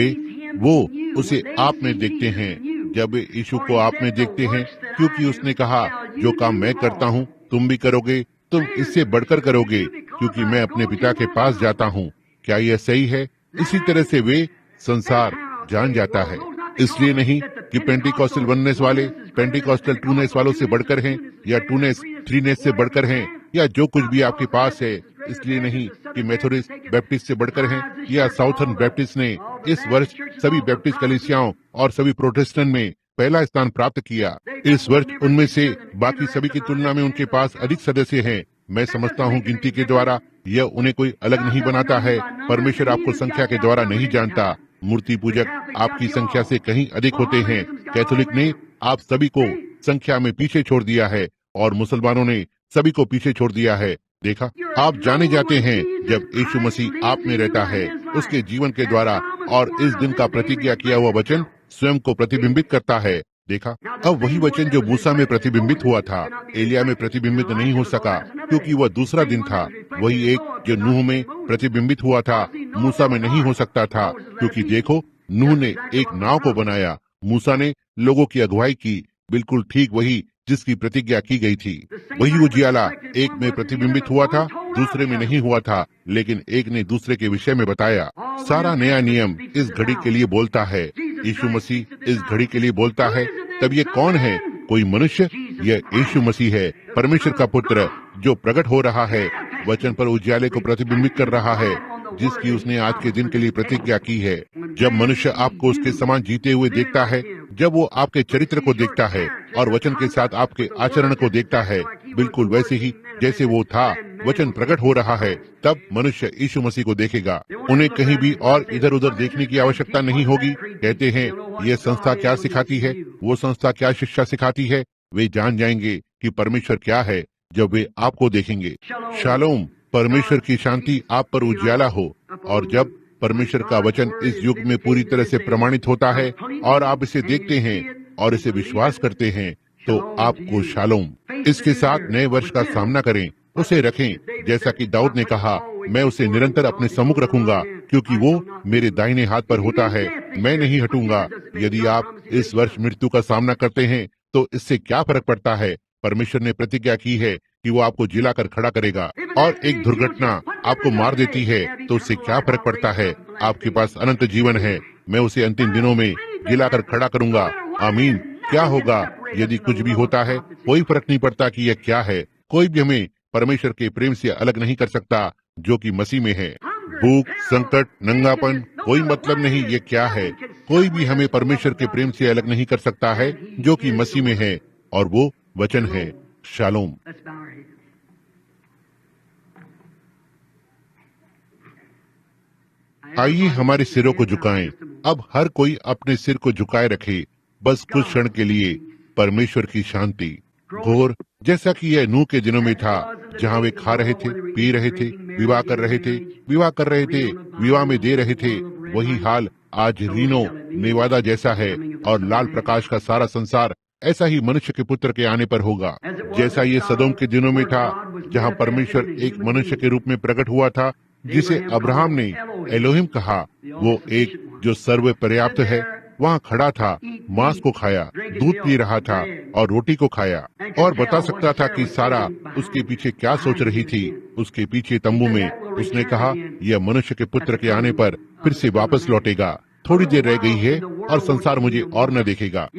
वो उसे आप में देखते हैं। जब वे यीशु को आप में देखते हैं, क्योंकि उसने कहा, जो काम मैं करता हूँ तुम भी करोगे, तुम इससे बढ़कर करोगे, क्योंकि मैं अपने पिता के पास जाता हूँ। क्या यह सही है? इसी तरह से वे संसार जान जाता है। इसलिए नहीं कि पेंटिकॉस्टल वननेस वाले पेंटिकॉस्टल टूनेस वालों से बढ़कर हैं, या टूनेस थ्रीनेस से बढ़कर हैं, या जो कुछ भी आपके पास है। इसलिए नहीं कि मेथोडिस्ट बैप्टिस्ट से बढ़कर हैं, या साउथर्न बैप्टिस्ट ने इस वर्ष सभी बैप्टिस्ट कलीसियाओं और सभी प्रोटेस्टेंट में पहला स्थान प्राप्त किया। इस वर्ष उनमें से बाकी सभी की तुलना में उनके पास अधिक सदस्य हैं। मैं समझता हूँ गिनती के द्वारा यह उन्हें कोई अलग नहीं बनाता है। परमेश्वर आपको संख्या के द्वारा नहीं जानता। मूर्ति पूजक आपकी संख्या से कहीं अधिक होते हैं। कैथोलिक ने आप सभी को संख्या में पीछे छोड़ दिया है और मुसलमानों ने सभी को पीछे छोड़ दिया है। देखा, आप जाने जाते हैं जब यीशु मसीह आप में रहता है, उसके जीवन के द्वारा, और इस दिन का प्रतिज्ञा किया हुआ वचन स्वयं को प्रतिबिंबित करता है। देखा, अब वही वचन जो मूसा में प्रतिबिंबित हुआ था, एलिया में प्रतिबिंबित नहीं हो सका क्योंकि वह दूसरा दिन था। वही एक जो नूह में प्रतिबिंबित हुआ था, मूसा में नहीं हो सकता था, क्योंकि देखो, नूह ने एक नाव को बनाया, मूसा ने लोगों की अगुवाई की। बिल्कुल ठीक वही जिसकी प्रतिज्ञा की गई थी। वही उजियाला एक में प्रतिबिंबित हुआ था, दूसरे में नहीं हुआ था, लेकिन एक ने दूसरे के विषय में बताया। सारा नया नियम इस घड़ी के लिए बोलता है। यीशु मसीह इस घड़ी के लिए बोलता है। तब ये कौन है? कोई मनुष्य? यह यीशु मसीह है, परमेश्वर का पुत्र, जो प्रकट हो रहा है, वचन पर उजियाले को प्रतिबिंबित कर रहा है, जिसकी उसने आज के दिन के लिए प्रतिज्ञा की है। जब मनुष्य आपको उसके समान जीते हुए देखता है, जब वो आपके चरित्र को देखता है और वचन के साथ आपके आचरण को देखता है, बिल्कुल वैसे ही जैसे वो था, वचन प्रकट हो रहा है, तब मनुष्य यीशु मसीह को देखेगा। उन्हें कहीं भी और इधर उधर देखने की आवश्यकता नहीं होगी। कहते हैं, यह संस्था क्या सिखाती है, वो संस्था क्या शिक्षा सिखाती है, वे जान जाएंगे कि परमेश्वर क्या है जब वे आपको देखेंगे। शालोम, परमेश्वर की शांति आप पर उजियाला हो। और जब परमेश्वर का वचन इस युग में पूरी तरह से प्रमाणित होता है और आप इसे देखते हैं और इसे विश्वास करते हैं, तो आपको शालोम। इसके साथ नए वर्ष का सामना करें, उसे रखें जैसा कि दाऊद ने कहा, मैं उसे निरंतर अपने सम्मुख रखूंगा क्योंकि वो मेरे दाहिने हाथ पर होता है, मैं नहीं हटूंगा। यदि आप इस वर्ष मृत्यु का सामना करते हैं तो इससे क्या फर्क पड़ता है? परमेश्वर ने प्रतिज्ञा की है कि वो आपको जिलाकर खड़ा करेगा। और एक दुर्घटना आपको मार देती है तो उससे क्या फर्क पड़ता है? आपके पास अनंत जीवन है, मैं उसे अंतिम दिनों में जिलाकर खड़ा करूंगा। आमीन। क्या होगा यदि कुछ भी होता है? कोई फर्क नहीं पड़ता कि यह क्या है। कोई भी हमें परमेश्वर के प्रेम से अलग नहीं कर सकता जो कि मसीह में है। भूख, संकट, नंगापन, कोई मतलब नहीं ये क्या है। कोई भी हमें परमेश्वर के प्रेम से अलग नहीं कर सकता है जो कि मसीह में है, और वो वचन है। शालोम। आइए हमारे सिरों को झुकाएं। अब हर कोई अपने सिर को झुकाए रखे, बस कुछ क्षण के लिए। परमेश्वर की शांति। घोर जैसा कि यह नूह के दिनों में था, जहाँ वे खा रहे थे, पी रहे थे, विवाह कर रहे थे, विवाह में दे रहे थे, वही हाल आज रीनो नेवादा जैसा है। और लाल प्रकाश का सारा संसार ऐसा ही मनुष्य के पुत्र के आने पर होगा। जैसा ये सदोम के दिनों में था, जहाँ परमेश्वर एक मनुष्य के रूप में प्रकट हुआ था, जिसे अब्राहम ने एलोहिम कहा। वो एक जो सर्व पर्याप्त है, वहाँ खड़ा था, मांस को खाया, दूध पी रहा था और रोटी को खाया, और बता सकता था कि सारा उसके पीछे क्या सोच रही थी। उसके पीछे तंबू में उसने कहा, यह मनुष्य के पुत्र के आने पर फिर से वापस लौटेगा। थोड़ी देर रह गई है और संसार मुझे और न देखेगा,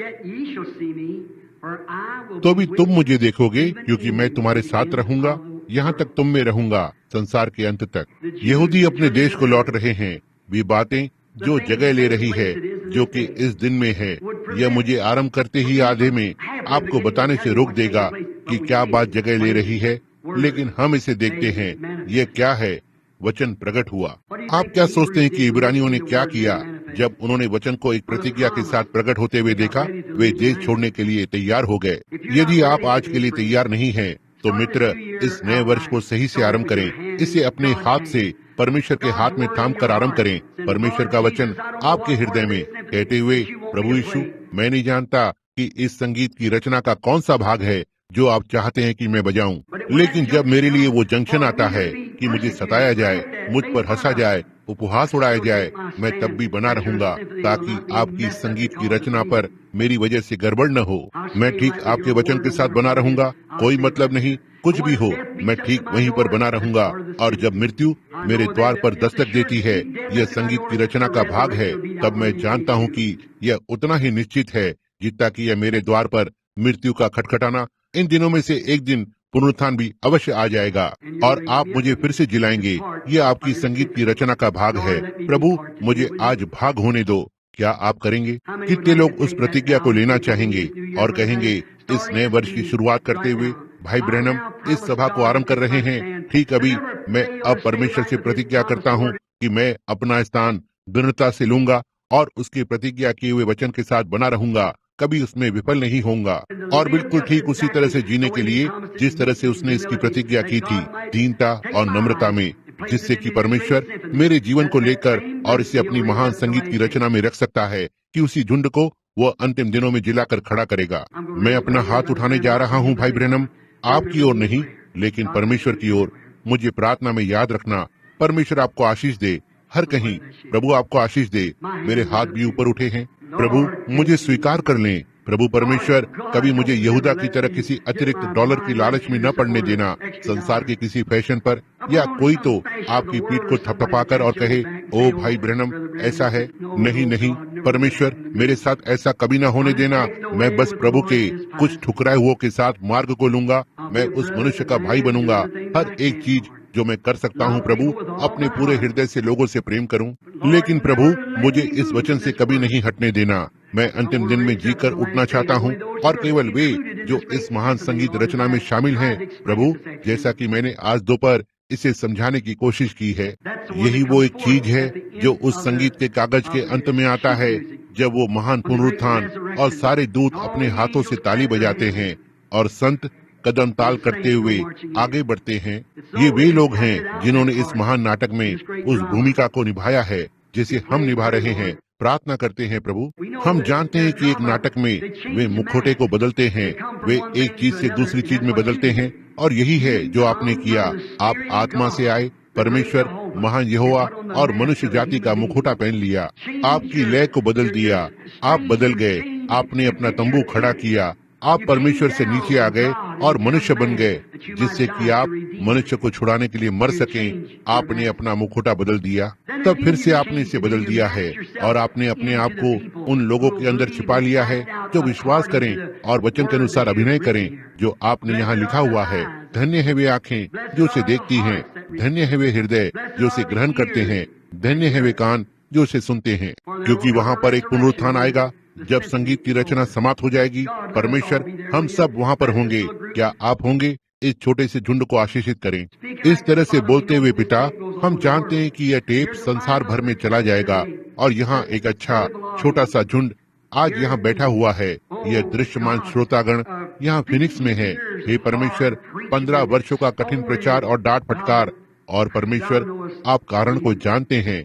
तो भी तुम मुझे देखोगे क्योंकि मैं तुम्हारे साथ रहूंगा, यहाँ तक तुम में रहूंगा, संसार के अंत तक। यहूदी अपने देश को लौट रहे हैं। वे बातें जो जगह ले रही है, जो कि इस दिन में है, यह मुझे आरंभ करते ही आधे में आपको बताने से रोक देगा कि क्या बात जगह ले रही है, लेकिन हम इसे देखते हैं। यह क्या है? वचन प्रकट हुआ। आप क्या सोचते हैं कि इब्रानियों ने क्या किया जब उन्होंने वचन को एक प्रतिज्ञा के साथ प्रकट होते हुए देखा? वे देश छोड़ने के लिए तैयार हो गए। यदि आप आज के लिए तैयार नहीं हैं, तो मित्र, इस नए वर्ष को सही से आरंभ करें। इसे अपने हाथ से परमेश्वर के हाथ में थाम कर आरंभ करें। परमेश्वर का वचन आपके हृदय में कहते हुए, प्रभु यीशु, मैं नहीं जानता कि इस संगीत की रचना का कौन सा भाग है जो आप चाहते हैं कि मैं बजाऊं, लेकिन जब मेरे लिए वो जंक्शन आता है कि मुझे सताया जाए, मुझ पर हंसा जाए, उपहास उड़ाया जाए, मैं तब भी बना रहूंगा, ताकि आपकी संगीत की रचना पर मेरी वजह से गड़बड़ न हो। मैं ठीक आपके वचन के साथ बना रहूंगा। कोई मतलब नहीं, कुछ भी हो, मैं ठीक वहीं पर बना रहूंगा। और जब मृत्यु मेरे द्वार पर दस्तक देती है, यह संगीत की रचना का भाग है, तब मैं जानता हूँ कि यह उतना ही निश्चित है जितना कि यह मेरे द्वार पर मृत्यु का खटखटाना। इन दिनों में से एक दिन पुनरुत्थान भी अवश्य आ जाएगा और आप मुझे फिर से जिलाएंगे। यह आपकी संगीत की रचना का भाग है। प्रभु, मुझे आज भाग होने दो। क्या आप करेंगे? कितने लोग उस प्रतिज्ञा को लेना चाहेंगे और कहेंगे, इस नए वर्ष की शुरुआत करते हुए भाई ब्रैनम इस सभा को आरंभ कर रहे हैं। ठीक अभी मैं अब परमेश्वर से प्रतिज्ञा करता हूँ कि मैं अपना स्थान दृढ़ता से लूंगा और उसकी प्रतिज्ञा किए हुए वचन के साथ बना रहूंगा, कभी उसमें विफल नहीं होऊंगा। और बिल्कुल ठीक उसी तरह से जीने के लिए जिस तरह से उसने इसकी प्रतिज्ञा की थी, दीनता और नम्रता में, जिससे कि परमेश्वर मेरे जीवन को लेकर और इसे अपनी महान संगीत की रचना में रख सकता है कि उसी झुंड को वह अंतिम दिनों में जिलाकर खड़ा करेगा। मैं अपना हाथ उठाने जा रहा हूँ भाई ब्रैनम, आपकी ओर नहीं लेकिन परमेश्वर की ओर। मुझे प्रार्थना में याद रखना। परमेश्वर आपको आशीष दे, हर कहीं प्रभु आपको आशीष दे। मेरे हाथ भी ऊपर उठे हैं। प्रभु, मुझे स्वीकार कर लें। प्रभु परमेश्वर, कभी मुझे यहूदा की तरह किसी अतिरिक्त डॉलर की लालच में न पड़ने देना, संसार के किसी फैशन पर, या कोई तो आपकी पीठ को थपथपाकर और कहे, ओ भाई ब्रैनम ऐसा है। नहीं नहीं परमेश्वर, मेरे साथ ऐसा कभी ना होने देना। मैं बस प्रभु के कुछ ठुकराए हुओं के साथ मार्ग को लूंगा। मैं उस मनुष्य का भाई बनूंगा। हर एक चीज जो मैं कर सकता हूँ प्रभु, अपने पूरे हृदय से लोगों से प्रेम करूं। लेकिन प्रभु, मुझे इस वचन से कभी नहीं हटने देना। मैं अंतिम दिन में जीकर उठना चाहता हूँ और केवल वे जो इस महान संगीत रचना में शामिल हैं, प्रभु, जैसा कि मैंने आज दोपहर इसे समझाने की कोशिश की है। यही वो एक चीज है जो उस संगीत के कागज के अंत में आता है, जब वो महान पुनरुत्थान और सारे दूत अपने हाथों से ताली बजाते हैं और संत कदम ताल करते हुए आगे बढ़ते हैं। ये वे लोग हैं जिन्होंने इस महान नाटक में उस भूमिका को निभाया है जिसे हम निभा रहे हैं। प्रार्थना करते हैं प्रभु, हम जानते हैं कि एक नाटक में वे मुखौटे को बदलते हैं, वे एक चीज से दूसरी चीज में बदलते हैं, और यही है जो आपने किया। आप आत्मा से आए, परमेश्वर, महान यहोवा और मनुष्य जाति का मुखौटा पहन लिया, आपकी लय को बदल दिया, आप बदल गए, आपने अपना तंबू खड़ा किया, आप परमेश्वर से नीचे आ गए और मनुष्य बन गए, जिससे कि आप मनुष्य को छुड़ाने के लिए मर सकें। आपने अपना मुखौटा बदल दिया, तब फिर से आपने इसे बदल दिया है और आपने अपने आप को उन लोगों के अंदर छिपा लिया है जो विश्वास करें और वचन के अनुसार अभिनय करें जो आपने यहाँ लिखा हुआ है। धन्य है वे आंखें जो उसे देखती हैं, धन्य है वे हृदय जो उसे ग्रहण करते हैं, धन्य है वे कान जो उसे सुनते हैं, क्योंकि वहाँ पर एक पुनरुत्थान आएगा जब संगीत की रचना समाप्त हो जाएगी। परमेश्वर, हम सब वहाँ पर होंगे। क्या आप होंगे? इस छोटे से झुंड को आशीषित करें। इस तरह से बोलते हुए पिता, हम जानते हैं कि यह टेप संसार भर में चला जाएगा और यहाँ एक अच्छा छोटा सा झुंड आज यहाँ बैठा हुआ है। यह दृश्यमान श्रोतागण यहाँ फिनिक्स में है। हे परमेश्वर, 15 वर्षों का कठिन प्रचार और डांट फटकार, और परमेश्वर आप कारण को जानते हैं।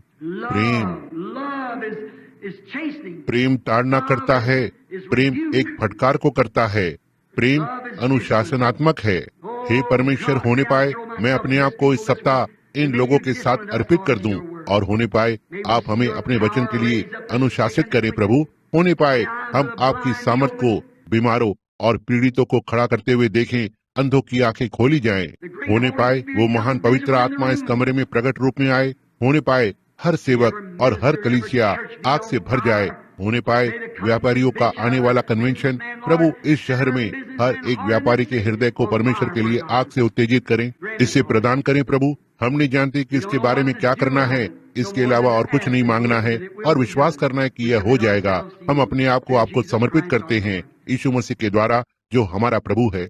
प्रेम ताड़ना करता है, प्रेम एक फटकार को करता है, प्रेम अनुशासनात्मक है। हे परमेश्वर, होने पाए मैं अपने आप को इस सप्ताह इन लोगों के साथ अर्पित कर दूं, और होने पाए आप हमें अपने वचन के लिए अनुशासित करें प्रभु। होने पाए हम आपकी सामर्थ को बीमारों और पीड़ितों को खड़ा करते हुए देखें, अंधों की आंखें खोली जाएं। होने पाए वो महान पवित्र आत्मा इस कमरे में प्रकट रूप में आए। होने पाए हर सेवक और हर कलीसिया आग से भर जाए। होने पाए व्यापारियों का आने वाला कन्वेंशन प्रभु इस शहर में हर एक व्यापारी के हृदय को परमेश्वर के लिए आग से उत्तेजित करें। इसे प्रदान करें प्रभु। हम नहीं जानते कि इसके बारे में क्या करना है, इसके अलावा और कुछ नहीं मांगना है और विश्वास करना है कि यह हो जाएगा। हम अपने आप को आपको समर्पित करते हैं यीशु मसीह के द्वारा जो हमारा प्रभु है।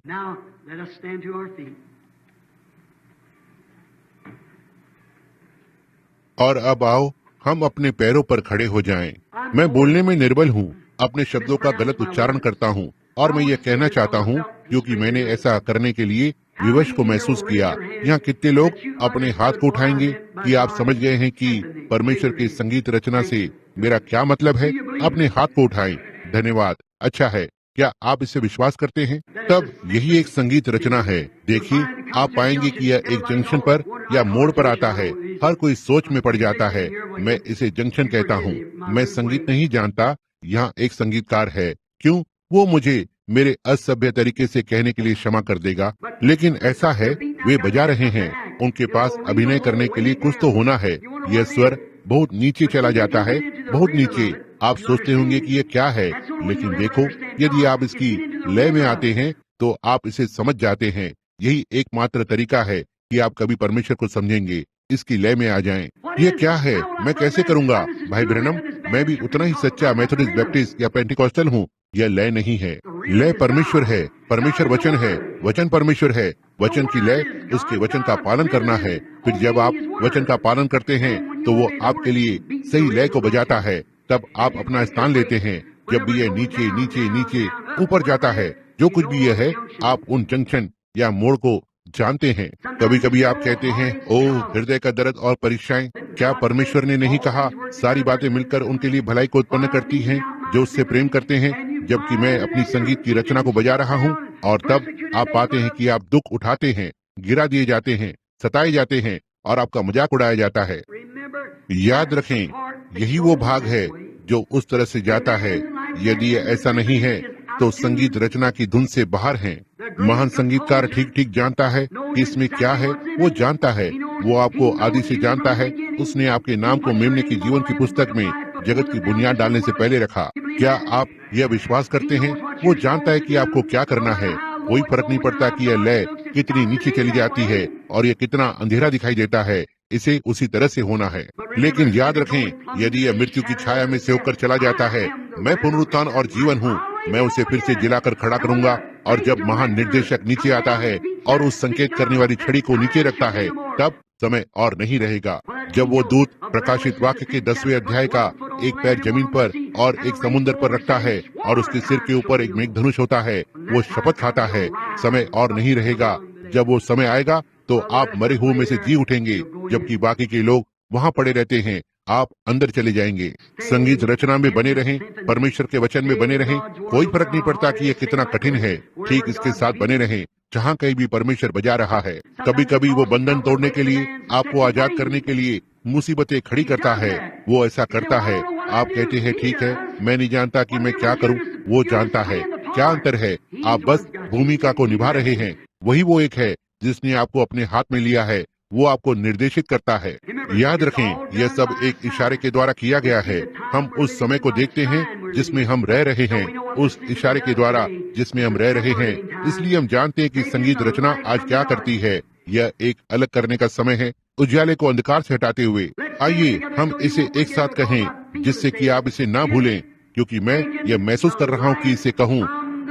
और अब आओ हम अपने पैरों पर खड़े हो जाएं। मैं बोलने में निर्बल हूँ, अपने शब्दों का गलत उच्चारण करता हूँ, और मैं ये कहना चाहता हूँ क्योंकि मैंने ऐसा करने के लिए विवश को महसूस किया। यहाँ कितने लोग अपने हाथ को उठाएंगे कि आप समझ गए हैं कि परमेश्वर की संगीत रचना से मेरा क्या मतलब है? अपने हाथ को उठाएं। धन्यवाद। अच्छा है, क्या आप इसे विश्वास करते हैं? तब यही एक संगीत रचना है। देखिए, आप पाएंगे कि यह एक जंक्शन पर या मोड़ पर आता है। हर कोई सोच में पड़ जाता है। मैं इसे जंक्शन कहता हूँ। मैं संगीत नहीं जानता। यहाँ एक संगीतकार है। क्यों? वो मुझे मेरे असभ्य तरीके से कहने के लिए क्षमा कर देगा, लेकिन ऐसा है, वे बजा रहे हैं। उनके पास अभिनय करने के लिए कुछ तो होना है। यह स्वर बहुत नीचे चला जाता है, बहुत नीचे। आप सोचते होंगे कि यह क्या है, लेकिन देखो, यदि आप इसकी लय में आते हैं तो आप इसे समझ जाते हैं। यही एकमात्र तरीका है कि आप कभी परमेश्वर को समझेंगे। इसकी लय में आ जाएं। यह क्या है? मैं कैसे करूँगा? भाई ब्रैनम, मैं भी उतना ही सच्चा मेथोडिस्ट, बैप्टिस्ट या पेंटिकॉस्टल हूँ। यह लय नहीं है। लय परमेश्वर है। परमेश्वर वचन है। वचन परमेश्वर है। वचन की लय उसके वचन का पालन करना है। फिर जब आप वचन का पालन करते हैं तो वो आपके लिए सही लय को बजाता है। तब आप अपना स्थान लेते हैं। जब भी यह नीचे नीचे नीचे ऊपर जाता है, जो कुछ भी यह है, आप उन जंक्शन या मोड़ को जानते हैं। कभी कभी आप कहते हैं, ओह हृदय का दर्द और परीक्षाएं। क्या परमेश्वर ने नहीं कहा सारी बातें मिलकर उनके लिए भलाई को उत्पन्न करती हैं जो उससे प्रेम करते हैं? जबकि मैं अपनी संगीत की रचना को बजा रहा हूँ, और तब आप पाते हैं कि आप दुख उठाते हैं, गिरा दिए जाते हैं, सताए जाते हैं और आपका मजाक उड़ाया जाता है। याद रखें, यही वो भाग है जो उस तरह से जाता है। यदि यह ऐसा नहीं है तो संगीत रचना की धुन से बाहर हैं। महान संगीतकार ठीक ठीक जानता है कि इसमें क्या है। वो जानता है, वो आपको आदि से जानता है। उसने आपके नाम को मेमने की जीवन की पुस्तक में जगत की बुनियाद डालने से पहले रखा। क्या आप यह विश्वास करते हैं? वो जानता है कि आपको क्या करना है। कोई फर्क नहीं पड़ता कि यह लय कितनी नीचे चली जाती है और यह कितना अंधेरा दिखाई देता है। इसे उसी तरह से होना है। लेकिन याद रखें, यदि यह मृत्यु की छाया में से होकर चला जाता है, मैं पुनरुत्थान और जीवन हूँ। मैं उसे फिर से जिलाकर खड़ा करूंगा, और जब महान निर्देशक नीचे आता है, और उस संकेत करने वाली छड़ी को नीचे रखता है, तब समय और नहीं रहेगा। जब वो दूत प्रकाशित वाक्य के 10वें अध्याय का एक पैर जमीन पर और एक समुद्र पर रखता है और उसके सिर के ऊपर एक मेघधनुष होता है, वो शपथ खाता है, समय और नहीं रहेगा। जब वो समय आएगा तो आप मरे हुए में से जी उठेंगे, जबकि बाकी के लोग वहाँ पड़े रहते हैं। आप अंदर चले जाएंगे। संगीत रचना में बने रहें, परमेश्वर के वचन में बने रहें। कोई फर्क नहीं पड़ता कि यह कितना कठिन है, ठीक इसके साथ बने रहें जहाँ कहीं भी परमेश्वर बजा रहा है। कभी कभी वो बंधन तोड़ने के लिए, आपको आजाद करने के लिए मुसीबतें खड़ी करता है। वो ऐसा करता है। आप कहते हैं ठीक है, मैं नहीं जानता कि मैं क्या करूं। वो जानता है। क्या अंतर है? आप बस भूमिका को निभा रहे हैं। वही वो एक है जिसने आपको अपने हाथ में लिया है। वो आपको निर्देशित करता है। याद रखें, यह सब एक इशारे के द्वारा किया गया है। हम उस समय को देखते हैं जिसमें हम रह रहे हैं, उस इशारे के द्वारा जिसमें हम रह रहे हैं। इसलिए हम जानते हैं कि संगीत रचना आज क्या करती है। यह एक अलग करने का समय है, उजाले को अंधकार से हटाते हुए। आइए हम इसे एक साथ कहें, जिससे कि आप इसे ना भूलें, क्योंकि मैं यह महसूस कर रहा हूँ कि इसे कहूँ।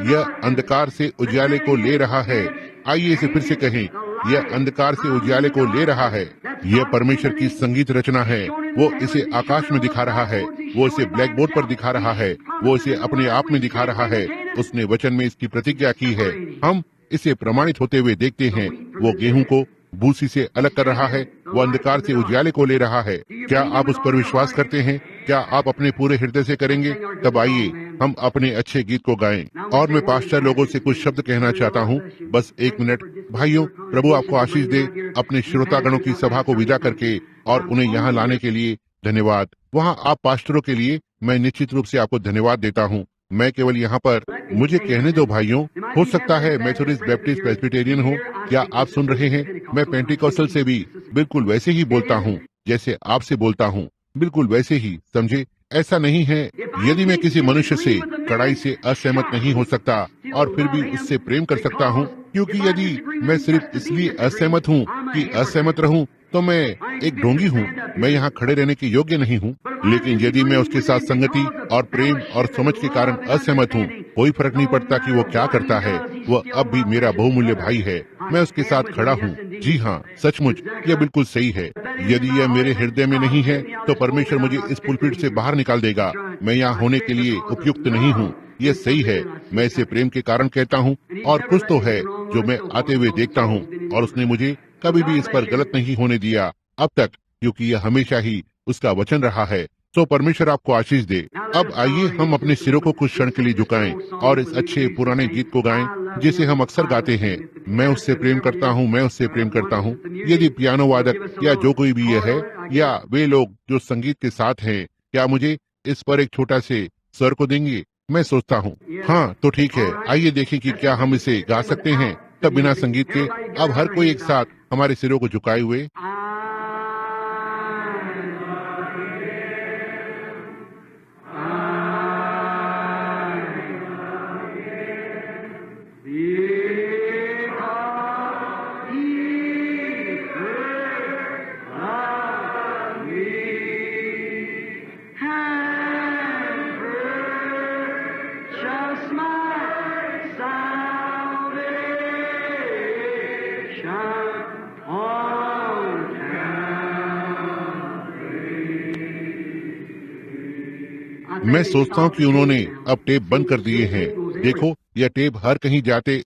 यह अंधकार से उजाले को ले रहा है। आइए इसे फिर से कहें, यह अंधकार से उजाले को ले रहा है। यह परमेश्वर की संगीत रचना है। वो इसे आकाश में दिखा रहा है, वो इसे ब्लैक बोर्ड पर दिखा रहा है, वो इसे अपने आप में दिखा रहा है। उसने वचन में इसकी प्रतिज्ञा की है। हम इसे प्रमाणित होते हुए देखते हैं। वो गेहूं को भूसी से अलग कर रहा है, वो अंधकार से उजाले को ले रहा है। क्या आप उस पर विश्वास करते हैं? क्या आप अपने पूरे हृदय से करेंगे? तब आइए हम अपने अच्छे गीत को गाएं। और मैं पास्टर लोगों से कुछ शब्द कहना चाहता हूं, बस 1 मिनट। भाइयों, प्रभु आपको आशीष दे। अपने श्रोतागणों की सभा को विदा करके और उन्हें यहाँ लाने के लिए धन्यवाद। वहाँ आप पास्टरों के लिए मैं निश्चित रूप से आपको धन्यवाद देता हूँ। मैं केवल यहाँ पर, मुझे कहने दो भाइयों, हो सकता है मेथोडिस्ट, बैप्टिस्ट, प्रेस्बिटेरियन हो। क्या आप सुन रहे हैं? मैं पेंटिकॉस्टल से भी बिल्कुल वैसे ही बोलता हूँ जैसे आपसे बोलता हूँ, बिल्कुल वैसे ही, समझे? ऐसा नहीं है। यदि मैं किसी मनुष्य से कड़ाई से असहमत नहीं हो सकता और फिर भी उससे प्रेम कर सकता हूँ, क्योंकि यदि मैं सिर्फ इसलिए असहमत हूँ कि असहमत रहूँ, तो मैं एक ढोंगी हूँ। मैं यहाँ खड़े रहने के योग्य नहीं हूँ। लेकिन यदि मैं उसके साथ संगति और प्रेम और समझ के कारण असहमत हूँ, कोई फर्क नहीं पड़ता कि वो क्या करता है, वह अब भी मेरा बहुमूल्य भाई है। मैं उसके साथ खड़ा हूँ। जी हाँ, सचमुच यह बिल्कुल सही है। यदि यह मेरे हृदय में नहीं है तो परमेश्वर मुझे इस पुलपिट से बाहर निकाल देगा। मैं यहाँ होने के लिए उपयुक्त नहीं हूँ। यह सही है। मैं इसे प्रेम के कारण कहता हूँ, और कुछ तो है जो मैं आते हुए देखता हूँ, और उसने मुझे कभी भी इस पर गलत नहीं होने दिया अब तक, क्योंकि यह हमेशा ही उसका वचन रहा है। तो परमेश्वर आपको आशीष दे। अब आइए हम अपने सिरों को कुछ क्षण के लिए झुकाएं और इस अच्छे पुराने गीत को गाएं जिसे हम अक्सर गाते हैं, मैं उससे प्रेम करता हूँ, मैं उससे प्रेम करता हूँ। यदि पियानो वादक या जो कोई भी यह है, या वे लोग जो संगीत के साथ हैं, क्या मुझे इस पर एक छोटा से स्वर को देंगे? मैं सोचता हूँ हाँ, तो ठीक है। आइए देखें कि क्या हम इसे गा सकते हैं। तब बिना संगीत के अब हर कोई एक साथ हमारे सिरों को झुकाए हुए। मैं सोचता हूँ कि उन्होंने अब टेप बंद कर दिए हैं। देखो, यह टेप हर कहीं जाते